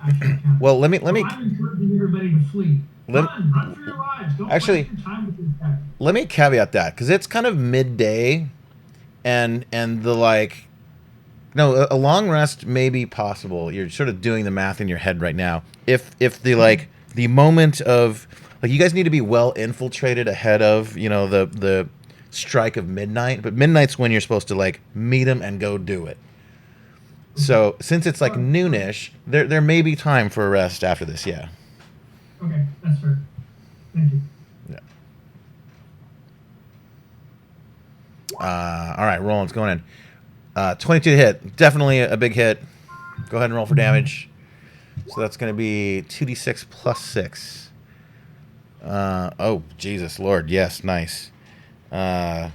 actual encounter. Well, let me. I'm encouraging everybody to flee. Run for your lives. Don't waste your time with this guy. Let me caveat that, because it's kind of midday, and the like. No, a long rest may be possible. You're sort of doing the math in your head right now. If the like the moment of like, you guys need to be well infiltrated ahead of the strike of midnight. But midnight's when you're supposed to like meet him and go do it. So since it's like noonish, there may be time for a rest after this. Yeah. Okay, that's fair. Thank you. Yeah. All right, Roland's going in. 22 to hit. Definitely a big hit. Go ahead and roll for damage. So that's going to be 2d6 plus 6. Oh, Jesus Lord. Yes, nice. So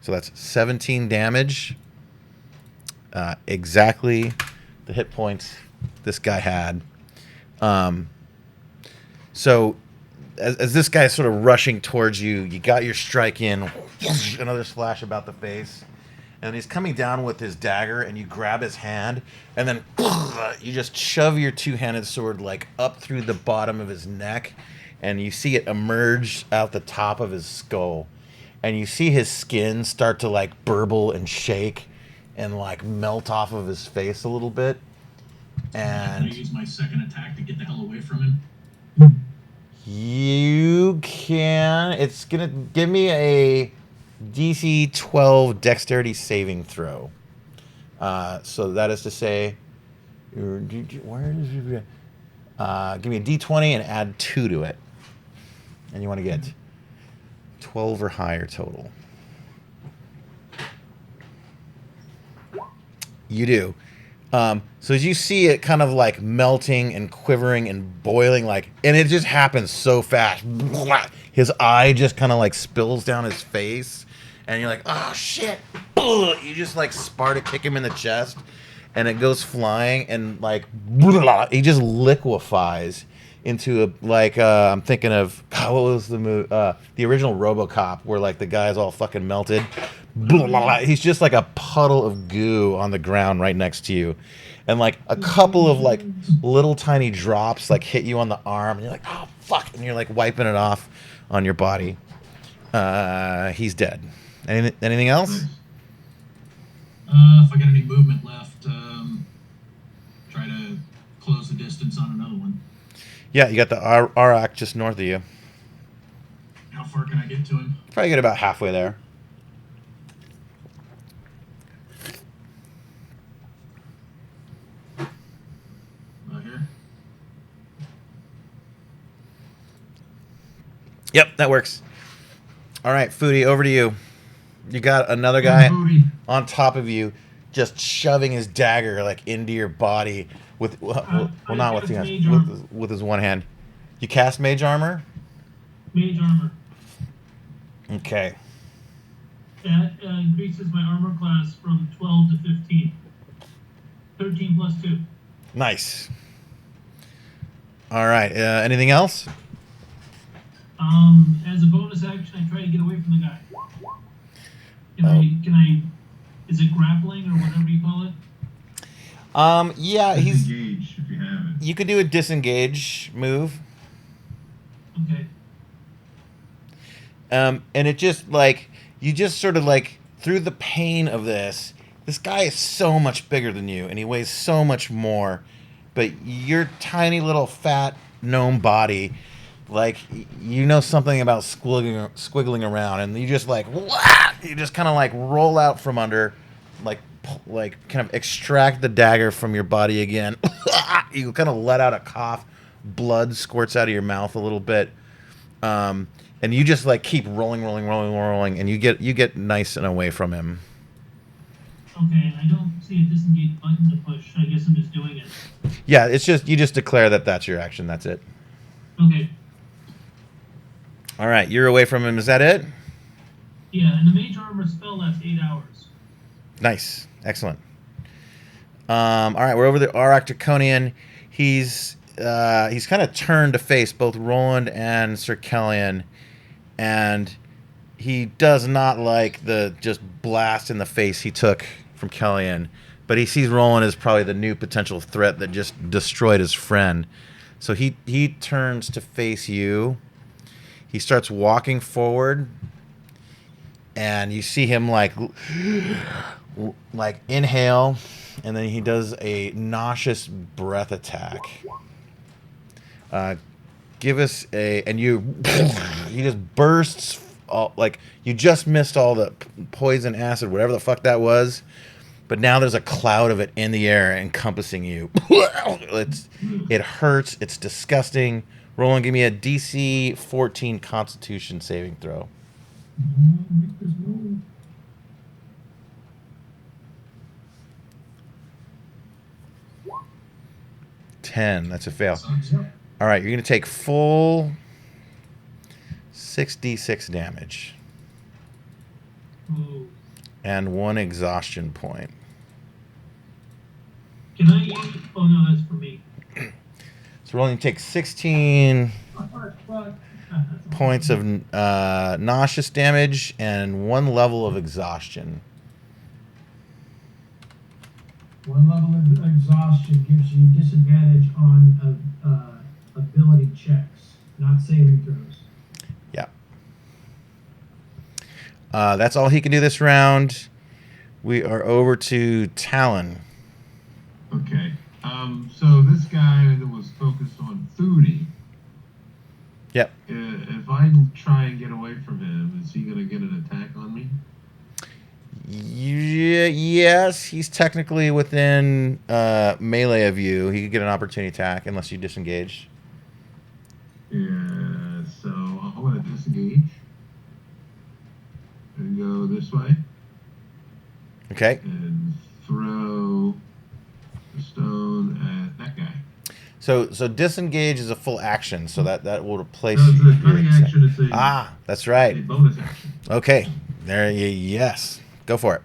that's 17 damage. Exactly the hit points this guy had. So as this guy is sort of rushing towards you, you got your strike in. Another slash about the face. And he's coming down with his dagger, and you grab his hand, and then you just shove your two-handed sword like up through the bottom of his neck, and you see it emerge out the top of his skull, and you see his skin start to like burble and shake, and like melt off of his face a little bit. And can I use my second attack to get the hell away from him? You can. It's gonna give me a DC 12 dexterity saving throw. So that is to say, where is it? Give me a D20 and add 2 to it. And you want to get 12 or higher total. You do. So as you see it kind of like melting and quivering and boiling, and it just happens so fast. His eye just kind of like spills down his face, and you're like, oh shit. You just like Sparta kick him in the chest, and it goes flying, and like he just liquefies into a like I'm thinking of God, what was the movie? The original RoboCop, where like the guy's all fucking melted. Blah, blah, blah. He's just like a puddle of goo on the ground right next to you, and like a couple of like little tiny drops like hit you on the arm, and you're like, oh fuck, and you're like wiping it off on your body. He's dead. Anything else? If I got any movement left, try to close the distance on another one. Yeah, you got the Arak just north of you. How far can I get to him? Probably get about halfway there. Here. Yep, that works. All right, Foodie, over to you. You got another guy on top of you, just shoving his dagger like into your body with not with with his one hand. You cast mage armor. Mage armor. Okay. That increases my armor class from 12 to 15. 13 plus 2. Nice. All right. Anything else? As a bonus action, I try to get away from the guy. Can I? Is it grappling or whatever you call it? Yeah, Disengage if you have it. You could do a disengage move. Okay. And it just like you just sort of like through the pain of this guy is so much bigger than you and he weighs so much more, but your tiny little fat gnome body, like you know something about squiggling around, and you just like you just kind of like roll out from under, like kind of extract the dagger from your body again. You kind of let out a cough, blood squirts out of your mouth a little bit. And you just like keep rolling, and you get nice and away from him. Okay, I don't see a disengage button to push. I guess I'm just doing it. Yeah, it's just you just declare that that's your action. That's it. Okay. All right, you're away from him. Is that it? Yeah, and the mage armor spell lasts 8 hours. Nice, excellent. All right, we're over the Arak Draconian. He's kind of turned to face both Roland and Sir Kellyan, and he does not like the just blast in the face he took from Kellyan, but he sees Roland as probably the new potential threat that just destroyed his friend. So he turns to face you. He starts walking forward, and you see him like inhale, and then he does a nauseous breath attack. Give us and he just bursts all, like you just missed all the poison, acid, whatever the fuck that was, but now there's a cloud of it in the air encompassing you. It hurts. It's disgusting. Roland, give me a DC 14 Constitution saving throw. Make this roll. 10. That's a fail. Yep. All right, you're going to take full 6d6 damage Ooh. and 1 exhaustion point. Can I use... Oh, no, that's for me. So we're only going to take 16 points of nauseous damage and 1 level of exhaustion. 1 level of exhaustion gives you disadvantage on ability checks, not saving throws. Yeah. That's all he can do this round. We are over to Talon. Okay. So this guy that was focused on Foodie. Yep. If I try and get away from him, is he going to get an attack on me? Yes, he's technically within melee of you. He could get an opportunity attack unless you disengage. Yeah, so I'm going to disengage and go this way. Okay. And throw the stone at that guy. So disengage is a full action, so that will replace. No, it's a cunning action. It's that's a right. bonus action. Okay, there you. Yes, go for it.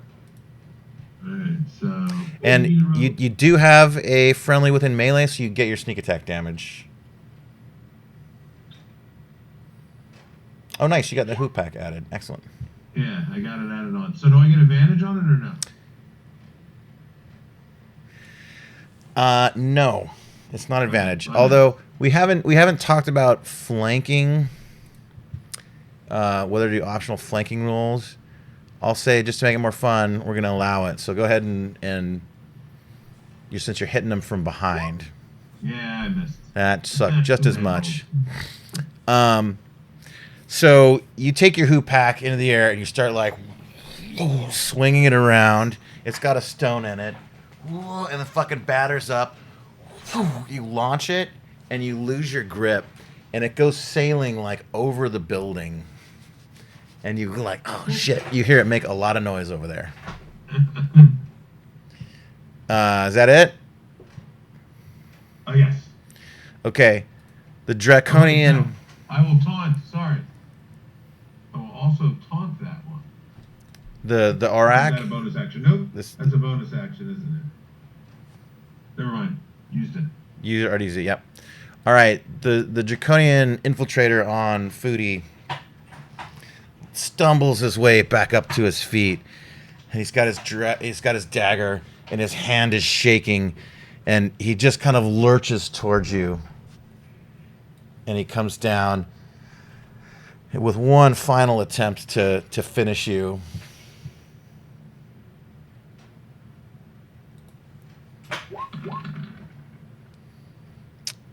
All right, so And you do have a friendly within melee, so you get your sneak attack damage. Oh, nice. You got the hoop pack added. Excellent. Yeah, I got it added on. So do I get advantage on it or no? No, it's not advantage. Okay. Although we haven't talked about flanking. Whether to do optional flanking rules. I'll say just to make it more fun, we're gonna allow it. So go ahead and since you're hitting them from behind. Yeah, I missed. That sucked just as much. So you take your hoop pack into the air and you start like swinging it around. It's got a stone in it, and the fucking batter's up. You launch it and you lose your grip, and it goes sailing like over the building. And you go like, oh shit! You hear it make a lot of noise over there. Is that it? Oh yes. Okay, the draconian. No, I will taunt. Sorry. I will also taunt that one. The Is that Aurak. a bonus action? Nope. This- That's a bonus action, isn't it? Never mind. Used it. You already used it. Yep. All right. The draconian infiltrator on Foodie stumbles his way back up to his feet, and he's got his dagger, and his hand is shaking, and he just kind of lurches towards you, and he comes down with one final attempt to finish you.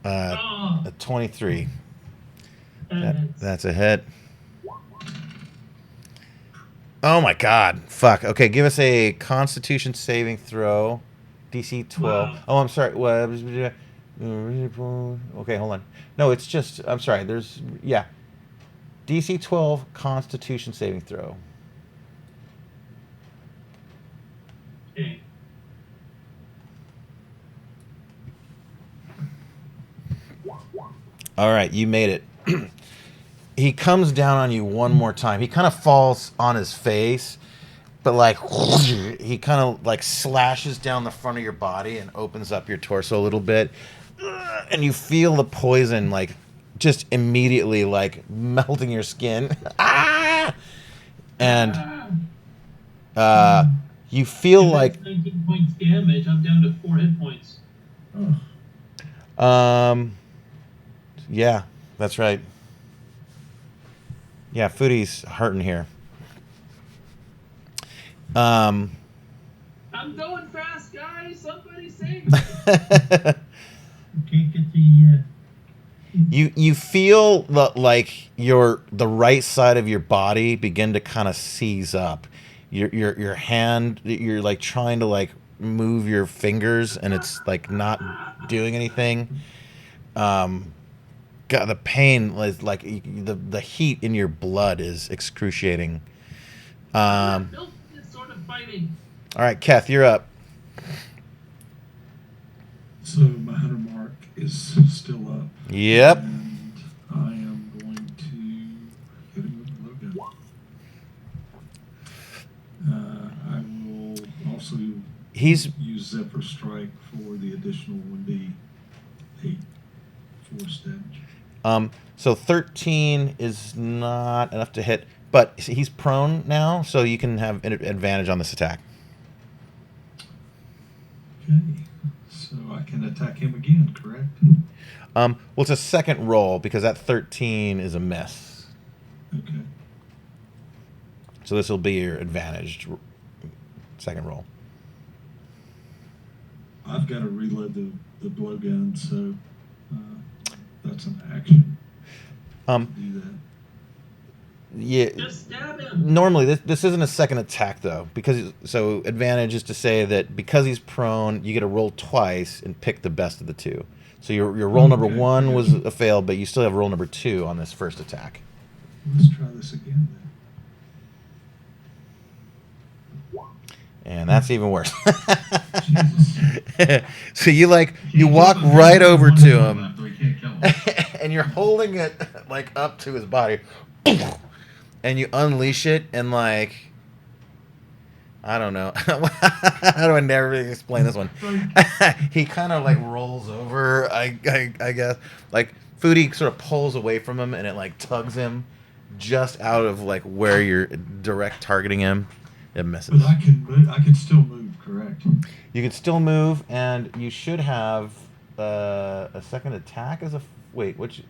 A 23. That's a hit. Oh my god. Fuck. Okay, give us a Constitution saving throw. DC 12. Wow. Oh, I'm sorry. Okay, hold on. No, it's just... I'm sorry. There's... Yeah. DC 12 Constitution saving throw. Okay. All right, you made it. He comes down on you one more time. He kind of falls on his face, but like he kind of like slashes down the front of your body and opens up your torso a little bit, and you feel the poison like just immediately like melting your skin. Ah! And you feel like 19 points damage. I'm down to 4 hit points. yeah, that's right. Yeah, Foodie's hurting here. I'm going fast, guys. Somebody save me. Can't get the. You feel like the right side of your body begin to kind of seize up. Your hand, you're like trying to like move your fingers, and it's like not doing anything. God, the pain is like the heat in your blood is excruciating. I'm built for this sort of fighting. All right, Keth, you're up. So my hunter mark is still up. Yep. And I am going to hit him with the low gun. I will also He's use Zephyr Strike for the additional 1d8 force damage. So 13 is not enough to hit, but he's prone now, so you can have an advantage on this attack. Okay, so I can attack him again, correct? Well, it's a second roll because that 13 is a miss. Okay. So this will be your advantaged second roll. I've got to reload the blowgun, so that's an action. To do that. Yeah. Just stab him. Normally, this isn't a second attack though, because so advantage is to say that because he's prone, you get to roll twice and pick the best of the two. So your roll number Okay. 1 was a fail, but you still have roll number 2 on this first attack. Let's try this again then. And that's even worse. Jesus. So you He walk kills right him over with to one him, after he can't kill him. and you're holding it like up to his body, and you unleash it, and like I don't know, how do I never really explain this one? He kind of like rolls over, I guess, like Foodie sort of pulls away from him, and it like tugs him just out of like where you're direct targeting him. It misses. But I can still move, correct? You can still move, and you should have a second attack as a wait. Which?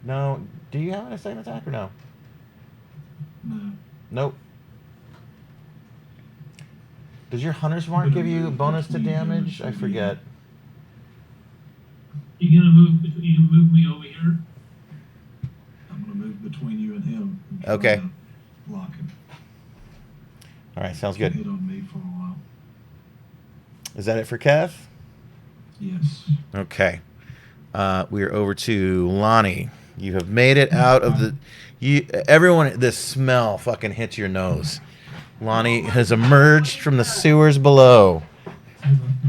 No. Do you have a second attack or no? No. Nope. Does your hunter's mark give you a bonus to damage? I forget. You gonna move? You can move me over here. I'm gonna move between you and him. And try Okay. to lock him. All right, sounds Hit good. on me for a while. Is that it for Kev? Yes. Okay. We are over to Lonnie. You have made it out of the. Everyone, this smell fucking hits your nose. Lonnie has emerged from the sewers below.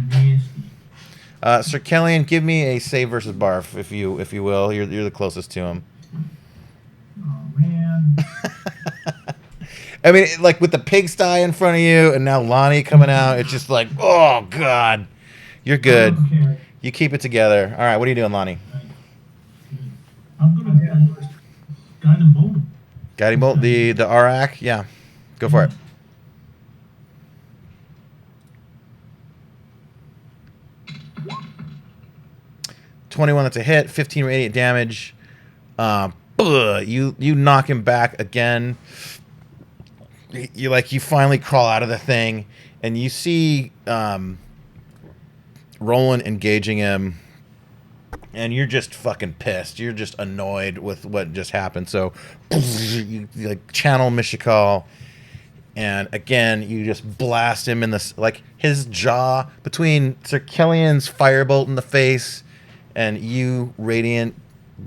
Nasty. Sir Kellyan, give me a save versus Barf, if you will. You're the closest to him. Oh man. I mean, like with the pigsty in front of you, and now Lonnie coming out, it's just like, oh god, you're good. Okay. You keep it together. All right, what are you doing, Lonnie? I'm gonna guide and bolt him. Guiding bolt, the Arak, yeah, go for it. $21, that's a hit. 15 radiant damage. You knock him back again. You finally crawl out of the thing, and you see Roland engaging him, and you're just fucking pissed. You're just annoyed with what just happened. So you like channel Mishikal, and again you just blast him in the like his jaw between Sir Kellyan's firebolt in the face and you radiant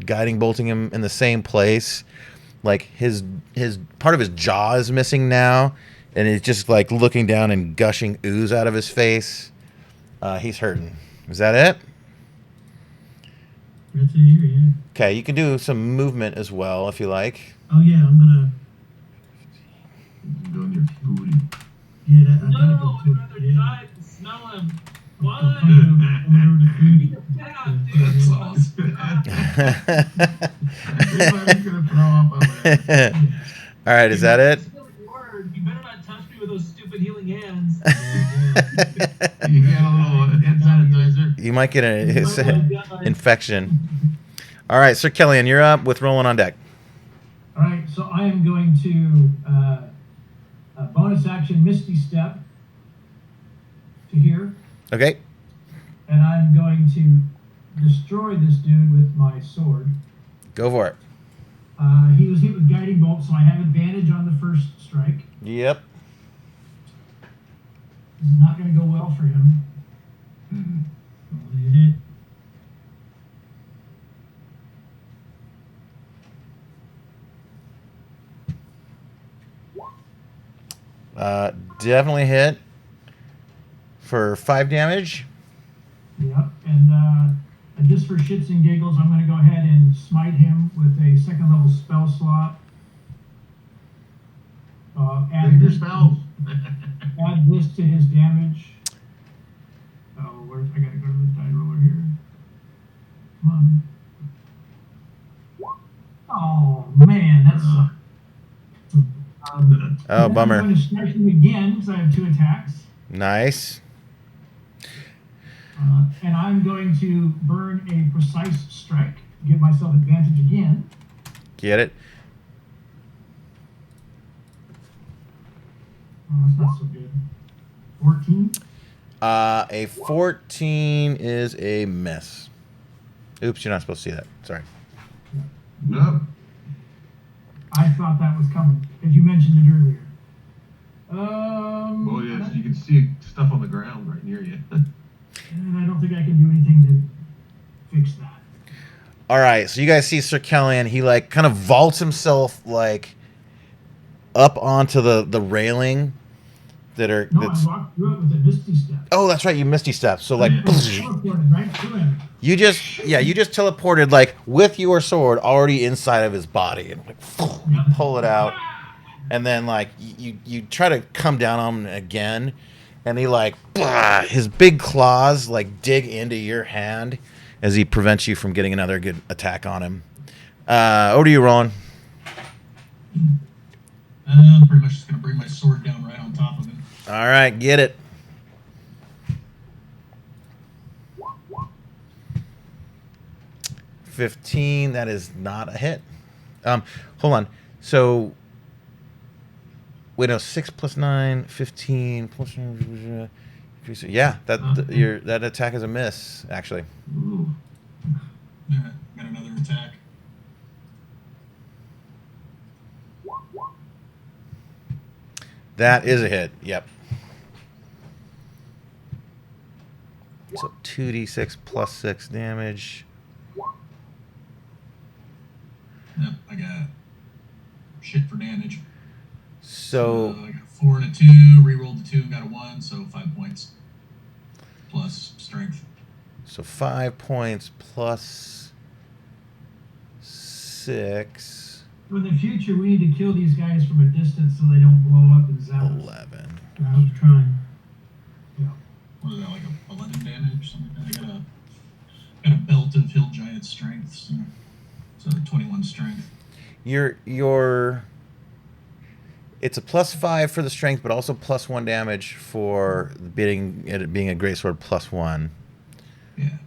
guiding bolting him in the same place. Like his part of his jaw is missing now, and he's just like looking down and gushing ooze out of his face. He's hurting. Is that it? That's it here, yeah. Okay, you can do some movement as well if you like. Oh yeah, I'm gonna. Go on your booty. Yeah, that, I gotta No, go I'd too. rather Yeah. die than smell him. What? I'm coming over to food. Get out, dude. That's awesome. Everybody's gonna throw up over there. All right, is that it? You better not touch me with those stupid healing hands. You get a little hand sanitizer. You might get an Oh my God. infection. All right, Sir Kellyan, you're up with Roland on deck. All right, so I am going to bonus action Misty Step to here, Okay. and I'm going to destroy this dude with my sword. Go for it. He was hit with guiding bolt, so I have advantage on the first strike. Yep. This is not going to go well for him. Oh, you did. Definitely hit for 5 damage. Yep, and just for shits and giggles, I'm going to go ahead and smite him with a second level spell slot. Save your spells. Add this to his damage. Oh, I gotta go to the die roller here. Come on. Oh man, that's. Oh, bummer. I'm going to strike him again because I have 2 attacks. Nice. And I'm going to burn a precise strike, give myself advantage again. Get it? Oh, that's not so good. 14. A 14 is a miss. Oops, you're not supposed to see that. Sorry. No. I thought that was coming because you mentioned it earlier. Well, yes, you can see stuff on the ground right near you. And I don't think I can do anything to fix that. All right, so you guys see Sir Kellyan. He like kind of vaults himself like up onto the railing that are. No, I walked through it with a Misty Step. Oh, that's right. You misty step. So like, I teleported right through him. you just teleported like with your sword already inside of his body, and like you pull it out, and then like you try to come down on him again, and he like his big claws like dig into your hand as he prevents you from getting another good attack on him. Over to you, Roland. I'm pretty much just gonna bring my sword down right on top of him. All right, get it. $15. That is not a hit. Hold on. So, wait, no, 6 plus 9, 15 plus. Yeah, that attack is a miss. Actually. Ooh. Yeah, got another attack. That is a hit. Yep. So 2d6 plus 6 damage. Yep, I got shit for damage. So I got 4 and a 2, rerolled the 2 and got a 1, so 5 points. Plus strength. So 5 points plus 6. So in the future, we need to kill these guys from a distance so they don't blow up and zap us. 11. I was trying. Yeah. What is that, like a 11 damage? Something like that. I got a belt of hill giant strength, so 21 strength. It's a plus 5 for the strength, but also plus 1 damage for it being a greatsword plus 1. Yeah.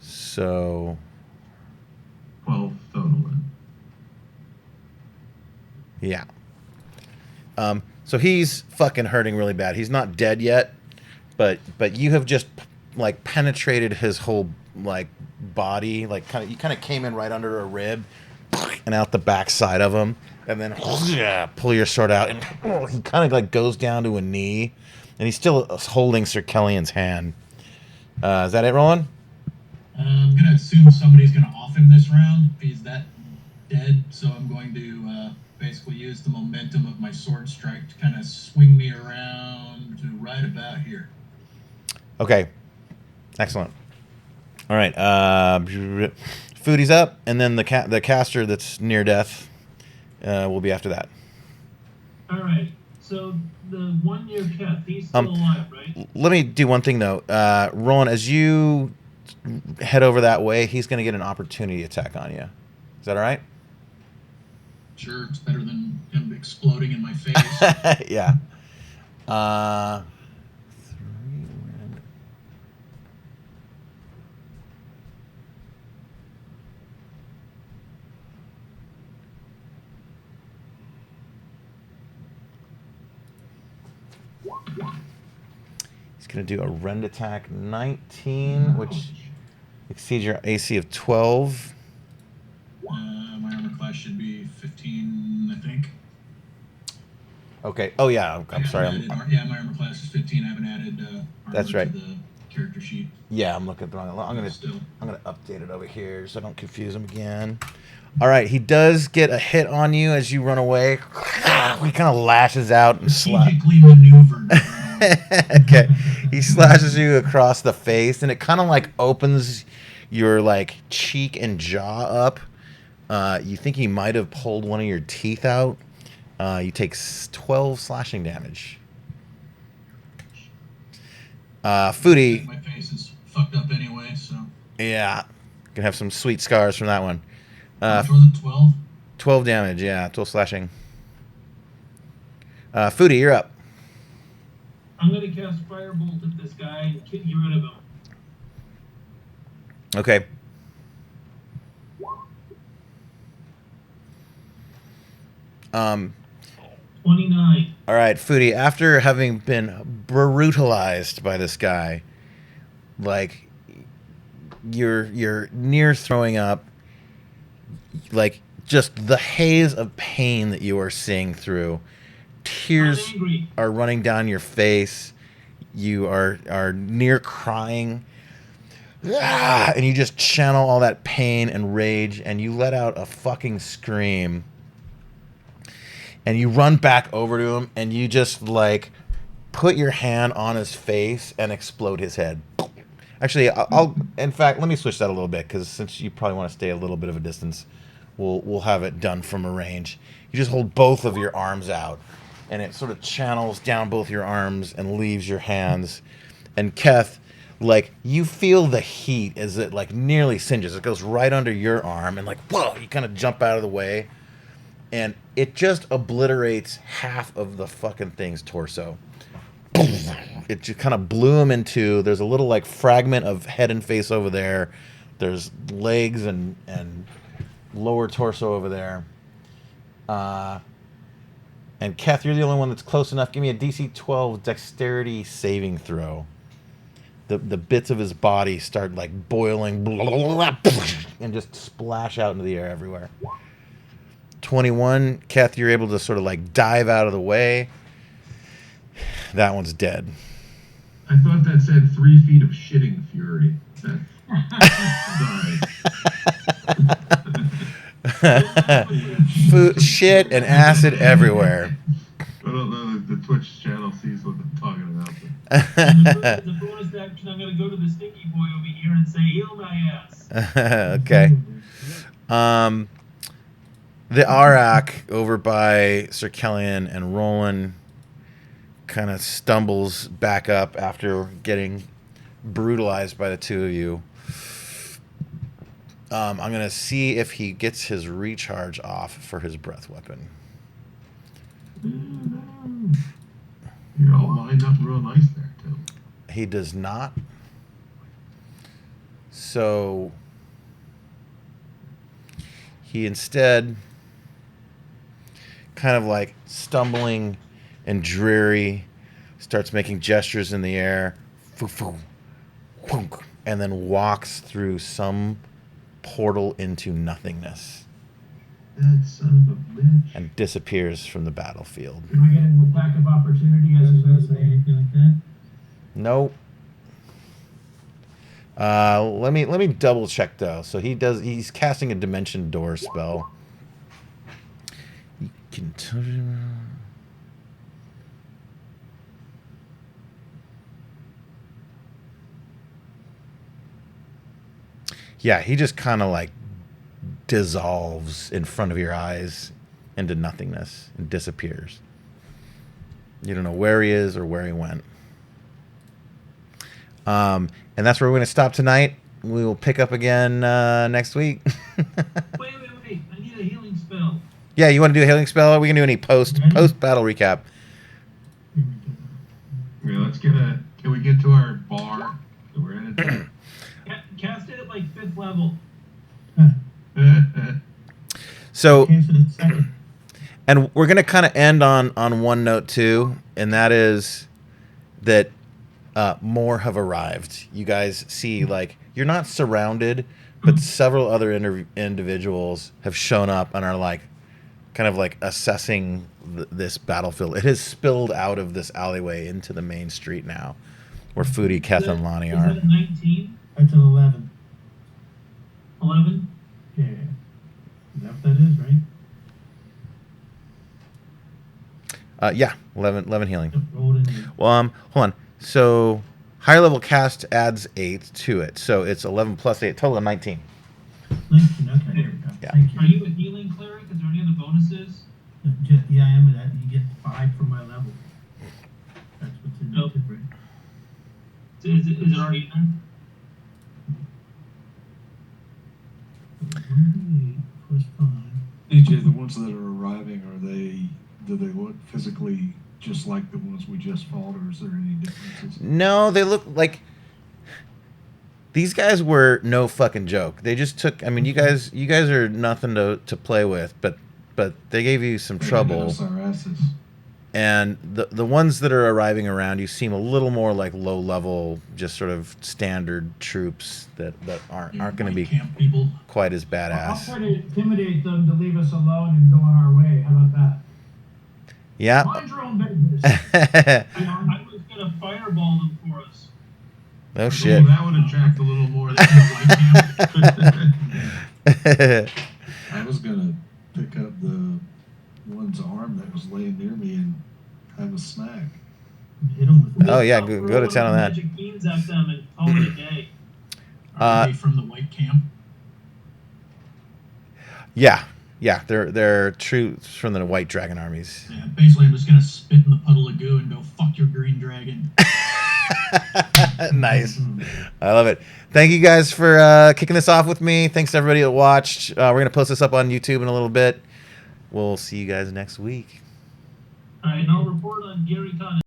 So 12 total then. yeah. So he's fucking hurting really bad. He's not dead yet, but you have just like penetrated his whole like body, like you kind of came in right under a rib and out the backside of him, and then pull your sword out, and he kind of like goes down to a knee, and he's still holding Sir Kellyan's hand. Is that it, Roland? I'm gonna assume somebody's gonna off him this round if he's that dead, so I'm going to basically use the momentum of my sword strike to kind of swing me around to right about here. Okay, excellent. All right, Foodie's up, and then the caster that's near death will be after that. All right. So the 1 year Keth, he's still alive, right? Let me do one thing though, Roland. As you head over that way, he's going to get an opportunity attack on you. Is that all right? Sure, it's better than him exploding in my face. Yeah. 3 wind. He's going to do a rend attack 19, which exceeds your AC of 12. My armor class should be 15, I think. Okay. Oh yeah. I'm sorry. My armor class is 15. I haven't added armor That's right. to the character sheet. Yeah, I'm looking at the wrong. I'm gonna update it over here so I don't confuse him again. All right, he does get a hit on you as you run away. He kind of lashes out and strategically maneuvered. Okay, he slashes you across the face, and it kind of like opens your like cheek and jaw up. You think he might have pulled one of your teeth out. You take 12 slashing damage. Foodie. My face is fucked up anyway, so. Yeah, gonna have some sweet scars from that one. Which was it, 12? 12 damage, yeah, 12 slashing. Foodie, you're up. I'm going to cast Firebolt at this guy and get rid of him. Okay. Um, 29. All right, Foodie, after having been brutalized by this guy, like, you're near throwing up, like, just the haze of pain that you are seeing through. Tears are running down your face. You are near crying. And you just channel all that pain and rage, and you let out a fucking scream. And you run back over to him, and you just, like, put your hand on his face and explode his head. Actually, in fact, let me switch that a little bit, because since you probably want to stay a little bit of a distance, we'll have it done from a range. You just hold both of your arms out, and it sort of channels down both your arms and leaves your hands. And Keth, like, you feel the heat as it, like, nearly singes. It goes right under your arm, and, like, whoa, you kind of jump out of the way. and it just obliterates half of the fucking thing's torso. It just kind of blew him in two. There's a little like fragment of head and face over there. There's legs and lower torso over there. And Keth, you're the only one that's close enough. Give me a DC 12 dexterity saving throw. The bits of his body start like boiling and just splash out into the air everywhere. 21, Keth, you're able to sort of like dive out of the way. That one's dead. I thought that said 3 feet of shitting fury. Sorry. Food, shit, and acid everywhere. I don't know if the Twitch channel sees what I'm talking about. As a bonus action, I'm going to go to the stinky boy over here and say, heal my ass. Okay. The Arak over by Sir Kellyan and Roland kind of stumbles back up after getting brutalized by the two of you. I'm going to see if he gets his recharge off for his breath weapon. You're all lined up real nice there, too. He does not. So he instead, kind of like stumbling and dreary, starts making gestures in the air, and then walks through some portal into nothingness. That son of a bitch. And disappears from the battlefield. Am I getting an attack of opportunity as Does I it say anything like that? Nope. Let me double check though. So he's casting a dimension door spell. You can yeah, he just kind of like dissolves in front of your eyes into nothingness and disappears. You don't know where he is or where he went. And that's where we're going to stop tonight. We will pick up again next week. Wait. I need a healing spell. Yeah, you want to do a healing spell? We can do any post battle recap. Yeah, let's get can we get to our bar that we're in? Cast it at like 5th level. So, Okay, so the second. and we're going to kind of end on one note too, and that is that more have arrived. You guys see, like, you're not surrounded, but several other individuals have shown up and are like, kind of like assessing this battlefield. It has spilled out of this alleyway into the main street now, where Foodie, Keth, and Lonnie are. Is that a 19? That's an 11. 11? Yeah. Is that what that is, right? Yeah, 11 healing. Yep, rolled in 8. Well, hold on. So higher level cast adds 8 to it, so it's 11 plus 8, total of 19. 19, okay, there we go. Yeah. Thank you. Are you a healing cleric? Is there any other bonuses? Yeah, I am at that. You get 5 from my level. That's what's in the Nope. tip, right? Is it already in 1d8 plus 5. AJ, the ones that are arriving, do they look physically just like the ones we just fought, or is there any differences? No, they look like these guys were no fucking joke. They just took. I mean, you guys are nothing to play with, but they gave you some trouble. Us our asses. And the ones that are arriving around you seem a little more like low level, just sort of standard troops that aren't going to be camp people. quite as I'll badass. try to intimidate them to leave us alone and go on our way. How about that? Yeah. Mind your own business. I was going to fireball them for us. Oh shit. Ooh, that would attract a little more than the white camp. I was gonna pick up the one's arm that was laying near me and have a snack. Hit him with Oh, yeah, Throw go to town on that. Magic beans at them and call it a day. Are they from the white camp? Yeah, they're troops from the White Dragon armies. Yeah, basically, I'm just gonna spit in the puddle of goo and go fuck your green dragon. Nice. I love it. Thank you guys for kicking this off with me. Thanks to everybody that watched. We're going to post this up on YouTube in a little bit. we'll see you guys next week. All right, and I'll report on Gary Conn.